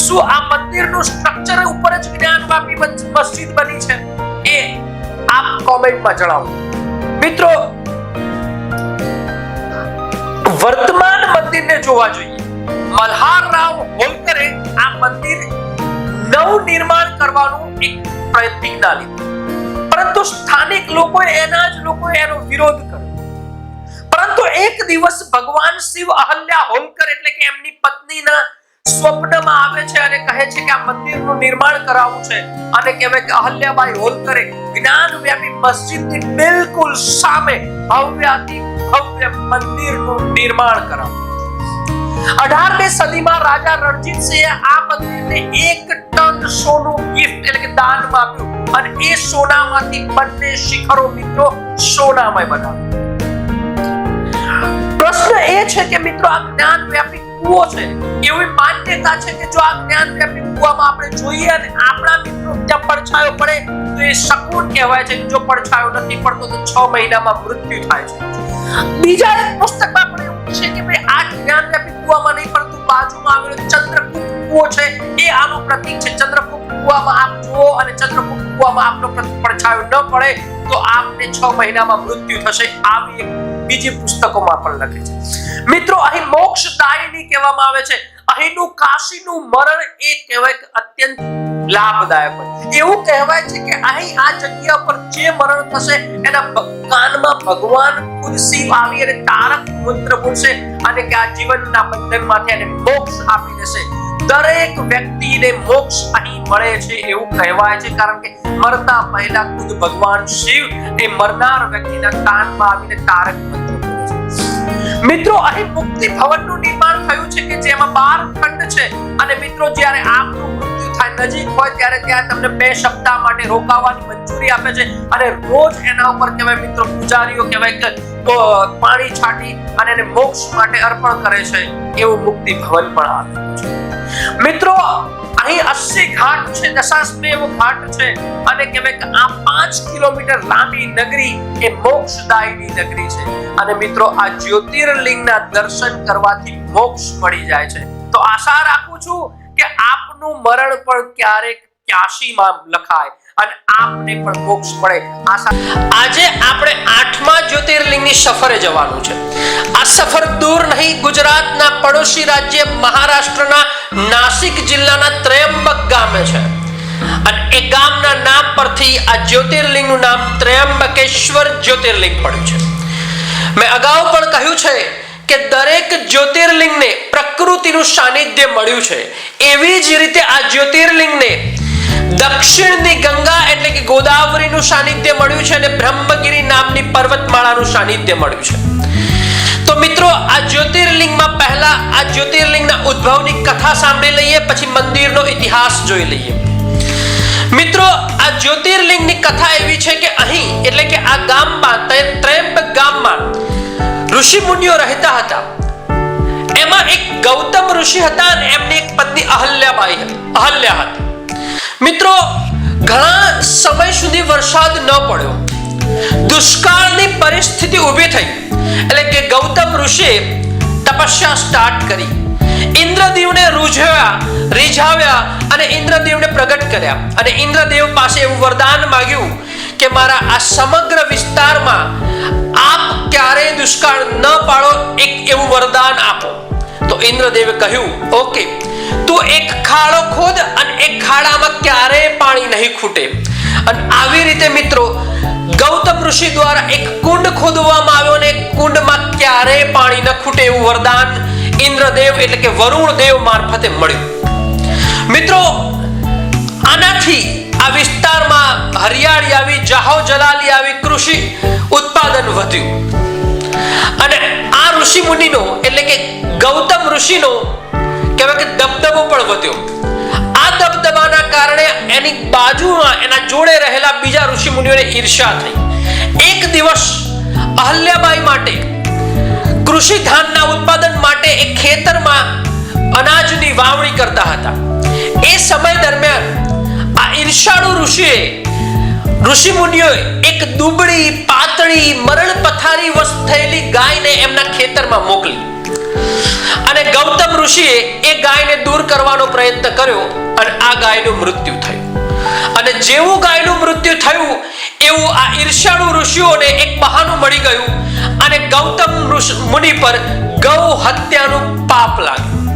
શું આ મંદિરનું સ્ટ્રક્ચર ઉપર જ જ્ઞાનવાપી મસ્જિદ બની છે? એ આપ કોમેન્ટમાં જણાવો. મિત્રો, વર્તમાન મંદિરને જોવા જોઈએ. મલ્હારરાવ હોલકરે આ મંદિર નવનિર્માણ કરવાનું એક પ્રતિજ્ઞા લીધી, પરંતુ સ્થાનિક લોકોએ એનો વિરોધ કર્યો. પરંતુ એક દિવસ ભગવાન શિવ અહલ્યા હોલકર એટલે કે એમની પત્નીના સ્વપ્નમાં આવે છે અને કહે છે કે આ મંદિરનું નિર્માણ કરાવવું છે. અને કહેવાય કે અહલ્યાબાઈ હોલકરે જ્ઞાનવ્યાપી મસ્જિદની બિલકુલ સામે ભવ્યાતિ ભવ્ય મંદિરનું નિર્માણ કરાવ્યું. 18મી સદીમાં રાજા રણજીતસિંહે આ મંદિરને 1 ટન સોનું ગિફ્ટ એટલે કે દાનમાં આપ્યું અને એ સોનામાંથી બંને શિખરો મિત્રો સોનામય બનાવ્યા. પ્રશ્ન એ છે કે મિત્રો આ જ્ઞાનવ્યાપી કૂવો છે. એવી માન્યતા છે કે જો આ જ્ઞાનવ્યાપી કૂવામાં આપણે જોઈએ અને આપણા મિત્રો ત્યાં પડછાયો પડે તો એ શકૂન કહેવાય છે. જો પડછાયો નથી પડતો તો 6 મહિનામાં મૃત્યુ થાય છે. બીજા એક પુસ્તકમાં આપણે એવું છે કે ભાઈ આ જ્ઞાનવ્યાપી કૂવામાં નહીં પરંતુ બાજુમાં આવેલો ચંદ્રગુપ્ત કૂવો છે એ આનું પ્રતીક છે. ચંદ્રગુપ્ત કૂવામાં આપ જુઓ અને ચંદ્રગુપ્ત કૂવામાં આપનો પડછાયો ન પડે તો આપને 6 મહિનામાં મૃત્યુ થશે. આવી એક બીજી પુસ્તકોમાં પણ લખે છે. મિત્રો, અહીં મોક્ષદાયિની કહેવામાં આવે છે. અહીંનું કાશીનું મરણ એ કહેવાય કે અત્યંત લાભદાયક હોય. એવું કહેવાય છે કે અહીં આ જગ્યા પર જે મરણ થશે એના કાનમાં ભગવાન ખુદ શિવ આવી અને તારક મંત્ર બોલશે અને કે આ જીવનના બંધનમાંથી એને મોક્ષ આપી દેશે. દરેક વ્યક્તિને મોક્ષ અહીં મળે છે એવું કહેવાય છે, કારણ કે મરતા પહેલા ખુદ ભગવાન શિવ એ મરનાર વ્યક્તિના કાનમાં આવીને તારક મંત્ર બોલે છે. મિત્રો, અહીં મુક્તિ ભવનનું નિર્માણ થયું છે કે જેમાં 12 ખંડ છે અને મિત્રો જ્યારે આપનું મૃત્યુ થાય નજીક હોય ત્યારે ત્યાં તમને 2 સપ્તાહ માટે રોકાવાની મંજૂરી આપે છે અને રોજ એના ઉપર કહેવાય મિત્રો પૂજારીઓ કહેવાય કે પાણી છાંટી અને એને મોક્ષ માટે અર્પણ કરે છે. એવું મુક્તિ ભવન પણ આવેલું છે. મિત્રો, અહીં 80 ઘાટ છે, દશાશ્મેવ ઘાટ છે અને કહેવાય કે આ 5 કિલોમીટર લાંબી નગરી એ મોક્ષદાયિની નગરી છે. અને મિત્રો, આ જ્યોતિર્લિંગના દર્શન કરવાથી મોક્ષ મળી જાય છે. તો આશા રાખું છું કે આપનું મરણ પણ ક્યારેક કાશીમાં લખાય અને આપને પણ મોક્ષ મળે. આજે આપણે 8મા જ્યોતિર્લિંગની સફરે જવાનું છે. આ સફર દૂર નહીં, ગુજરાતના પડોશી રાજ્ય મહારાષ્ટ્રના નાસિક જિલ્લાના ત્રયંબક ગામે છે અને એ ગામના નામ પરથી આ જ્યોતિર્લિંગનું નામ ત્રયંબકેશ્વર જ્યોતિર્લિંગ પડ્યું છે. મેં અગાઉ પણ કહ્યું છે કે દરેક જ્યોતિર્લિંગને પ્રકૃતિનું સાનિધ્ય મળ્યું છે. એવી જ રીતે આ જ્યોતિર્લિંગને દક્ષિણની ગંગા એટલે કે ગોદાવરીનું સાનિધ્ય મળ્યું છે અને બ્રહ્મગીરી નામની પર્વતમાળાનું સાનિધ્ય મળ્યું છે. તો મિત્રો, આ જ્યોતિર્લિંગમાં પહેલા આ જ્યોતિર્લિંગના ઉદ્ભવની કથા સાંભળી લઈએ, પછી મંદિરનો ઇતિહાસ જોઈ લઈએ. મિત્રો, આ જ્યોતિર્લિંગની કથા એવી છે કે અહીં એટલે કે આ ગામમાં ત્રયંબક ગામમાં ઋષિ મુનિઓ રહેતા હતા. એમાં એક ગૌતમ ઋષિ હતા અને એમની એક પત્ની અહલ્યા હતી. મિત્રો, ઘણા સમય સુધી વરસાદ ન પડ્યો. દુષ્કાળની પરિસ્થિતિ ઊભી થઈ એટલે કે ગૌતમ ઋષિએ તપસ્યા સ્ટાર્ટ કરી. ઇન્દ્રદેવને રીઝાવ્યા અને ઇન્દ્રદેવને પ્રગટ કર્યા અને ઇન્દ્રદેવ પાસે એવું વરદાન માંગ્યું કે મારા આ સમગ્ર વિસ્તારમાં આપ ક્યારેય દુષ્કાળ ન પાડો, એક એવું વરદાન આપો. તો ઇન્દ્રદેવે કહ્યું, ઓકે, તું એક ખાડો ખોદ અને એક ખાડામાં ક્યારેય પાણી નહીં ખૂટે. અને આવી રીતે મિત્રો ગૌતમ ઋષિ દ્વારા એક કુંડ ખોદવામાં આવ્યો અને કુંડમાં ક્યારેય પાણી ન ખૂટે એવું વરદાન ઇન્દ્રદેવ એટલે કે વરુણ દેવ મારફતે મળ્યું. મિત્રો, આનાથી આ વિસ્તારમાં હરિયાળી આવી, જાહો જલાલી આવી, કૃષિ ઉત્પાદન વધ્યું અને આ ઋષિ મુનિનો એટલે કે ગૌતમ ઋષિનો કહેવાય કે દબદબો પણ વધ્યો. આ દબદબાના કારણે એની બાજુમાં એના જોડે રહેલા બીજા ઋષિ મુનિઓને ઈર્ષ્યા થઈ. એક દિવસ અહલ્યાબાઈ માટે કૃષિ ધાનના ઉત્પાદન માટે એક ખેતરમાં અનાજની વાવણી કરતા હતા. એ સમય દરમિયાન આ ઈર્ષાળુ ઋષિ મુનિઓએ એક દુબળી પાતળી મરણ પથારી વસ્ત થયેલી ગાયને એમના ખેતરમાં મોકલી અને ગૌતમ ઋષિએ એ ગાયને દૂર કરવાનો પ્રયત્ન કર્યો અને આ ગાયનું મૃત્યુ થયું. અને જેવું ગાયનું મૃત્યુ થયું એવું આ ઈર્ષ્યાળુ ઋષિઓને એક બહાનું મળી ગયું અને ગૌતમ મુનિ પર ગૌ હત્યાનું પાપ લાગ્યું.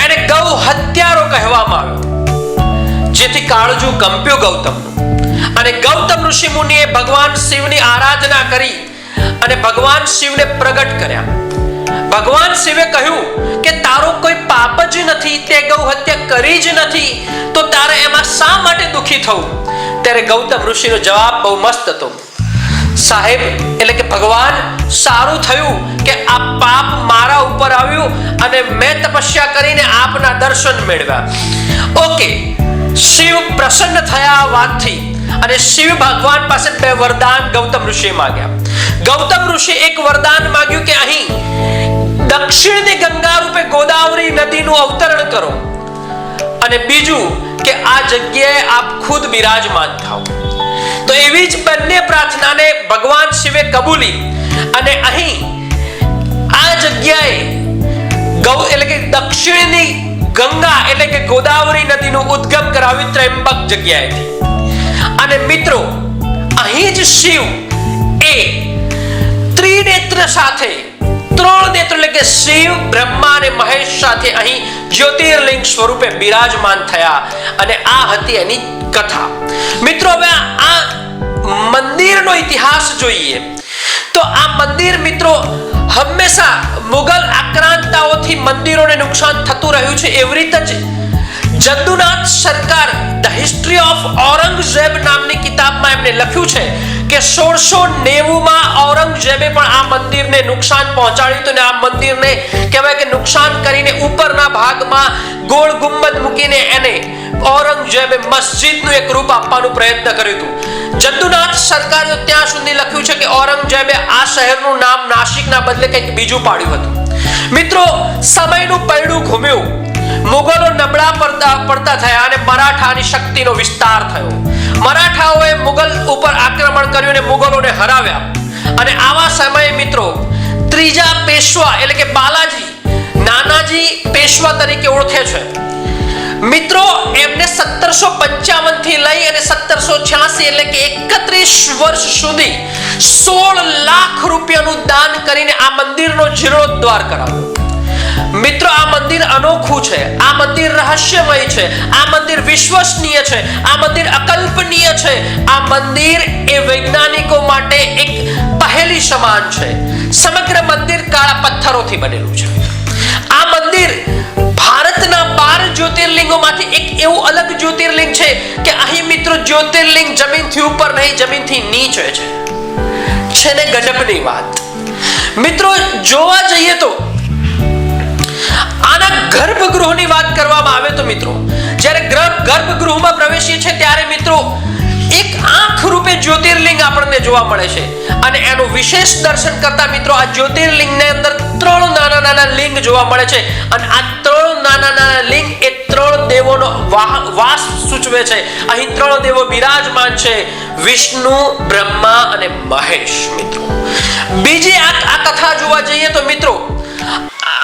એને ગૌ હત્યારો કહેવામાં આવ્યો, જેથી કાળજું કંપ્યું ગૌતમનું. અને ગૌતમ ઋષિ મુનિએ ભગવાન શિવની આરાધના કરી અને ભગવાન શિવને પ્રગટ કર્યા. ભગવાન શિવે કહ્યું કે તારો કોઈ પાપ જ નથી, તે ગૌ હત્યા કરી જ નથી, તો તારે એમાં શા માટે દુખી થવું? ત્યારે ગૌતમ ઋષિનો જવાબ બહુ મસ્ત હતો. સાહેબ, એટલે કે ભગવાન, સારું થયું કે આ પાપ મારા ઉપર આવ્યું અને મેં તપસ્યા કરીને આપના દર્શન મેળવ્યા. ઓકે, શિવ પ્રસન્ન થયા આ વાતથી અને શિવ ભગવાન પાસે બે વરદાન ગૌતમ ઋષિએ માંગ્યા. ગૌતમ ઋષિ એક વરદાન માંગ્યું કે અહીં દક્ષિણની ગંગા રૂપે ગોદાવરી નદીનું અવતરણ કરો, અને બીજું કે આ જગ્યાએ આપ ખુદ બિરાજમાન થાઓ. તો એવી જ બંને પ્રાર્થનાને ભગવાન શિવે કબૂલી અને અહીં આ જગ્યાએ એટલે કે દક્ષિણની ગંગા એટલે કે ગોદાવરી નદીનું ઉદ્ગમ કરાવ્યું ત્રંબક જગ્યાએથી. અને મિત્રો, અહીં જ શિવ એ ત્રિનેત્ર સાથે, ત્રણ નેત્ર એટલે કે શિવ, બ્રહ્મા અને મહેશ સાથે અહીં જ્યોતિર્લિંગ સ્વરૂપે બિરાજમાન થયા. અને આ હતી એની કથા. મિત્રો, હવે આ મંદિરનો ઇતિહાસ જોઈએ તો આ મંદિર મિત્રો હંમેશા મુગલ આક્રાંતાઓથી મંદિરોને નુકસાન થતું રહ્યું છે. એવી રીતે જ જદ્દુનાથ સરકાર ધ હિસ્ટ્રી ઓફ ઔરંગઝેબ નામની કિતાબમાં એમણે લખ્યું છે કે 1690માં ઔરંગઝેબે પણ આ મંદિરને નુકસાન પહોંચાડ્યું હતું. અને આ મંદિરને કહેવાય કે નુકસાન કરીને ઉપરના ભાગમાં ગોળ ગુંબદ મૂકીને એને ઔરંગઝેબે મસ્જિદનું એક રૂપ આપવાનો પ્રયત્ન કર્યું હતું. જદ્દુનાથ સરકારે ત્યાં સુધી લખ્યું છે કે ઔરંગઝેબે આ શહેરનું નામ નાસિકના બદલે કંઈક બીજું પાડ્યું હતું. મિત્રો, સમયનું પૈડું ઘૂમ્યું, મુગલો નબળા પડતા થયા અને મરાઠાની શક્તિનો વિસ્તાર થયો. મરાઠાઓએ મુગલ ઉપર આક્રમણ કર્યું અને મુગલોને હરાવ્યા. અને આવા સમયે મિત્રો ત્રીજા પેશવા એટલે કે બાલાજી, નાનાજી પેશવા તરીકે ઓળખે છે. મિત્રો, એમને 1755 થી લઈ અને 1786 એટલે કે 31 વર્ષ સુધી 16 લાખ રૂપિયાનું દાન કરીને આ મંદિરનો જીર્ણોદ્ધાર કરાવ્યો. મિત્રો, આ મંદિર અનોખું છે, આ મંદિર રહસ્યમય છે, આ મંદિર વિશ્વસનીય છે, આ મંદિર અકલ્પનીય છે. આ મંદિર એ વૈજ્ઞાનિકો માટે એક પહેલી સમાન છે. સમગ્ર મંદિર કાળા પથ્થરોથી બનેલું છે. આ મંદિર ભારતના 12 જ્યોતિર્લિંગોમાંથી એક એવું અલગ જ્યોતિર્લિંગ છે કે અહીં મિત્રો જ્યોતિર્લિંગ જમીનથી ઉપર નહીં, જમીનથી નીચે છે ને ગજબની વાત. મિત્રો, જોવા જઈએ તો આના ગર્ભગૃહની વાત કરવામાં આવે તો મિત્રો જ્યારે ગર્ભગૃહમાં પ્રવેશીએ છીએ ત્યારે મિત્રો એક આંખ રૂપે જ્યોતિર્લિંગ આપણને જોવા મળે છે. અને એનું વિશેષ દર્શન કરતા મિત્રો આ જ્યોતિર્લિંગની અંદર 3 નાના નાના લિંગ જોવા મળે છે. અને આ 3 નાના નાના લિંગ એ 3 દેવોનો વાસ સૂચવે છે. અહીં 3 દેવો બિરાજમાન છે, વિષ્ણુ, બ્રહ્મા અને મહેશ. મિત્રો, બીજી આ કથા જોવા જઈએ તો મિત્રો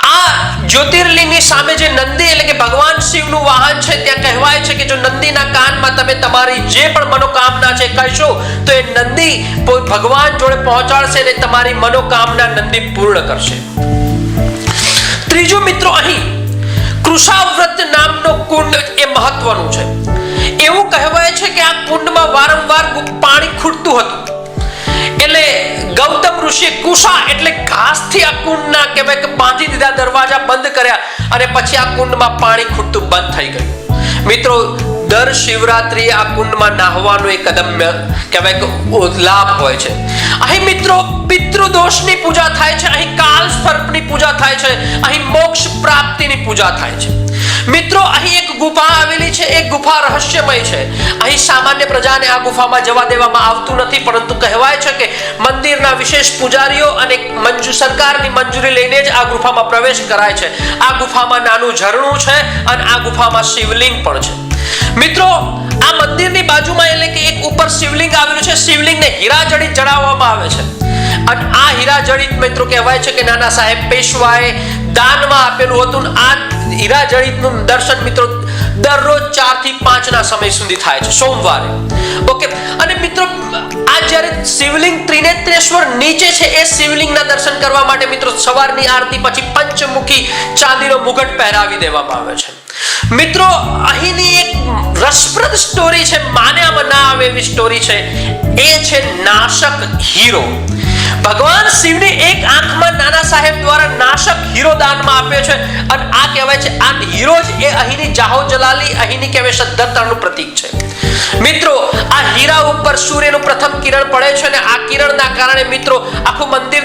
આ જ્યોતિર્લિંગની સામે જે નંદી એટલે કે ભગવાન શિવનું વાહન છે, ત્યાં કહેવાય છે કે જો નંદીના કાનમાં તમે તમારી જે પણ મનોકામના છે કહેશો તો એ નંદી ભગવાન જોડે પહોંચાડશે અને તમારી મનોકામના નંદી પૂર્ણ કરશે. ત્રીજું મિત્રો, અહીં કૃષાવ્રત નામનો કુંડ એ મહત્વનું છે. એવું કહેવાય છે કે આ કુંડમાં વારંવાર પાણી ખૂટતું હતું. એટલે ગૌતમ ઋષિએ કુશા એટલે ઘાસથી આ કુંડના કહેવાય કે બાંધી દીધા, દરવાજા બંધ કર્યા અને પછી આ કુંડમાં પાણી ખૂટતું બંધ થઈ ગયું. મિત્રો, દર શિવરાત્રીએ આ કુંડમાં નાહવાનો એક અદમ્ય કહેવાય કે લાભ હોય છે. અહીં મિત્રો પિતૃદોષની પૂજા થાય છે, અહીં કાલ સર્પની પૂજા થાય છે, અહીં મોક્ષ પ્રાપ્તિની પૂજા થાય છે. મિત્રો, અહીં એક ગુફા આવેલી છે. એક ગુફા રહસ્યમય છે. અહીં સામાન્ય પ્રજાને આ ગુફામાં જવા દેવામાં આવતું નથી, પરંતુ કહેવાય છે કે મંદિરના વિશેષ પૂજારીઓ અને સરકારની મંજૂરી લઈને જ આ ગુફામાં પ્રવેશ કરાય છે. આ ગુફામાં નાનું ઝરણું છે અને આ ગુફામાં શિવલિંગ પણ છે. મિત્રો, આ મંદિરની બાજુમાં એટલે કે એક ઉપર શિવલિંગ આવેલું છે. શિવલિંગને હીરા જડિત ચડાવવામાં આવે છે. અને આ હીરા જડિત મિત્રો કહેવાય છે કે નાના સાહેબ પેશવાએ દાનમાં આપેલું હતું. આ હીરા જડિતનું દર્શન મિત્રો દરરોજ 4 થી 5 ના સમય સુધી થાય છે, સોમવારે. ઓકે. અને મિત્રો આ જ્યારે શિવલિંગ ત્રિનેત્રેશ્વર નીચે છે એ શિવલિંગના દર્શન કરવા માટે મિત્રો સવારની આરતી પછી પંચમુખી ચાંદીનો મુગટ પહેરાવી દેવામાં આવે છે. મિત્રો અહીંની એક રસપ્રદ સ્ટોરી છે, માને આમાં ના આવે એવી સ્ટોરી છે. એ છે નાશક હીરો. ભગવાન શિવની એક આંખમાં નાના સાહેબ દ્વારા નાશક હીરો દાનમાં આપ્યો છે. અને આ કહેવાય છે આ હીરો જ એ અહીંની જાહો જલાલી, અહીંની કહેવાય શ્રદ્ધાનું પ્રતીક છે. મિત્રો આ હીરા ઉપર સૂર્યનું પ્રથમ કિરણ પડે છે અને આ કિરણના કારણે મિત્રો આખું મંદિર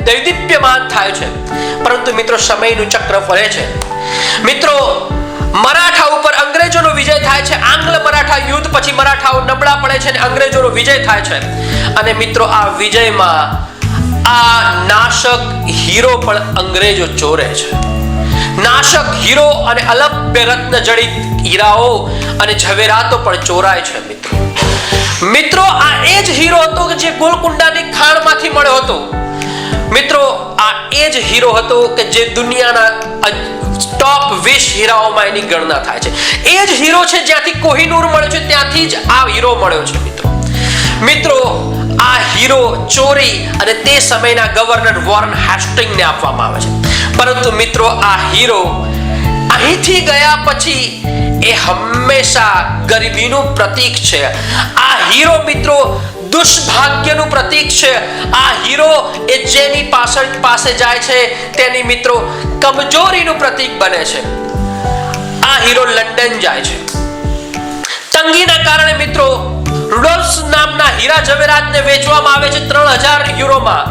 દૈદીપ્યમાન થાય છે. પરંતુ મિત્રો સમયનું ચક્ર ફરે છે. મિત્રો મરાઠા ઉપર અંગ્રેજોનો વિજય થાય છે. આંગ્લ મરાઠા યુદ્ધ પછી મરાઠાઓ નબળા પડે છે અને અંગ્રેજોનો વિજય થાય છે. અને મિત્રો આ વિજયમાં આ નાશક હીરો પણ અંગ્રેજો ચોરે છે. નાશક હીરો અને અલભ્ય રત્ન જડિત હીરાઓ અને ઝવેરાતો પણ ચોરાય છે. મિત્રો આ એ જ હીરો હતો કે જે ગોલકુંડાની ખાણમાંથી મળ્યો હતો. મિત્રો આ એ જ હીરો હતો કે જે દુનિયાના ટોપ 20 હીરાઓમાં એની ગણના થાય છે. એ જ હીરો છે જ્યાંથી કોહિનૂર મળ્યો છે, ત્યાંથી જ આ હીરો મળ્યો છે. મિત્રો આ હીરો ચોરી અને તે સમયના ગવર્નર વોરન હેસ્ટિંગ્સને આપવામાં આવે છે. પરંતુ મિત્રો આ હીરો અહીંથી ગયા પછી એ હંમેશા ગરીબીનું પ્રતીક છે. આ હીરો મિત્રો દુષ્ભાગ્યનું પ્રતીક છે. આ હીરો એ જેની પાસે જાય છે તેની મિત્રો કમજોરીનું પ્રતીક બને છે. આ હીરો લંડન જાય છે. તંગીના કારણે મિત્રો રુડોલ્ફ નામના હીરા ઝવેરાતને વેચવામાં આવે છે 3000 યુરોમાં.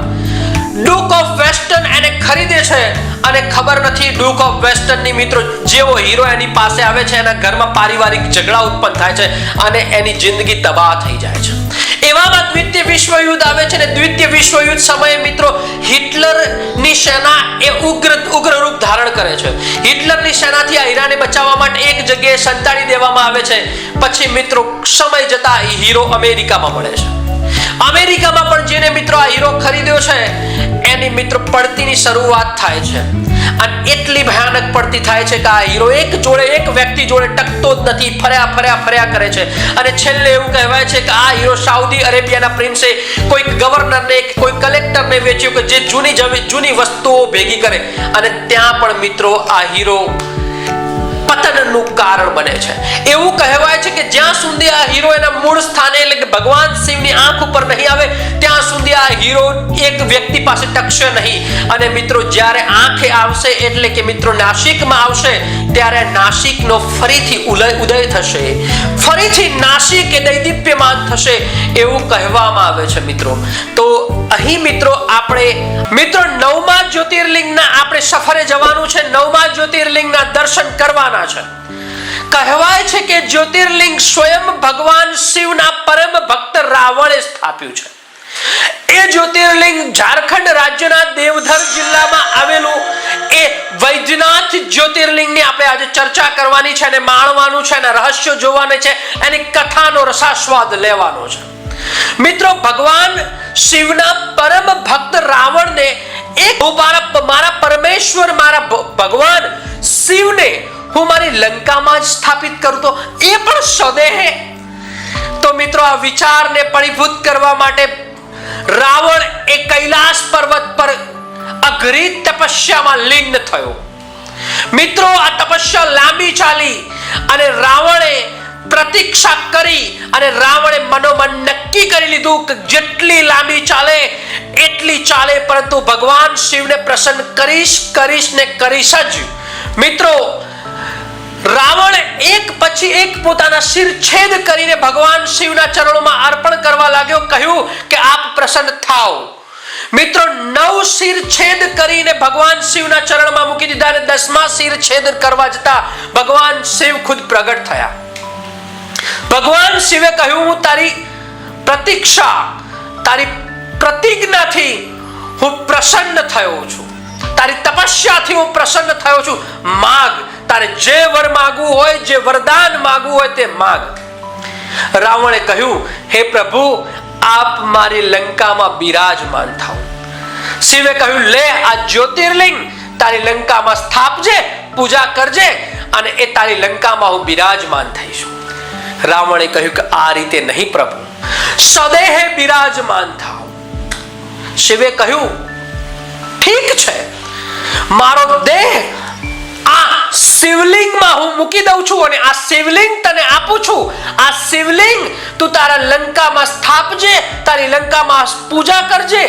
ડ્યુક ઓફ વેસ્ટર્ન એને ખરીદે છે અને ખબર નથી ડ્યુક ઓફ વેસ્ટર્નની મિત્રો જેવો હીરો એની પાસે આવે છે એના ઘરમાં પારિવારિક ઝઘડા ઉત્પન્ન થાય છે અને એની જિંદગી તબાહ થઈ જાય છે. એવામાં દ્વિતીય વિશ્વયુદ્ધ આવે છે અને દ્વિતીય વિશ્વયુદ્ધ સમયે મિત્રો હિટલરની સેના એ ઉગ્ર રૂપ ધારણ કરે છે. હિટલરની સેનાથી આ હીરાને બચાવવા માટે એક જગ્યાએ સંતાડી દેવામાં આવે છે. પછી મિત્રો સમય જતા હીરો અમેરિકામાં મળે છે. અમેરિકામાં પણ જેને મિત્રો આ હીરો ખરીદ્યો છે એની મિત્રો પડતીની શરૂઆત થાય છે. અને એટલી ભયાનક પડતી થાય છે કે આ હીરો એક વ્યક્તિ જોડે ટકતો જ નથી, ફર્યા કરે છે. અને છેલ્લે એવું કહેવાય છે કે આ હીરો સાઉદી અરેબિયાના પ્રિન્સે કોઈ ગવર્નરને કોઈ કલેક્ટરને વેચ્યો કે જે જૂની વસ્તુઓ ભેગી કરે. અને ત્યાં પણ મિત્રો આ હીરો પતનનું કારણ બને છે. એવું કહેવાય છે કે જ્યાં સુધી આ હીરો એના મૂળ સ્થાને એટલે કે ભગવાન શિવની આંખ ઉપર નહીં આવે ત્યાં સુધી આ હીરો એક વ્યક્તિ પાસે ટકશે નહીં. અને મિત્રો જ્યારે આંખે આવશે એટલે કે મિત્રો નાસિકમાં આવશે ત્યારે નાસિકનો ફરીથી ઉદય થશે, ફરીથી નાસિક એ દૈદીપ્યમાન થશે એવું કહેવામાં આવે છે. મિત્રો તો અહીં મિત્રો આપણે મિત્રો 9મા જ્યોતિર્લિંગના આપણે સફરે જવાનું છે. 9મા જ્યોતિર્લિંગના દર્શન કરવાના છે. કહેવાય છે કે જ્યોતિર્લિંગ સ્વયં ભગવાન શિવના પરમ ભક્ત રાવણે સ્થાપ્યું છે. એ જ્યોતિર્લિંગ ઝારખંડ રાજ્યના દેવધર જિલ્લામાં આવેલું એ વૈદ્યનાથ જ્યોતિર્લિંગની આપણે આજે ચર્ચા કરવાની છે અને માણવાનું છે અને રહસ્યો જોવાના છે, એની કથાનો રસાસ્વાદ લેવાનો છે. મિત્રો ભગવાન શિવના પરમ ભક્ત રાવણને એક મારા પરમેશ્વર મારા ભગવાન શિવને હું મારી લંકામાં જ સ્થાપિત કરું તો એ પણ સ્વદેહે. તો મિત્રો આ વિચારને પરિભૂત કરવા માટે રાવણ એ કૈલાસ પર્વત પર અઘરી તપસ્યામાં લીન થયો. મિત્રો આ તપસ્યા લાંબી ચાલી અને રાવણે પ્રતીક્ષા કરી અને રાવણે મનોમન નક્કી કરી લીધું કે જેટલી લાંબી ચાલે એટલી ચાલે, પરંતુ ભગવાન શિવને પ્રસન્ન કરીશ ને કરીશ જ. મિત્રો રાવણ એક પછી એક પોતાના શિર છેદ કરીને ભગવાન શિવના ચરણોમાં અર્પણ કરવા લાગ્યો. કહ્યું કે આપ પ્રસન્ન થાઓ. મિત્રો 9 શિર છેદ કરીને ભગવાન શિવના ચરણમાં મૂકી દીધા અને 10મા શિર છેદ કરવા જતા ભગવાન શિવ ખુદ પ્રગટ થયા. ભગવાન શિવે કહ્યું હું તારી પ્રતીક્ષા તારી પ્રતિજ્ઞાથી હું પ્રસન્ન થયો છું, તારી તપસ્યાથી હું પ્રસન્ન થયો છું. માગ, તારે જે વર માંગવું હોય, જે વરદાન માંગવું હોય તે માગ. રાવણે કહ્યું હે પ્રભુ આપ મારી લંકામાં બિરાજમાન થાઓ. શિવે કહ્યું, લે આ જ્યોતિર્લિંગ તારી લંકામાં સ્થાપજે, પૂજા કરજે અને એ તારી લંકામાં હું બિરાજમાન થઈશ. રાવણે કહ્યું કે આ રીતે નહીં પ્રભુ, સદેહે બિરાજમાન થાઓ. શિવે કહ્યું, ઠીક છે, મારો દેહ આ શિવલિંગમાં હું મૂકી દઉં છું અને આ શિવલિંગ તને આપું છું. આ શિવલિંગ તું તારા લંકામાં સ્થાપજે, તારી લંકામાં પૂજા કરજે.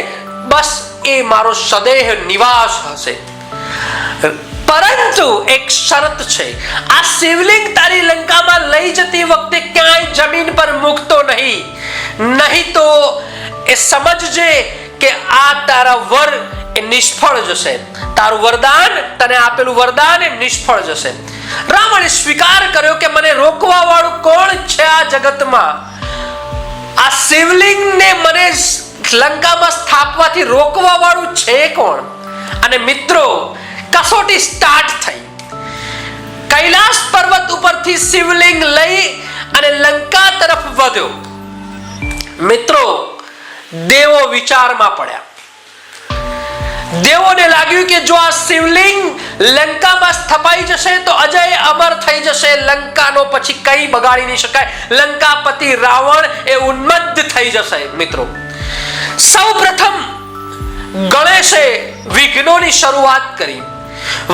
બસ એ મારો સદેહ નિવાસ હશે. પરંતુ એક શરત છે, આ શિવલિંગ તારી લંકામાં લઈ જતી વખતે ક્યાંય જમીન પર મૂકતો નહીં, નહીં તો એ સમજજે કે આ તારા વર એ નિષ્ફળ જશે, તારું વરદાન, તને આપેલું વરદાન એ નિષ્ફળ જશે. રાવણે સ્વીકાર કર્યો કે મને રોકવા વાળું કોણ છે આ જગતમાં? આ શિવલિંગને મને લંકામાં સ્થાપવાથી રોકવા વાળું છે કોણ? અને મિત્રો, કસોટી સ્ટાર્ટ થઈ. કૈલાસ પર્વત ઉપરથી શિવલિંગ લઈ અને લંકા તરફ વધ્યો. મિત્રો, દેવો વિચારમાં પડ્યા. દેવોને લાગ્યું કે જો આ શિવલિંગ લંકામાં સ્થપાઈ જશે તો અજય અમર થઈ જશે, લંકાનો પછી કઈ બગાડી નહીં શકાય, લંકાપતિ રાવણ એ ઉન્મત્ત થઈ જશે. મિત્રો, સૌપ્રથમ ગણેશે વિઘ્નોની શરૂઆત કરી,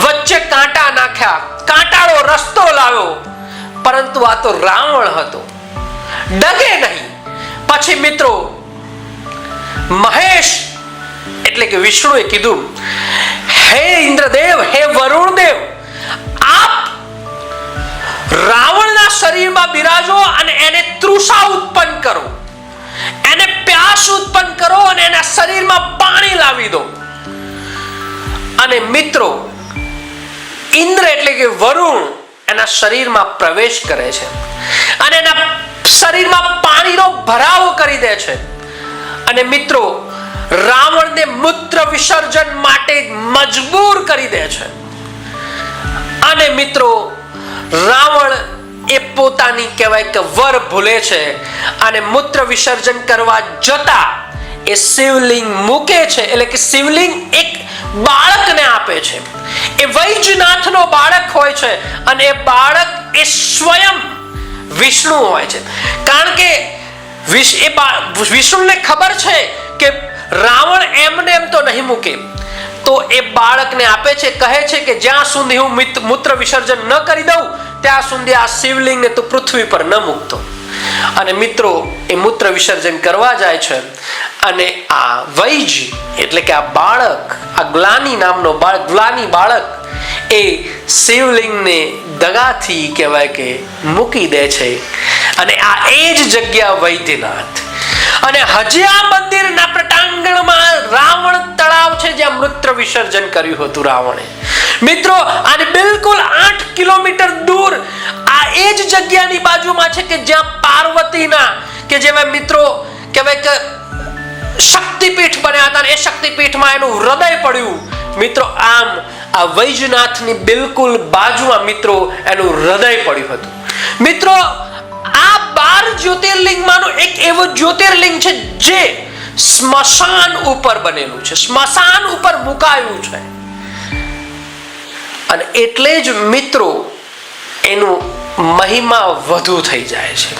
વચ્ચે કાંટા નાખ્યા, કાંટાળો રસ્તો લાવ્યો, પરંતુ આ તો રાવણ હતો, ડગે નહીં. પછી મિત્રો, મહેશ એટલે કે વિષ્ણુએ કીધું, હે ઇન્દ્રદેવ, હે વરુણદેવ, આપ રાવણના શરીરમાં બિરાજો અને એને તૃષા ઉત્પન્ન કરો, એને પ્યાસ ઉત્પન્ન કરો અને એના શરીરમાં પાણી લાવી દો. અને મિત્રો, ઇન્દ્ર એટલે કે વરુણ એના શરીરમાં પ્રવેશ કરે છે અને એના શરીરમાં પાણીનો ભરાવો કરી દે છે. અને મિત્રો, રાવણને મૂત્ર વિસર્જન માટે મજબૂર કરી દે છે. અને મિત્રો, રાવણ એ પોતાની કહેવાય કે વર ભૂલે છે અને મૂત્ર વિસર્જન કરવા જતા એ શિવલિંગ મૂકે છે. એટલે કે શિવલિંગ એક બાળકને આપે છે. એ વૈજનાથનો બાળક હોય છે અને એ બાળક એ સ્વયં વિષ્ણુ હોય છે. કારણ કે વિષ્ણુને ખબર છે કે રાવણ એમને એમ તો નહીં મૂકે, તો એ બાળકને આપે છે. કહે છે કે જ્યાં સુધી હું મૂત્ર વિસર્જન ન કરી દઉં ત્યાં સુધી આ શિવલિંગને તું પૃથ્વી પર ન મૂકતો. અને મિત્રો, એ મૂત્ર વિસર્જન કરવા જાય છે અને આ વૈજ એટલે કે આ બાળક, આ ગ્લાની નામનો બાળક, ગ્લાની બાળક એ શિવલિંગને દગાથી કહેવાય કે મૂકી દે છે. અને આ એ જ જગ્યા વૈદ્યનાથ. અને હજી આ મંદિરના પ્રટાંગણમાં રાવણ તળાવ છે જ્યાં મૂત્ર વિસર્જન કર્યું હતું રાવણે. મિત્રો, આને બિલકુલ 8 કિલોમીટર દૂર આ એ જ જગ્યાની બાજુમાં છે કે જ્યાં પાર્વતીના કે જેવા મિત્રો કહેવાય કે શક્તિપીઠ બન્યા હતા, એ શક્તિપીઠમાં એનું હૃદય પડ્યું. મિત્રો, આમ આ વૈજનાથની બિલકુલ બાજુમાં મિત્રો એનું હૃદય પડ્યું હતું. મિત્રો, આ 12 જ્યોતિર્લિંગમાંનું એક એવું જ્યોતિર્લિંગ છે જે સ્મશાન ઉપર બનેલું છે, સ્મશાન ઉપર મુકાયું છે. અને એટલે જ મિત્રો એનું મહિમા વધુ થઈ જાય છે.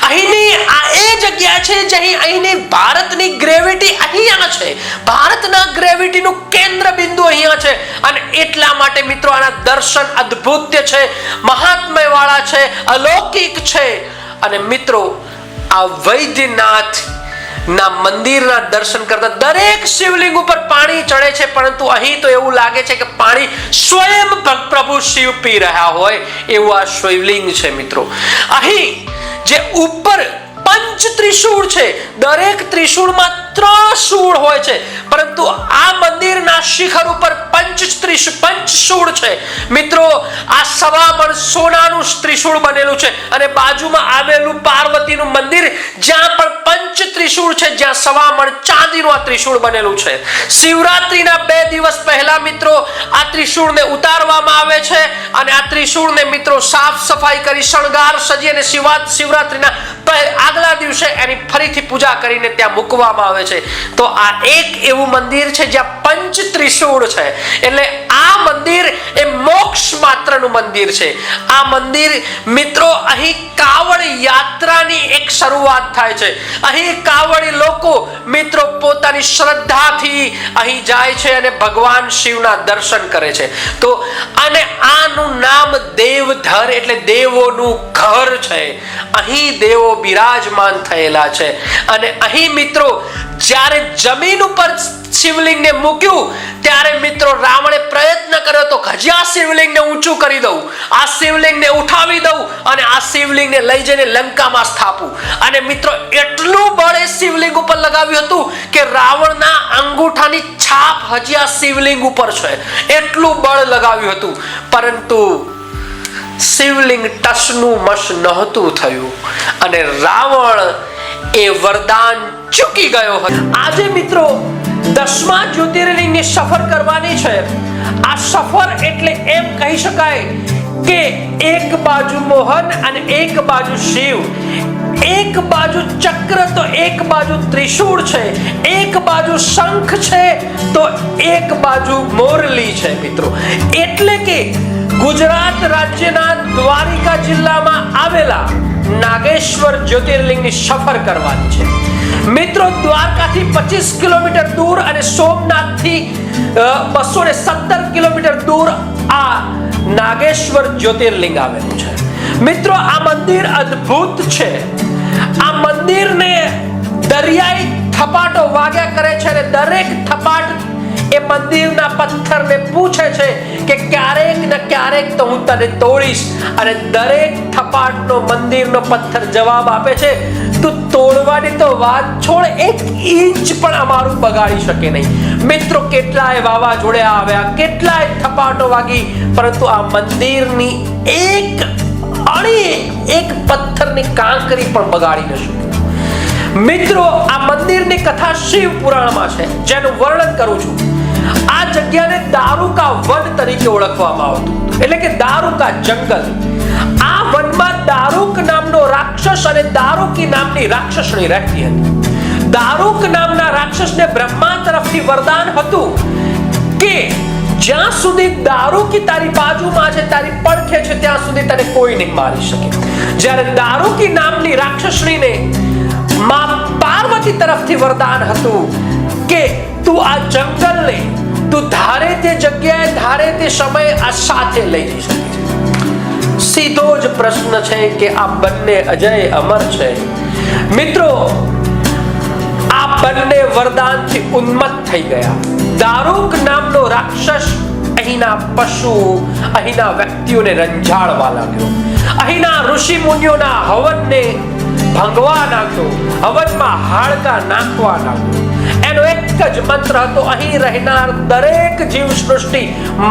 અહીંની આ એ જગ્યા છે જ્યાં અહીંની ભારતની ગ્રેવિટી અહીંયા છે, ભારતના ગ્રેવિટીનું કેન્દ્ર બિંદુ અહીંયા છે. અને એટલા માટે મિત્રો આના દર્શન અદ્ભુત છે, મહાત્મ્ય વાળા છે, અલૌકિક છે. અને મિત્રો, આ વૈદ્યનાથ ના મંદિરના દર્શન કરતા દરેક શિવલિંગ ઉપર પાણી ચડે છે, પરંતુ અહીં તો એવું લાગે છે કે પાણી સ્વયં પ્રભુ શિવ પી રહ્યા હોય એવું આ શિવલિંગ છે. મિત્રો, અહીં જે ઉપર પંચ ત્રિશૂળ છે, દરેક ત્રિશૂળમાં 3 શૂળ હોય છે, પરંતુ આ મંદિરના શિખર ઉપર પંચશૂળ છે. મિત્રો, આ સવામણ સોનાનું ત્રિશૂળ બનેલું છે અને બાજુમાં આવેલું પાર્વતીનું મંદિર જ્યાં પણ પંચ ત્રિશૂળ છે જ્યાં સવા મણ ચાંદીનું આ ત્રિશૂળ બનેલું છે. શિવરાત્રીના 2 દિવસ પહેલા મિત્રો આ ત્રિશૂળને ઉતારવામાં આવે છે અને આ ત્રિશૂળને મિત્રો સાફ સફાઈ કરી શણગાર સજી અને શિવરાત્રીના આગલા દિવસે એની ફરીથી પૂજા કરીને ત્યાં મૂકવામાં આવે છે. તો આ એક એવું મંદિર છે જ્યાં પંચ ત્રિશૂળ છે. એટલે આ મંદિર એ મોક્ષ માત્રનું મંદિર છે. આ મંદિર મિત્રો અહીં કાવડ યાત્રાની એક શરૂઆત થાય છે. અહીં કાવડી લોકો મિત્રો પોતાની શ્રદ્ધાથી અહીં જાય છે અને ભગવાન શિવના દર્શન કરે છે. તો અને આનું નામ દેવધર એટલે દેવોનું ઘર છે. અહીં દેવો બિરાજમાન થયેલા છે. અને અહીં મિત્રો જ્યારે જમીન ઉપર શિવલિંગને મૂક્યું ત્યારે મિત્રો રાવણે પ્રયત્ન કર્યો તો હજી આ શિવલિંગને ઊંચું કરી દઉં, આ શિવલિંગને ઉઠાવી દઉં અને આ શિવલિંગને લઈ જઈને લંકામાં સ્થાપું. અને મિત્રો એટલું બળ એ શિવલિંગ ઉપર લગાવ્યું હતું કે રાવણના અંગૂઠાની છાપ હજી આ શિવલિંગ ઉપર છે. એટલું બળ લગાવ્યું હતું, પરંતુ શિવલિંગ ટસનું મસ નહોતું થયું અને રાવણ એ વરદાન ચૂકી ગયો હતો. આજે મિત્રો 10મા જ્યોતિર્લિંગની સફર કરવાની છે. આ સફર એટલે એમ કહી શકાય કે એક બાજુ મોહન અને એક બાજુ શિવ, એક બાજુ ચક્ર તો એક બાજુ ત્રિશૂળ છે, એક બાજુ શંખ છે તો એક બાજુ મોરલી છે મિત્રો. એટલે કે ગુજરાત રાજ્યના દ્વારિકા જિલ્લામાં આવેલા નાગેશ્વર જ્યોતિર્લિંગની સફર કરવાની છે મિત્રો. દ્વારકાથી 25 કિલોમીટર દૂર અને સોમનાથથી 217 કિલોમીટર દૂર આ નાગેશ્વર જ્યોતિર્લિંગ આવેલું છે મિત્રો. આ મંદિર અદ્ભુત છે. આ મંદિરને દરિયાઈ થપાટો વાગ્યા કરે છે અને દરેક થપાટ એ મંદિરના પથ્થરને પૂછે છે કે ક્યારેક ને ક્યારેક તો હું તને તોડીશ. અને દરેક થપાટનો મંદિરનો પથ્થર જવાબ આપે છે, તું તોડવાની તો વાત છોડ, 1 ઇંચ પણ અમારું બગાડી શકે નહીં. મિત્રો કેટલાય વાવાઝોડા આવ્યા, કેટલાય થપાટો વાગી, પરંતુ આ મંદિરની એક પથ્થરની કાંકરી પણ બગાડી ન શકી. મિત્રો આ મંદિરની કથા શિવ પુરાણમાં છે જેનું વર્ણન કરું છું. આ જગ્યાને દારૂકા વન તરીકે ઓળખવામાં આવતું, એટલે કે દારૂકા જંગલ. આ વનમાં દારૂક નામનો રાક્ષસ અને દારૂકી નામની રાક્ષસણી રહેતી હતી. દારૂક નામના રાક્ષસને બ્રહ્મા તરફથી વરદાન હતું કે જ્યાં સુધી દારૂકી તારી બાજુમાં છે, તારી પડખે છે, ત્યાં સુધી તને કોઈ નહીં મારી શકે. જ્યારે દારૂકી નામની રાક્ષસણીને માં પાર્વતી તરફથી વરદાન હતું કે તું આ જંગલને તું ધારે તે જગ્યાએ ધારે તે સમયે આ સાથે લઈ જઈ શકે છે. સીધો જ પ્રશ્ન છે કે આ બંને અજય અમર છે મિત્રો. આ બંને વરદાનથી ઉન્મત્ત થઈ ગયા. દારૂક નામનો રાક્ષસ અહીંના પશુ, અહીંના વ્યક્તિઓને રંજાડવા લાગ્યો. અહીંના ઋષિ મુનિઓના હવનને ભંગવા નાખ્યો, હવનમાં હાડકા નાખવા નાખ્યો. એનો એક જ મંત્ર હતો, અહીં રહેનાર દરેક જીવ સૃષ્ટિ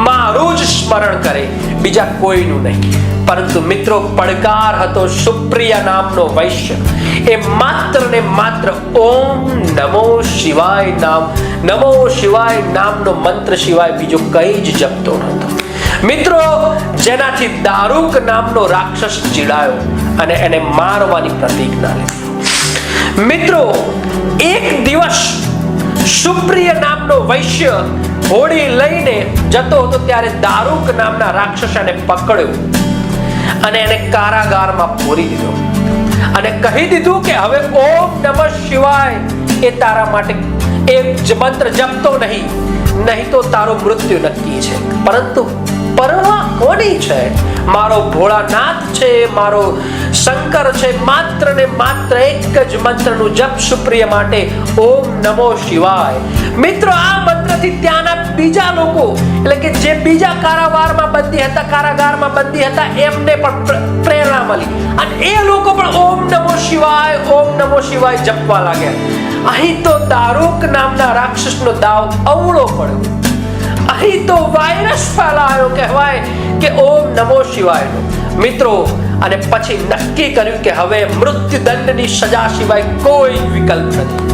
મારું જ સ્મરણ કરે, બીજા કોઈનું નહીં. પરંતુ મિત્રો પડકાર હતો સુપ્રિયા નામનો વૈશ્ય. એ માત્ર ને માત્ર ઓમ નમો શિવાય નામનો મંત્ર સિવાય બીજો કઈ જ જપતો નહોતો મિત્રો. જેનાથી દારૂક નામનો રાક્ષસ ચીડાયો અને એને મારવાની પ્રતિજ્ઞા લીધી. મિત્રો એક દિવસ સુપ્રિય નામનો વૈશ્ય હોડી લઈને જતો હતો ત્યારે દારૂક નામના રાક્ષસને પકડ્યો અને એને કારાગારમાં પૂરી દીધો અને કહી દીધું કે હવે ઓમ નમઃ શિવાય એ તારા માટે એક મંત્ર જપતો નહીં તો તારું મૃત્યુ નક્કી છે. પરંતુ પરવા કોની છે? મારો ભોળાનાથ છે, મારો શંકર છે. માત્ર ને માત્ર એક જ મંત્રનું જપ સુપ્રિય માટે, ઓમ નમો શિવાય. મિત્રો આ મંત્રથી ત્યાંના બીજા લોકો, એટલે કે જે બીજા કારાગારમાં બંદી હતા એમને પણ પ્રેરણા મળી અને એ લોકો પણ ઓમ નમો શિવાય જપવા લાગ્યા. અહીં તો દારૂક નામના રાક્ષસનો દાવ અવળો પડ્યો અહીં તો વાયરસ ફેલાયો કહેવાય કે ઓમ નમો શિવાયનો. મિત્રો અને પછી નક્કી કર્યું કે હવે મૃત્યુદંડની સજા સિવાય કોઈ વિકલ્પ નથી.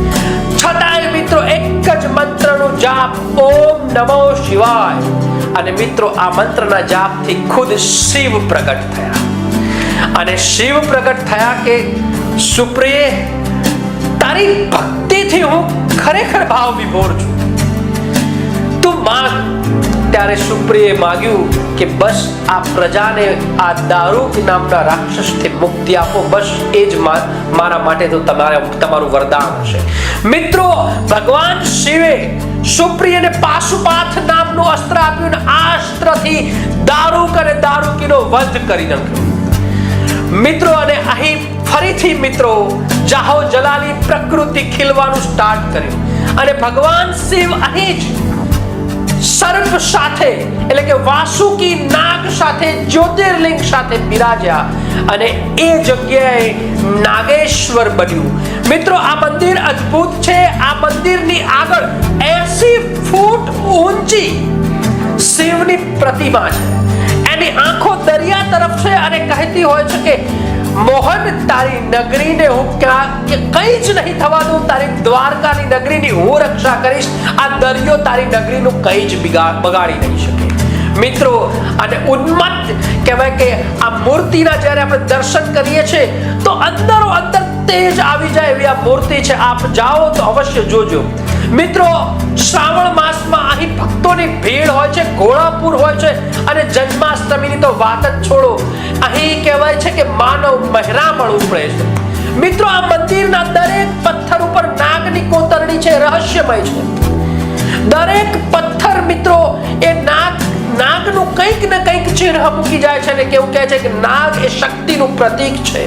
છતાંય મિત્રો એક જ મંત્રનો જાપ, ઓમ નમો શિવાય. અને મિત્રો આ મંત્રના જાપથી ખુદ શિવ પ્રગટ થયા. અને શિવ પ્રગટ થયા કે સુપ્રિય, તારી ભક્તિથી હું ખરેખર ભાવ વિભોર છું, તું માંગ. ત્યારે સુપ્રિયે માગ્યું કે બસ આ પ્રજાને આ દારૂક નામના રાક્ષસથી મુક્તિ આપો, બસ એ જ મારા માટે તો તમારું વરદાન હશે. મિત્રો ભગવાન શિવે સુપ્રિયને પાશુપાથ નામનું અસ્ત્ર આપ્યું અને આ અસ્ત્રથી દારૂક અને દારૂકીનો વધ કરી નાખ્યો. મિત્રો અને અહીં ફરીથી મિત્રો જાહો જલાલી પ્રકૃતિ ખીલવાનું સ્ટાર્ટ કર્યું. અને ભગવાન શિવ અહીં જ સર્પ સાથે એટલે કે વાસુકી નાગ સાથે જ્યોતિર્લિંગ સાથે બિરાજ્યા અને એ જગ્યાએ નાગેશ્વર બન્યું. મિત્રો આ મંદિર અદ્ભુત છે. આ મંદિરની આગળ 80 ફૂટ ઊંચી શિવની પ્રતિમા છે. એની આંખો દરિયા તરફ છે અને કહેતી હોય છે કે મોહન, તારી નગરીને હું કંઈ જ નહીં થવા દઉં, તારી દ્વારકાની નગરીની હું રક્ષા કરીશ, આ દરિયો તારી નગરીનું કંઈ જ બગાડી નહીં શકે. મિત્રો અને ઉન્મત્ત કહેવાય કે આ મૂર્તિના જ્યારે આપણે દર્શન કરીએ છીએ તો અંદરો અંદર તેજ આવી જાય એવી આ મૂર્તિ છે. આપ જાઓ તો અવશ્ય જોજો. મિત્રો શ્રાવણ માસમાં અહીં ભક્તોની ભીડ હોય છે, ઘોડાપુર હોય છે અને જન્માષ્ટમીની તો વાત જ છોડો. અહીં કહેવાય છે કે માનવ મહેરામણ ઉપડે છે. મિત્રો આ મંદિરના દરેક પથ્થર ઉપર નાગની કોતરણી છે, રહસ્યમય છે. દરેક પથ્થર મિત્રો એ નાગનું કંઈક ને કંઈક ચિહ્ન મૂકી જાય છે અને કેવું કહે છે કે નાગ એ શક્તિનું પ્રતીક છે.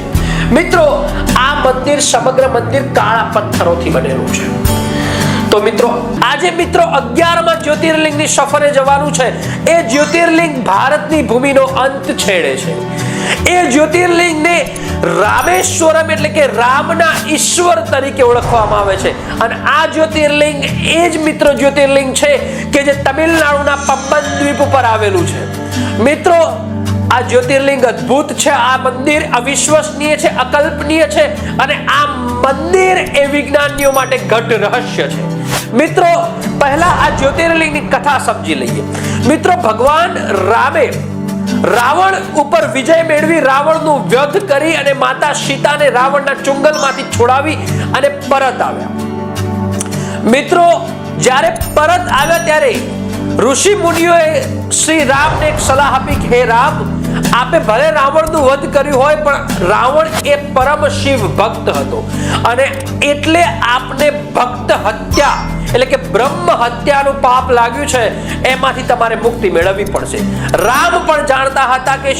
મિત્રો આ મંદિર, સમગ્ર મંદિર કાળા પથ્થરોથી બનેલું છે. તો મિત્રો આજે મિત્રો 11મા જ્યોતિર્લિંગની સફરે જવાનું છે. એ જ્યોતિર્લિંગ ભારતની ભૂમિનો અંત છેડે છે. એ જ્યોતિર્લિંગને રામેશ્વરમ એટલે કે રામના ઈશ્વર તરીકે ઓળખવામાં આવે છે. અને આ જ્યોતિર્લિંગ એ જ મિત્રો જ્યોતિર્લિંગ છે કે જે તમિલનાડુના પમ્બન દ્વીપ ઉપર આવેલું છે. મિત્રો આ જ્યોતિર્લિંગ અદ્ભુત છે. આ મંદિર અવિશ્વસનીય છે, અકલ્પનીય છે અને આ મંદિર એ વિજ્ઞાનીઓ માટે ઘટ રહસ્ય છે. મિત્રો પહેલા આ જ્યોતિર્લિંગની કથા સમજી લઈએ. મિત્રો ભગવાન રામે રાવણ ઉપર વિજય મેળવી રાવણનું વધ કરી અને માતા સીતાને રાવણના ચુંગલમાંથી છોડાવી અને પરત આવ્યા. મિત્રો જ્યારે પરત આવ્યા ત્યારે ઋષિ મુનિઓએ શ્રી રામને એક સલાહ આપી કે હે રામ, આપે ભલે રાવણનું વધ કર્યું હોય પણ રાવણ એ પરમ શિવ ભક્ત હતો અને એટલે આપને ભક્ત હત્યા એટલે કે બ્રહ્મ હત્યાનું પાપ લાગ્યું છે, એમાંથી તમારે મુક્તિ મેળવવી પડશે. રામ પણ જાણતા હતા કે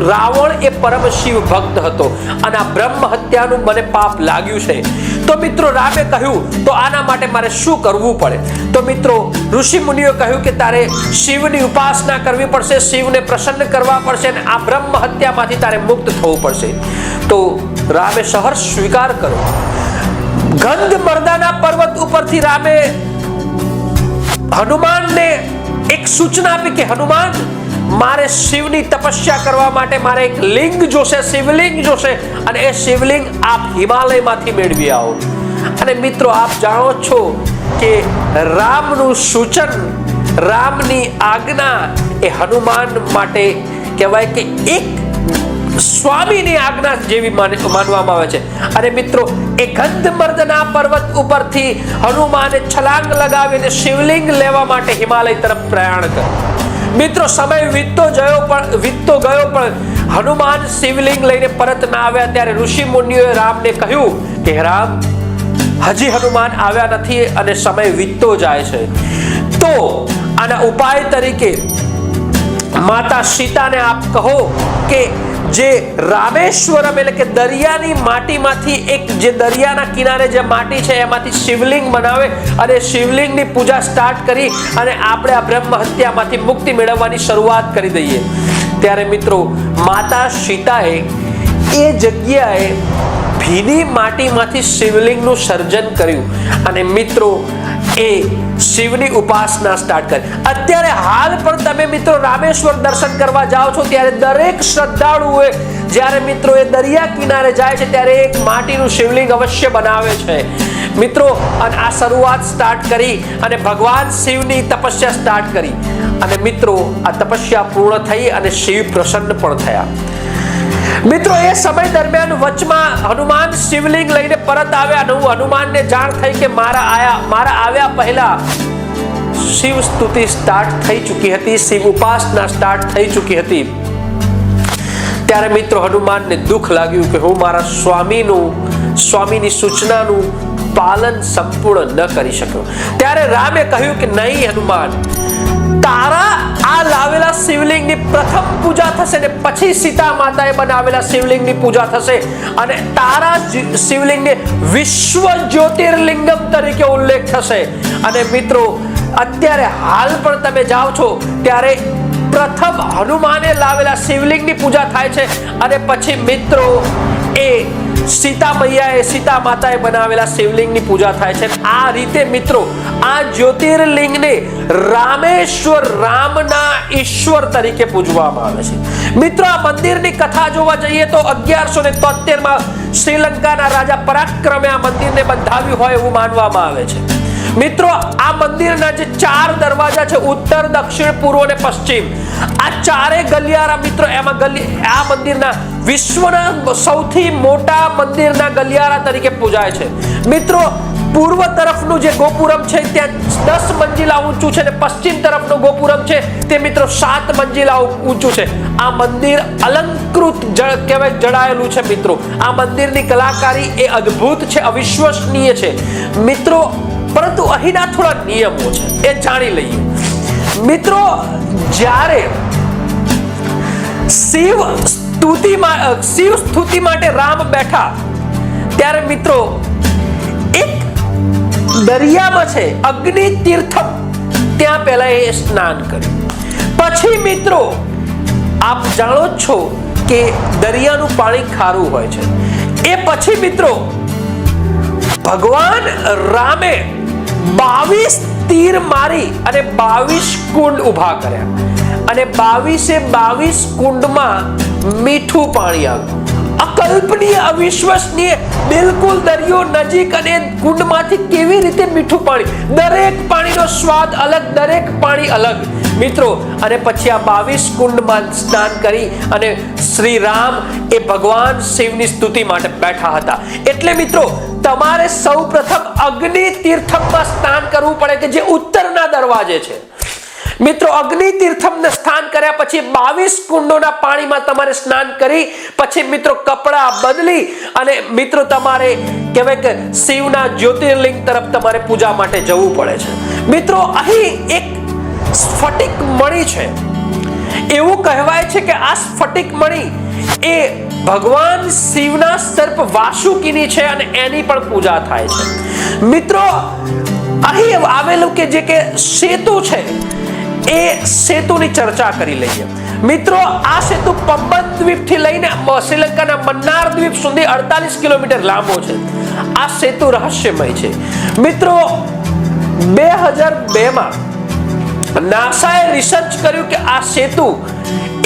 રાવણ એ પરમ શિવ ભક્ત હતો અને આ બ્રહ્મ હત્યાનું મને પાપ લાગ્યું છે. તો મિત્રો રામે કહ્યું તો આના માટે મારે શું કરવું પડે? તો મિત્રો ઋષિ મુનિઓ કહ્યું કે તારે શિવની ઉપાસના કરવી પડશે, શિવને પ્રસન્ન કરવા પડશે અને આ બ્રહ્મ હત્યામાંથી તારે મુક્ત થવું પડશે. તો રામે સહર્ષ સ્વીકાર કર્યો. ગંધમર્દાના પર્વત ઉપરથી રામે હનુમાનને એક સૂચના આપી કે હનુમાન, મારે શિવની તપસ્યા કરવા માટે મારે એક લિંગ જોશે, શિવલિંગ જોશે અને એ શિવલિંગ આપ હિમાલયમાંથી મેળવી આવો. અને મિત્રો આપ જાણો છો કે રામનું સૂચન, રામની આજ્ઞા એ હનુમાન માટે કહેવાય કે એક સ્વામીની આજ્ઞા જેવી માનવામાં આવે છે. અને મિત્રો એ ગંધમર્દના પર્વત ઉપરથી હનુમાને છલાંગ લગાવીને શિવલિંગ લેવા માટે હિમાલય તરફ પ્રયાણ કર્યું. મિત્રો સમય વીતતો ગયો પણ હનુમાન શિવલિંગ લઈને પરત ના આવ્યા. ત્યારે ઋષિ મુનિઓએ રામને કહ્યું કે રામ, હજી હનુમાન આવ્યા નથી અને સમય વીતતો જાય છે. તો આના ઉપાય તરીકે માતા સીતાને આપ કહો કે જે રામેશ્વરમ એટલે કે દરિયાની માટીમાંથી એક જે દરિયાના કિનારે જે માટી છે એમાંથી શિવલિંગ બનાવે અને શિવલિંગની પૂજા સ્ટાર્ટ કરી અને આપણે આ બ્રહ્મ હત્યામાંથી મુક્તિ મેળવવાની શરૂઆત કરી દઈએ. ત્યારે મિત્રો માતા સીતાએ એ જગ્યાએ ભીની માટીમાંથી શિવલિંગનું સર્જન કર્યું અને મિત્રો એ શિવની ઉપાસના સ્ટાર્ટ કરી. અત્યારે હાલ પણ તમે મિત્રો રામેશ્વર દર્શન કરવા જાઓ છો ત્યારે દરેક શ્રદ્ધાળુઓએ જ્યારે મિત્રો એ દરિયા કિનારે જાય છે ત્યારે એક માટીનું શિવલિંગ અવશ્ય બનાવે છે મિત્રો. અને આ શરૂઆત સ્ટાર્ટ કરી અને ભગવાન શિવની તપસ્યા સ્ટાર્ટ કરી અને મિત્રો આ તપસ્યા પૂર્ણ થઈ અને શિવ પ્રસન્ન પણ થયા. મિત્રો એ સમય દરમિયાન વચમાં હનુમાન શિવલિંગ લઈને પરત આવ્યા અને હનુમાનને જાણ થઈ કે મારા આવ્યા પહેલા શિવ સ્તુતિ સ્ટાર્ટ થઈ ચૂકી હતી, શિવ ઉપાસના સ્ટાર્ટ થઈ ચૂકી હતી. ત્યારે મિત્રો હનુમાનને દુઃખ લાગ્યું કે હું મારા સ્વામીની સૂચનાનું પાલન સંપૂર્ણ ન કરી શક્યો. ત્યારે રામે કહ્યું કે નહીં હનુમાન, તારા આ લાવેલા શિવલિંગની પ્રથમ પૂજા થશે ને પછી સીતા માતાએ બનાવેલા શિવલિંગની પૂજા થશે અને તારા શિવલિંગને વિશ્વ જ્યોતિર્લિંગમ તરીકે ઉલ્લેખ થશે. અને મિત્રો અત્યારે હાલ પણ તમે જાઓ છો ત્યારે પ્રથમ હનુમાને લાવેલા શિવલિંગની પૂજા થાય છે અને પછી મિત્રો એ સીતા માતાએ બનાવેલા શિવલિંગની પૂજા થાય છે. આ રીતે મિત્રો આ જ્યોતિર્લિંગને રામેશ્વર, રામના ઈશ્વર તરીકે પૂજવામાં આવે છે. મિત્રો આ મંદિરની કથા જોવા જઈએ તો 1173 માં શ્રીલંકાના રાજા પરાક્રમે આ મંદિરને બંધાવ્યું હોય એવું માનવામાં આવે છે. મિત્રો આ મંદિરના જે 4 દરવાજા છે, ઉત્તર, દક્ષિણ, પૂર્વ અને પશ્ચિમ, આ ચારે ગલિયારા મિત્રો આ મંદિરના વિશ્વના સૌથી મોટા મંદિરના ગલિયારા તરીકે પૂજાય છે. મિત્રો પૂર્વ તરફનું જે ગોપુરમ છે ત્યાં 10 મંજિલા ઊંચું છે અને પશ્ચિમ તરફનું ગોપુરમ છે તે મિત્રો 7 મંજિલા ઊંચું છે. આ મંદિર અલંકૃત જડાયેલું છે મિત્રો. આ મંદિરની કલાકારી એ અદ્ભુત છે, અવિશ્વસનીય છે મિત્રો. પરંતુ અહીંના થોડા નિયમો છે એ જાણી લઈએ મિત્રો. જ્યારે શિવ સ્તુતિ માટે રામ બેઠા ત્યારે મિત્રો એક દરિયામાં છે અગ્નિ તીર્થમ, ત્યાં પહેલા એ સ્નાન કર્યું. પછી મિત્રો આપ જાણો છો કે દરિયાનું પાણી ખારું હોય છે. એ પછી મિત્રો ભગવાન રામે 22 તીર મારી અને 22 કુંડ ઉભા કર્યા અને 22 કુંડમાં મીઠું પાણી આવ્યું. અકલ્પનીય, અવિશ્વસનીય, બિલકુલ દરિયો નજીક અને કુંડમાંથી કેવી રીતે મીઠું પાણી, દરેક પાણીનો સ્વાદ અલગ, દરેક પાણી અલગ મિત્રો. અને પછી આ 22 કુંડમાં સ્નાન કરી અને શ્રી રામ એ ભગવાન શિવની સ્તુતિ માટે બેઠા હતા. એટલે મિત્રો તમારે સૌપ્રથમ અગ્નિ તીર્થમમાં સ્નાન કરવું પડે કે જે ઉત્તરના દરવાજે છે. મિત્રો અગ્નિ તીર્થમને સ્નાન કર્યા પછી 22 કુંડોના પાણીમાં તમારે સ્નાન કરી પછી મિત્રો કપડા બદલી અને મિત્રો તમારે કહેવાય કે શિવના જ્યોતિર્લિંગ તરફ તમારે પૂજા માટે જવું પડે છે. મિત્રો અહીં એક સ્ફટિક મણિ છે. એવું કહેવાય છે કે આ સ્ફટિક મણિ એ ભગવાન શિવના સર્પ વાસુકીની છે અને એની પણ પૂજા થાય છે. મિત્રો અહીં આવેલું કે જે કે સેતુ છે એ સેતુની ચર્ચા કરી લઈએ. મિત્રો આ સેતુ પમ્બન દ્વીપ થી લઈને શ્રીલંકાના મન્નાર દ્વીપ સુધી 48 કિલોમીટર લાંબો છે. આ સેતુ રહસ્યમય છે. મિત્રો 2002 માં નાસાએ રિસર્ચ કર્યું કે આ સેતુ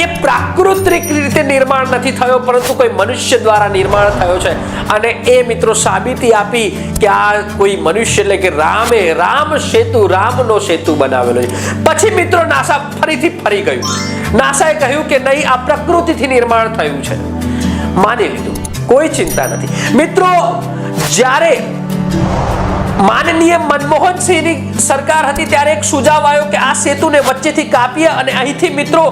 એ પ્રાકૃતિક રીતે નિર્માણ નથી થયો પરંતુ કોઈ મનુષ્ય દ્વારા નિર્માણ થયો છે. અને એ મિત્રો સાબિતી આપી કે આ કોઈ મનુષ્ય એટલે કે રામનો સેતુ બનાવેલો છે. પછી મિત્રો નાસા ફરી ગયું. નાસાએ કહ્યું કે નહીં, આ પ્રકૃતિથી નિર્માણ થયું છે. માની લીધું, કોઈ ચિંતા નથી. મિત્રો જ્યારે માનનીય મનમોહન સિંહની સરકાર હતી ત્યારે એક સુઝાવ આવ્યો કે આ સેતુને વચ્ચેથી કાપીએ અને અહીંથી મિત્રો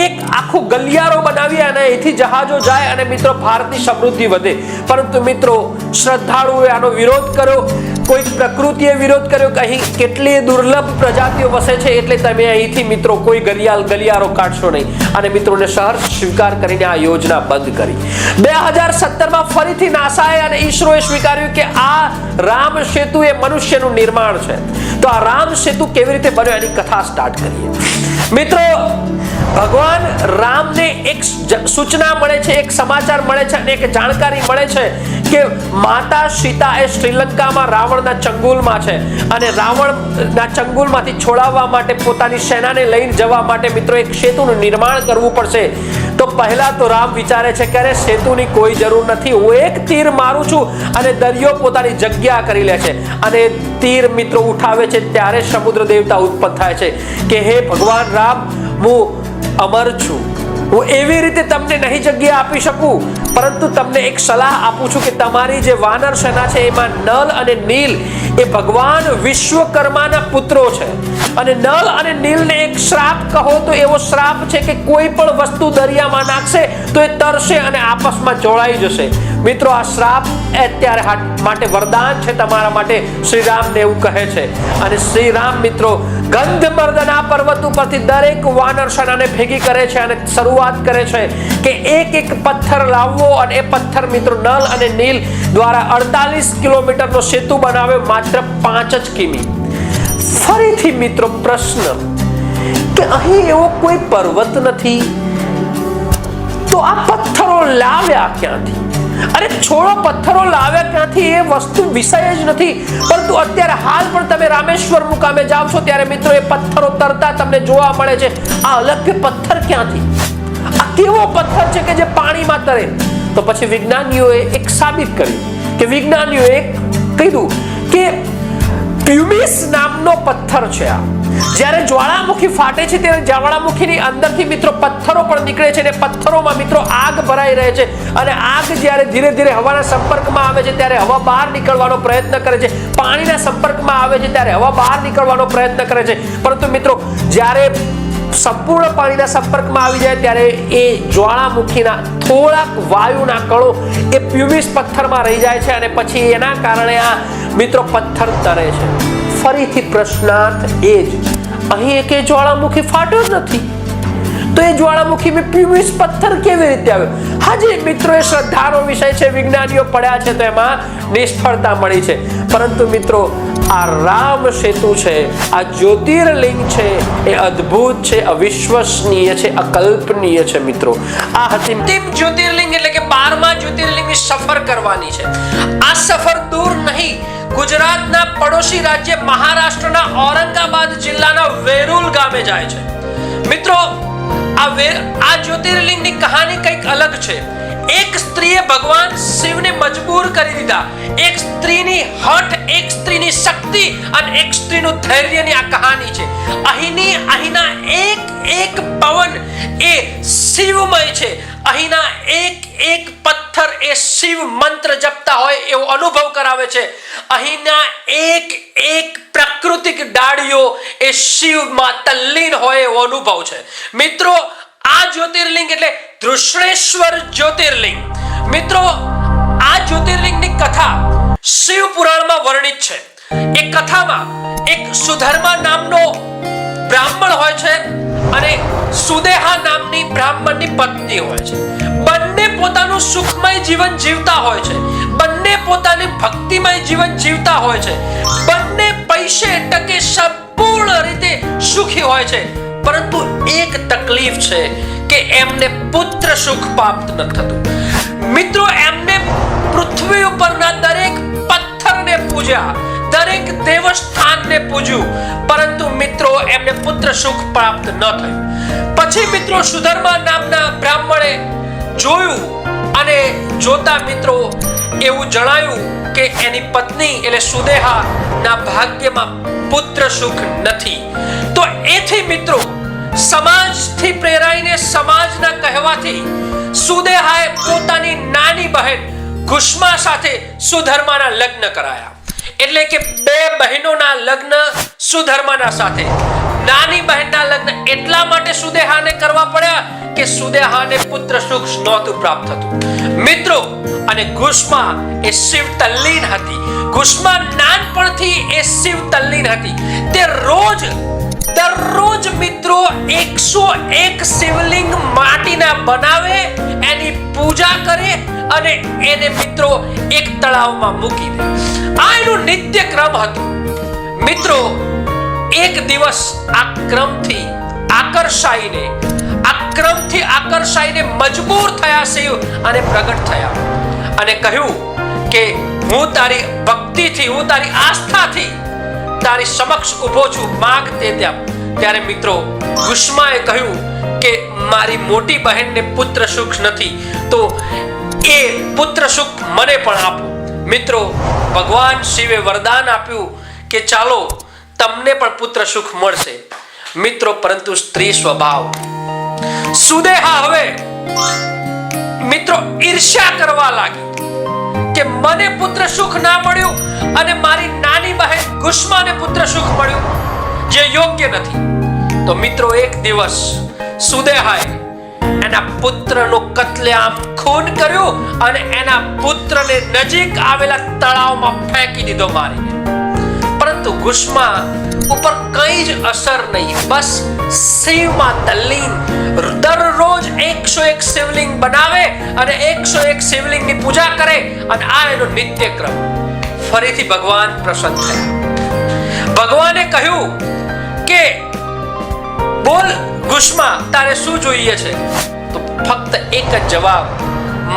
એક આખું ગલિયારો બનાવીએ અને અહીંથી જહાજો જાય અને મિત્રો ભારતની સમૃદ્ધિ વધે. પરંતુ મિત્રો શ્રદ્ધાળુઓએ આનો વિરોધ કર્યો. કોઈ પ્રકૃતિએ વિરોધ કર્યો કે અહીં કેટલી દુર્લભ પ્રજાતિઓ વસે છે એટલે તમે અહીંથી મિત્રો કોઈ ગલિયારો કાઢશો નહીં. અને મિત્રોને સહર્ષ સ્વીકાર કરીને આ યોજના બંધ કરી. 2017 માં ફરીથી નાસાએ અને ઈસરોએ સ્વીકાર્યું કે આ રામ સેતુ એ મનુષ્યનું નિર્માણ છે. તો આ રામ સેતુ કેવી રીતે બન્યો એની કથા સ્ટાર્ટ કરીએ. મિત્રો ભગવાન રામને એક સૂચના મળે છે, એક સમાચાર મળે છે અને એક જાણકારી મળે છે કે માતા સીતા એ શ્રીલંકામાં રાવણના ચંગુલમાં છે અને રાવણના ચંગુલમાંથી છોડાવવા માટે પોતાની સેનાને લઈને જવા માટે મિત્રો એક સેતુનું નિર્માણ કરવું પડશે. તો પહેલા તો રામ વિચારે છે કે અરે સેતુની કોઈ જરૂર નથી, હું એક તીર મારું છું અને દરિયો પોતાની જગ્યા કરી લે છે. અને તીર મિત્રો ઉઠાવે છે ત્યારે સમુદ્ર દેવતા ઉત્પન્ન થાય છે કે હે ભગવાન રામ, હું અમર છું, હું એવી રીતે તમને નહીં જગ્યા આપી શકું, પરંતુ તમને એક સલાહ આપું છું કે તમારી જે વાનર સેના છે એમાં નલ અને નીલ એ ભગવાન વિશ્વકર્માના પુત્રો છે અને નલ અને નીલને એક શ્રાપ કહો તો એવો શ્રાપ છે કે કોઈ પણ વસ્તુ દરિયામાં નાખશે તો એ તરશે અને આપસમાં જોડાઈ જશે. મિત્રો આ શ્રાપ અત્યારે માટે વરદાન છે તમારા માટે, શ્રી રામને એવું કહે છે. અને શ્રી રામ મિત્રો ગંધમર્દના પર્વત ઉપરથી દરેક વાનર સેનાને ભેગી કરે છે અને શરૂઆત કરે છે કે એક એક પથ્થર લાવવો અને એ પથ્થર મિત્રો નલ અને નીલ દ્વારા 48 કિલોમીટરનો સેતુ બનાવ્યો માત્ર 5 જ કિમી. ફરીથી મિત્રો પ્રશ્ન કે અહીં એવો કોઈ પર્વત નથી તો આ પથ્થરો લાવ્યા ક્યાંથી? અરે છોડો, પથ્થરો લાવ્યા ક્યાંથી એ વસ્તુ વિષય જ નથી, પરંતુ અત્યારે હાલ પણ તમે રામેશ્વર મુકામે જાવ છો ત્યારે મિત્રો એ પથ્થરો તરતા તમને જોવા મળે છે. આ અલગ પથ્થર ક્યાંથી? આ કેવો પથ્થર છે કે જે પાણીમાં તરે? તો પછી વિજ્ઞાનીઓએ એક સાબિત કર્યું કે વિજ્ઞાનીઓએ કીધું કે પ્યુમિસ નામનો પથ્થર છે. આ જ્યારે જ્વાળામુખી ફાટે છે ત્યારે જ્વાળામુખીની અંદરથી મિત્રો પથ્થરો પણ નીકળે છે અને પથ્થરોમાં મિત્રો આગ ભરાઈ રહે છે અને આગ જ્યારે ધીરે ધીરે હવાના સંપર્કમાં આવે છે ત્યારે હવા બહાર નીકળવાનો પ્રયત્ન કરે છે, પાણીના સંપર્કમાં આવે છે ત્યારે હવા બહાર નીકળવાનો પ્રયત્ન કરે છે. પરંતુ મિત્રો જ્યારે સંપૂર્ણ પાણીના સંપર્કમાં આવી જાય ત્યારે એ જ્વાળામુખીના થોડાક વાયુના કણો એ પ્યુમિસ પથ્થરમાં રહી જાય છે અને પછી એના કારણે આ મિત્રો પથ્થર તરે છે. ફરીથી પ્રશ્નાર્થ એ જ, અહીં એક જ્વાળામુખી ફાટ્યો જ નથી તો એ જ્વાળામુખીમાં પ્યુમિસ પથ્થર કેવી રીતે આવ્યો? હાજી મિત્રો, એ શ્રદ્ધાનો વિષય છે, વિજ્ઞાનીઓ પડ્યા છે તો એમાં નિષ્ફળતા મળી છે. પરંતુ મિત્રો આ રામ સેતુ છે, આ જ્યોતિર્લિંગ છે, એ અદ્ભુત છે, અવિશ્વસનીય છે, અકલ્પનીય છે. મિત્રો આ અંતિમ જ્યોતિર્લિંગ એટલે કે 12મા જ્યોતિર્લિંગની સફર કરવાની છે. આ સફર દૂર નહીં, ગુજરાતના પડોશી રાજ્ય મહારાષ્ટ્રના ઔરંગાબાદ જિલ્લાના વેરુલ ગામે જાય છે. મિત્રો આ જ્યોતિર્લિંગની કહાની કંઈક અલગ છે. એક સ્ત્રીએ ભગવાન શિવને મજબૂર કરી દીધા. એક સ્ત્રીની હઠ, એક સ્ત્રીની શક્તિ અને એક સ્ત્રીનું ધૈર્યની આ કહાની છે. અહીંના એક પવન એ શિવમય છે. અહીંના એક પથ્થર એ શિવ મંત્ર જપતા હોય એવો અનુભવ કરાવે છે. અહીંના એક પ્રાકૃતિક ડાળીઓ એ શિવમાં તલ્લીન હોય એવો અનુભવ છે. મિત્રો આ જ્યોતિર્લિંગ એટલે ધૃષ્ણેશ્વર જ્યોતિર્લિંગ. મિત્રો આ જ્યોતિર્લિંગની કથા શિવ પુરાણમાં વર્ણિત છે. એ કથામાં એક સુધર્મા નામનો બ્રાહ્મણ હોય છે અને સુદેહા નામની બ્રાહ્મણની પત્ની હોય છે. બંને પોતાનું સુખમય જીવન જીવતા હોય છે, બંને પોતાની ભક્તિમય જીવન જીવતા હોય છે, બંને પૈસે ટકે સંપૂર્ણ રીતે સુખી હોય છે. પરંતુ એક તકલીફ છે કે એમને પુત્ર સુખ પ્રાપ્ત ન થતું. મિત્રો એમને પૃથ્વી ઉપરના દરેક પથ્થરને પૂજ્યા, દરેક દેવસ્થાનને પૂજ્યું, પરંતુ મિત્રો એમને પુત્ર સુખ પ્રાપ્ત ન થયું. પછી મિત્રો સુધર્મા નામના બ્રાહ્મણે જોયું અને જોતા મિત્રો એવું જણાયું કે એની પત્ની એટલે સુદેહા ના ભાગ્યમાં પુત્ર સુખ નથી. તો એથી મિત્રો સમાજથી પ્રેરાઈને, સમાજના કહેવાથી સુદેહાએ પોતાની નાની બહેન ગુષ્મા સાથે સુધર્માના લગ્ન કરાયા. એટલે કે બે બહેનોના લગ્ન સુધર્માના સાથે. નાની બહેનના લગ્ન એટલા માટે સુદેહાને કરવા પડ્યા કે સુદેહાને પુત્ર સુખ નહોતું પ્રાપ્ત થતું. મિત્રો અને ગુષ્મા એ શિવ તલ્લીન હતી. ગુષ્મા નાનપણથી એ શિવ તલ્લીન હતી. તે દરરોજ મિત્રો 101 શિવલિંગ માટીના બનાવે, એની પૂજા કરે અને એને મિત્રો એક તળાવમાં મૂકી દે. આ એનું નિત્ય ક્રમ હતો. મિત્રો એક દિવસ આ ક્રમથી આકર્ષાઈને આ પરાક્રમથી આકર્ષાઈને મજબૂર થયા શિવ અને પ્રગટ થયા અને કહ્યું કે હું તારી ભક્તિથી, હું તારી આસ્થાથી તારી સમક્ષ ઊભો છું, માગ તે ત્યાં. ત્યારે મિત્રો ગુસ્માએ કહ્યું કે મારી મોટી બહેનને પુત્ર સુખ નથી, તો એ પુત્ર સુખ મને પણ આપો. મિત્રો ભગવાન શિવે વરદાન આપ્યું કે ચાલો તમને પણ પુત્ર સુખ મળશે. મિત્રો પરંતુ સ્ત્રી સ્વભાવ સુદેહા હવે મિત્રો ઈર્ષ્યા કરવા લાગી કે મને પુત્ર સુખ ના મળ્યું અને મારી નાની બહેન ગુસ્માને પુત્ર સુખ મળ્યું, જે યોગ્ય નથી. તો મિત્રો એક દિવસ સુદેહાએ એના પુત્રનો કત્લેઆમ ખૂન કર્યું અને એના પુત્રને નજીક આવેલા તળાવમાં ફેંકી દીધો મારીને. પરંતુ ગુસ્મા ઉપર કઈ જ અસર નહીં, બસ શિવમાં તલ્લીન, દરરોજ 101 શિવલિંગ બનાવે અને 101 શિવલિંગની પૂજા કરે અને આ એનો નિત્યક્રમ. ફરીથી ભગવાન પ્રસન્ન થયા. ભગવાને કહ્યું કે બોલ ગુસ્મા, તારે શું જોઈએ છે? તો ફક્ત એક જ જવાબ,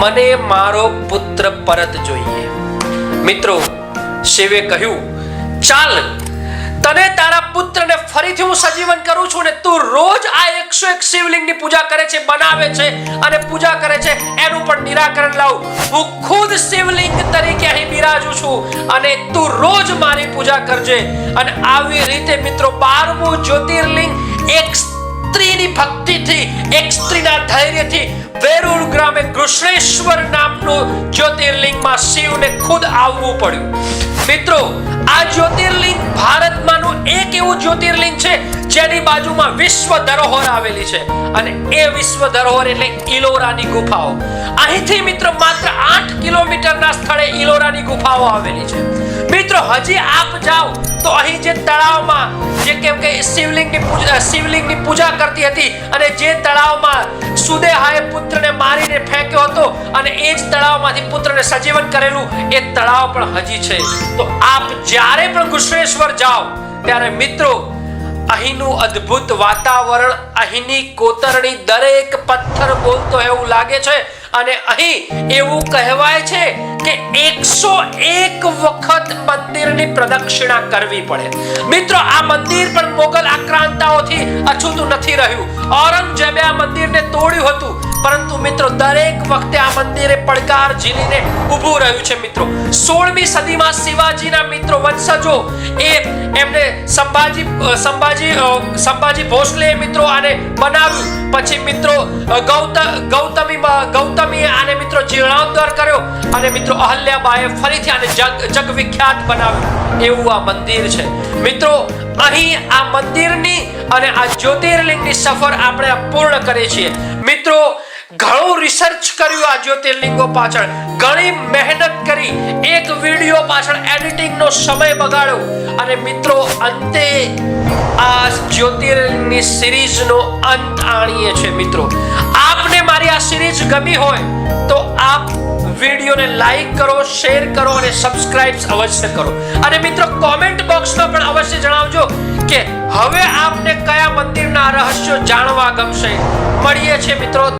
મને મારો પુત્ર પરત જોઈએ. મિત્રો શિવે કહ્યું ચાલ, તને તારા પુત્રને ફરીથી હું સજીવન કરું છું ને તું રોજ આ 101 શિવલિંગની પૂજા કરે છે, બનાવે છે અને પૂજા કરે છે, એનું પણ નિરાકરણ લાવ. હું ખુદ શિવલિંગ તરીકે અહીં બિરાજું છું અને તું રોજ મારી પૂજા કરજે. અને આવી રીતે મિત્રો 12મું જ્યોતિર્લિંગ એક સ્ત્રીની ભક્તિથી, એક સ્ત્રીના ધૈર્યથી વેરુળ ગ્રામે કૃષ્ણેશ્વર નામનું જ્યોતિર્લિંગમાં શિવને ખુદ આવવું પડ્યું. મિત્રો આ જ્યોતિર્લિંગ ભારતમાંનું એક એવું જ્યોતિર્લિંગ છે જેની બાજુમાં વિશ્વ ધરોહર આવેલી છે અને એ વિશ્વ ધરોહર એટલે ઇલોરાની ગુફાઓ. અહીંથી મિત્રો માત્ર 8 કિલોમીટરના સ્થળે ઇલોરાની ગુફાઓ આવેલી છે. મિત્રો હજી આપ જાઓ તો અહીં જે તળાવમાં જે કેમ કે શિવલિંગની પૂજા કરતી હતી અને જે તળાવમાં સુદેહાએ પુત્રને મારીને ફેંક્યો હતો અને એ જ તળાવમાંથી પુત્રને સજીવન કરેલું એ તળાવ પણ હજી છે. તો આપ જ્યારે પણ કૃષ્ણેશ્વર જાઓ ત્યારે મિત્રો અહીંનું અદ્ભુત વાતાવરણ, અહીંની કોતરણી, દરેક પથ્થર બોલતો એવું લાગે છે. અને અહીં એવું કહેવાય છે કે 101 વખત મંદિરની પ્રદક્ષિણા કરવી પડે. મિત્રો આ મંદિર પણ મોગલ આક્રાંતાઓથી અછૂતું નથી રહ્યું. ઔરંગઝેબે આ મંદિરને તોડ્યું હતું, પરંતુ મિત્રો દરેક વખતે આ મંદિરે પડકાર ઝીલીને ઊભું રહ્યું છે. મિત્રો 16મી સદીમાં શિવાજીના મિત્રો વંશજો એમને સંભાજી ભોસલે મિત્રો આને બનાવ્યું. પછી મિત્રો ગૌતમીએ આને મિત્રો જીર્ણોદ્ધાર કર્યો અને મિત્રો અહલ્યાબાઈએ ફરીથી આને જગ વિખ્યાત બનાવ્યું. એવું આ મંદિર છે. મિત્રો અહીં આ મંદિરની અને આ જ્યોતિર્લિંગની સફર આપણે પૂર્ણ કરીએ છીએ. મિત્રો ઘણું રિસર્ચ કર્યું આ જ્યોતિર્લિંગો પાછળ, ઘણી મહેનત કરી, એક વિડિયો પાછળ એડિટિંગનો સમય બગાડ્યો અને મિત્રો અંતે આ જ્યોતિર્લિંગની સિરીઝનો અંત આણીએ છે. મિત્રો આપને મારી આ સિરીઝ ગમી હોય તો આપ વિડિયોને લાઈક કરો, શેર કરો અને સબસ્ક્રાઇબ અવશ્ય કરો. અને મિત્રો કોમેન્ટ બોક્સમાં પણ અવશ્ય જણાવજો કે હવે આપને કયા મંદિરના રહસ્યો જાણવા ગમશે. મળીએ છીએ મિત્રો.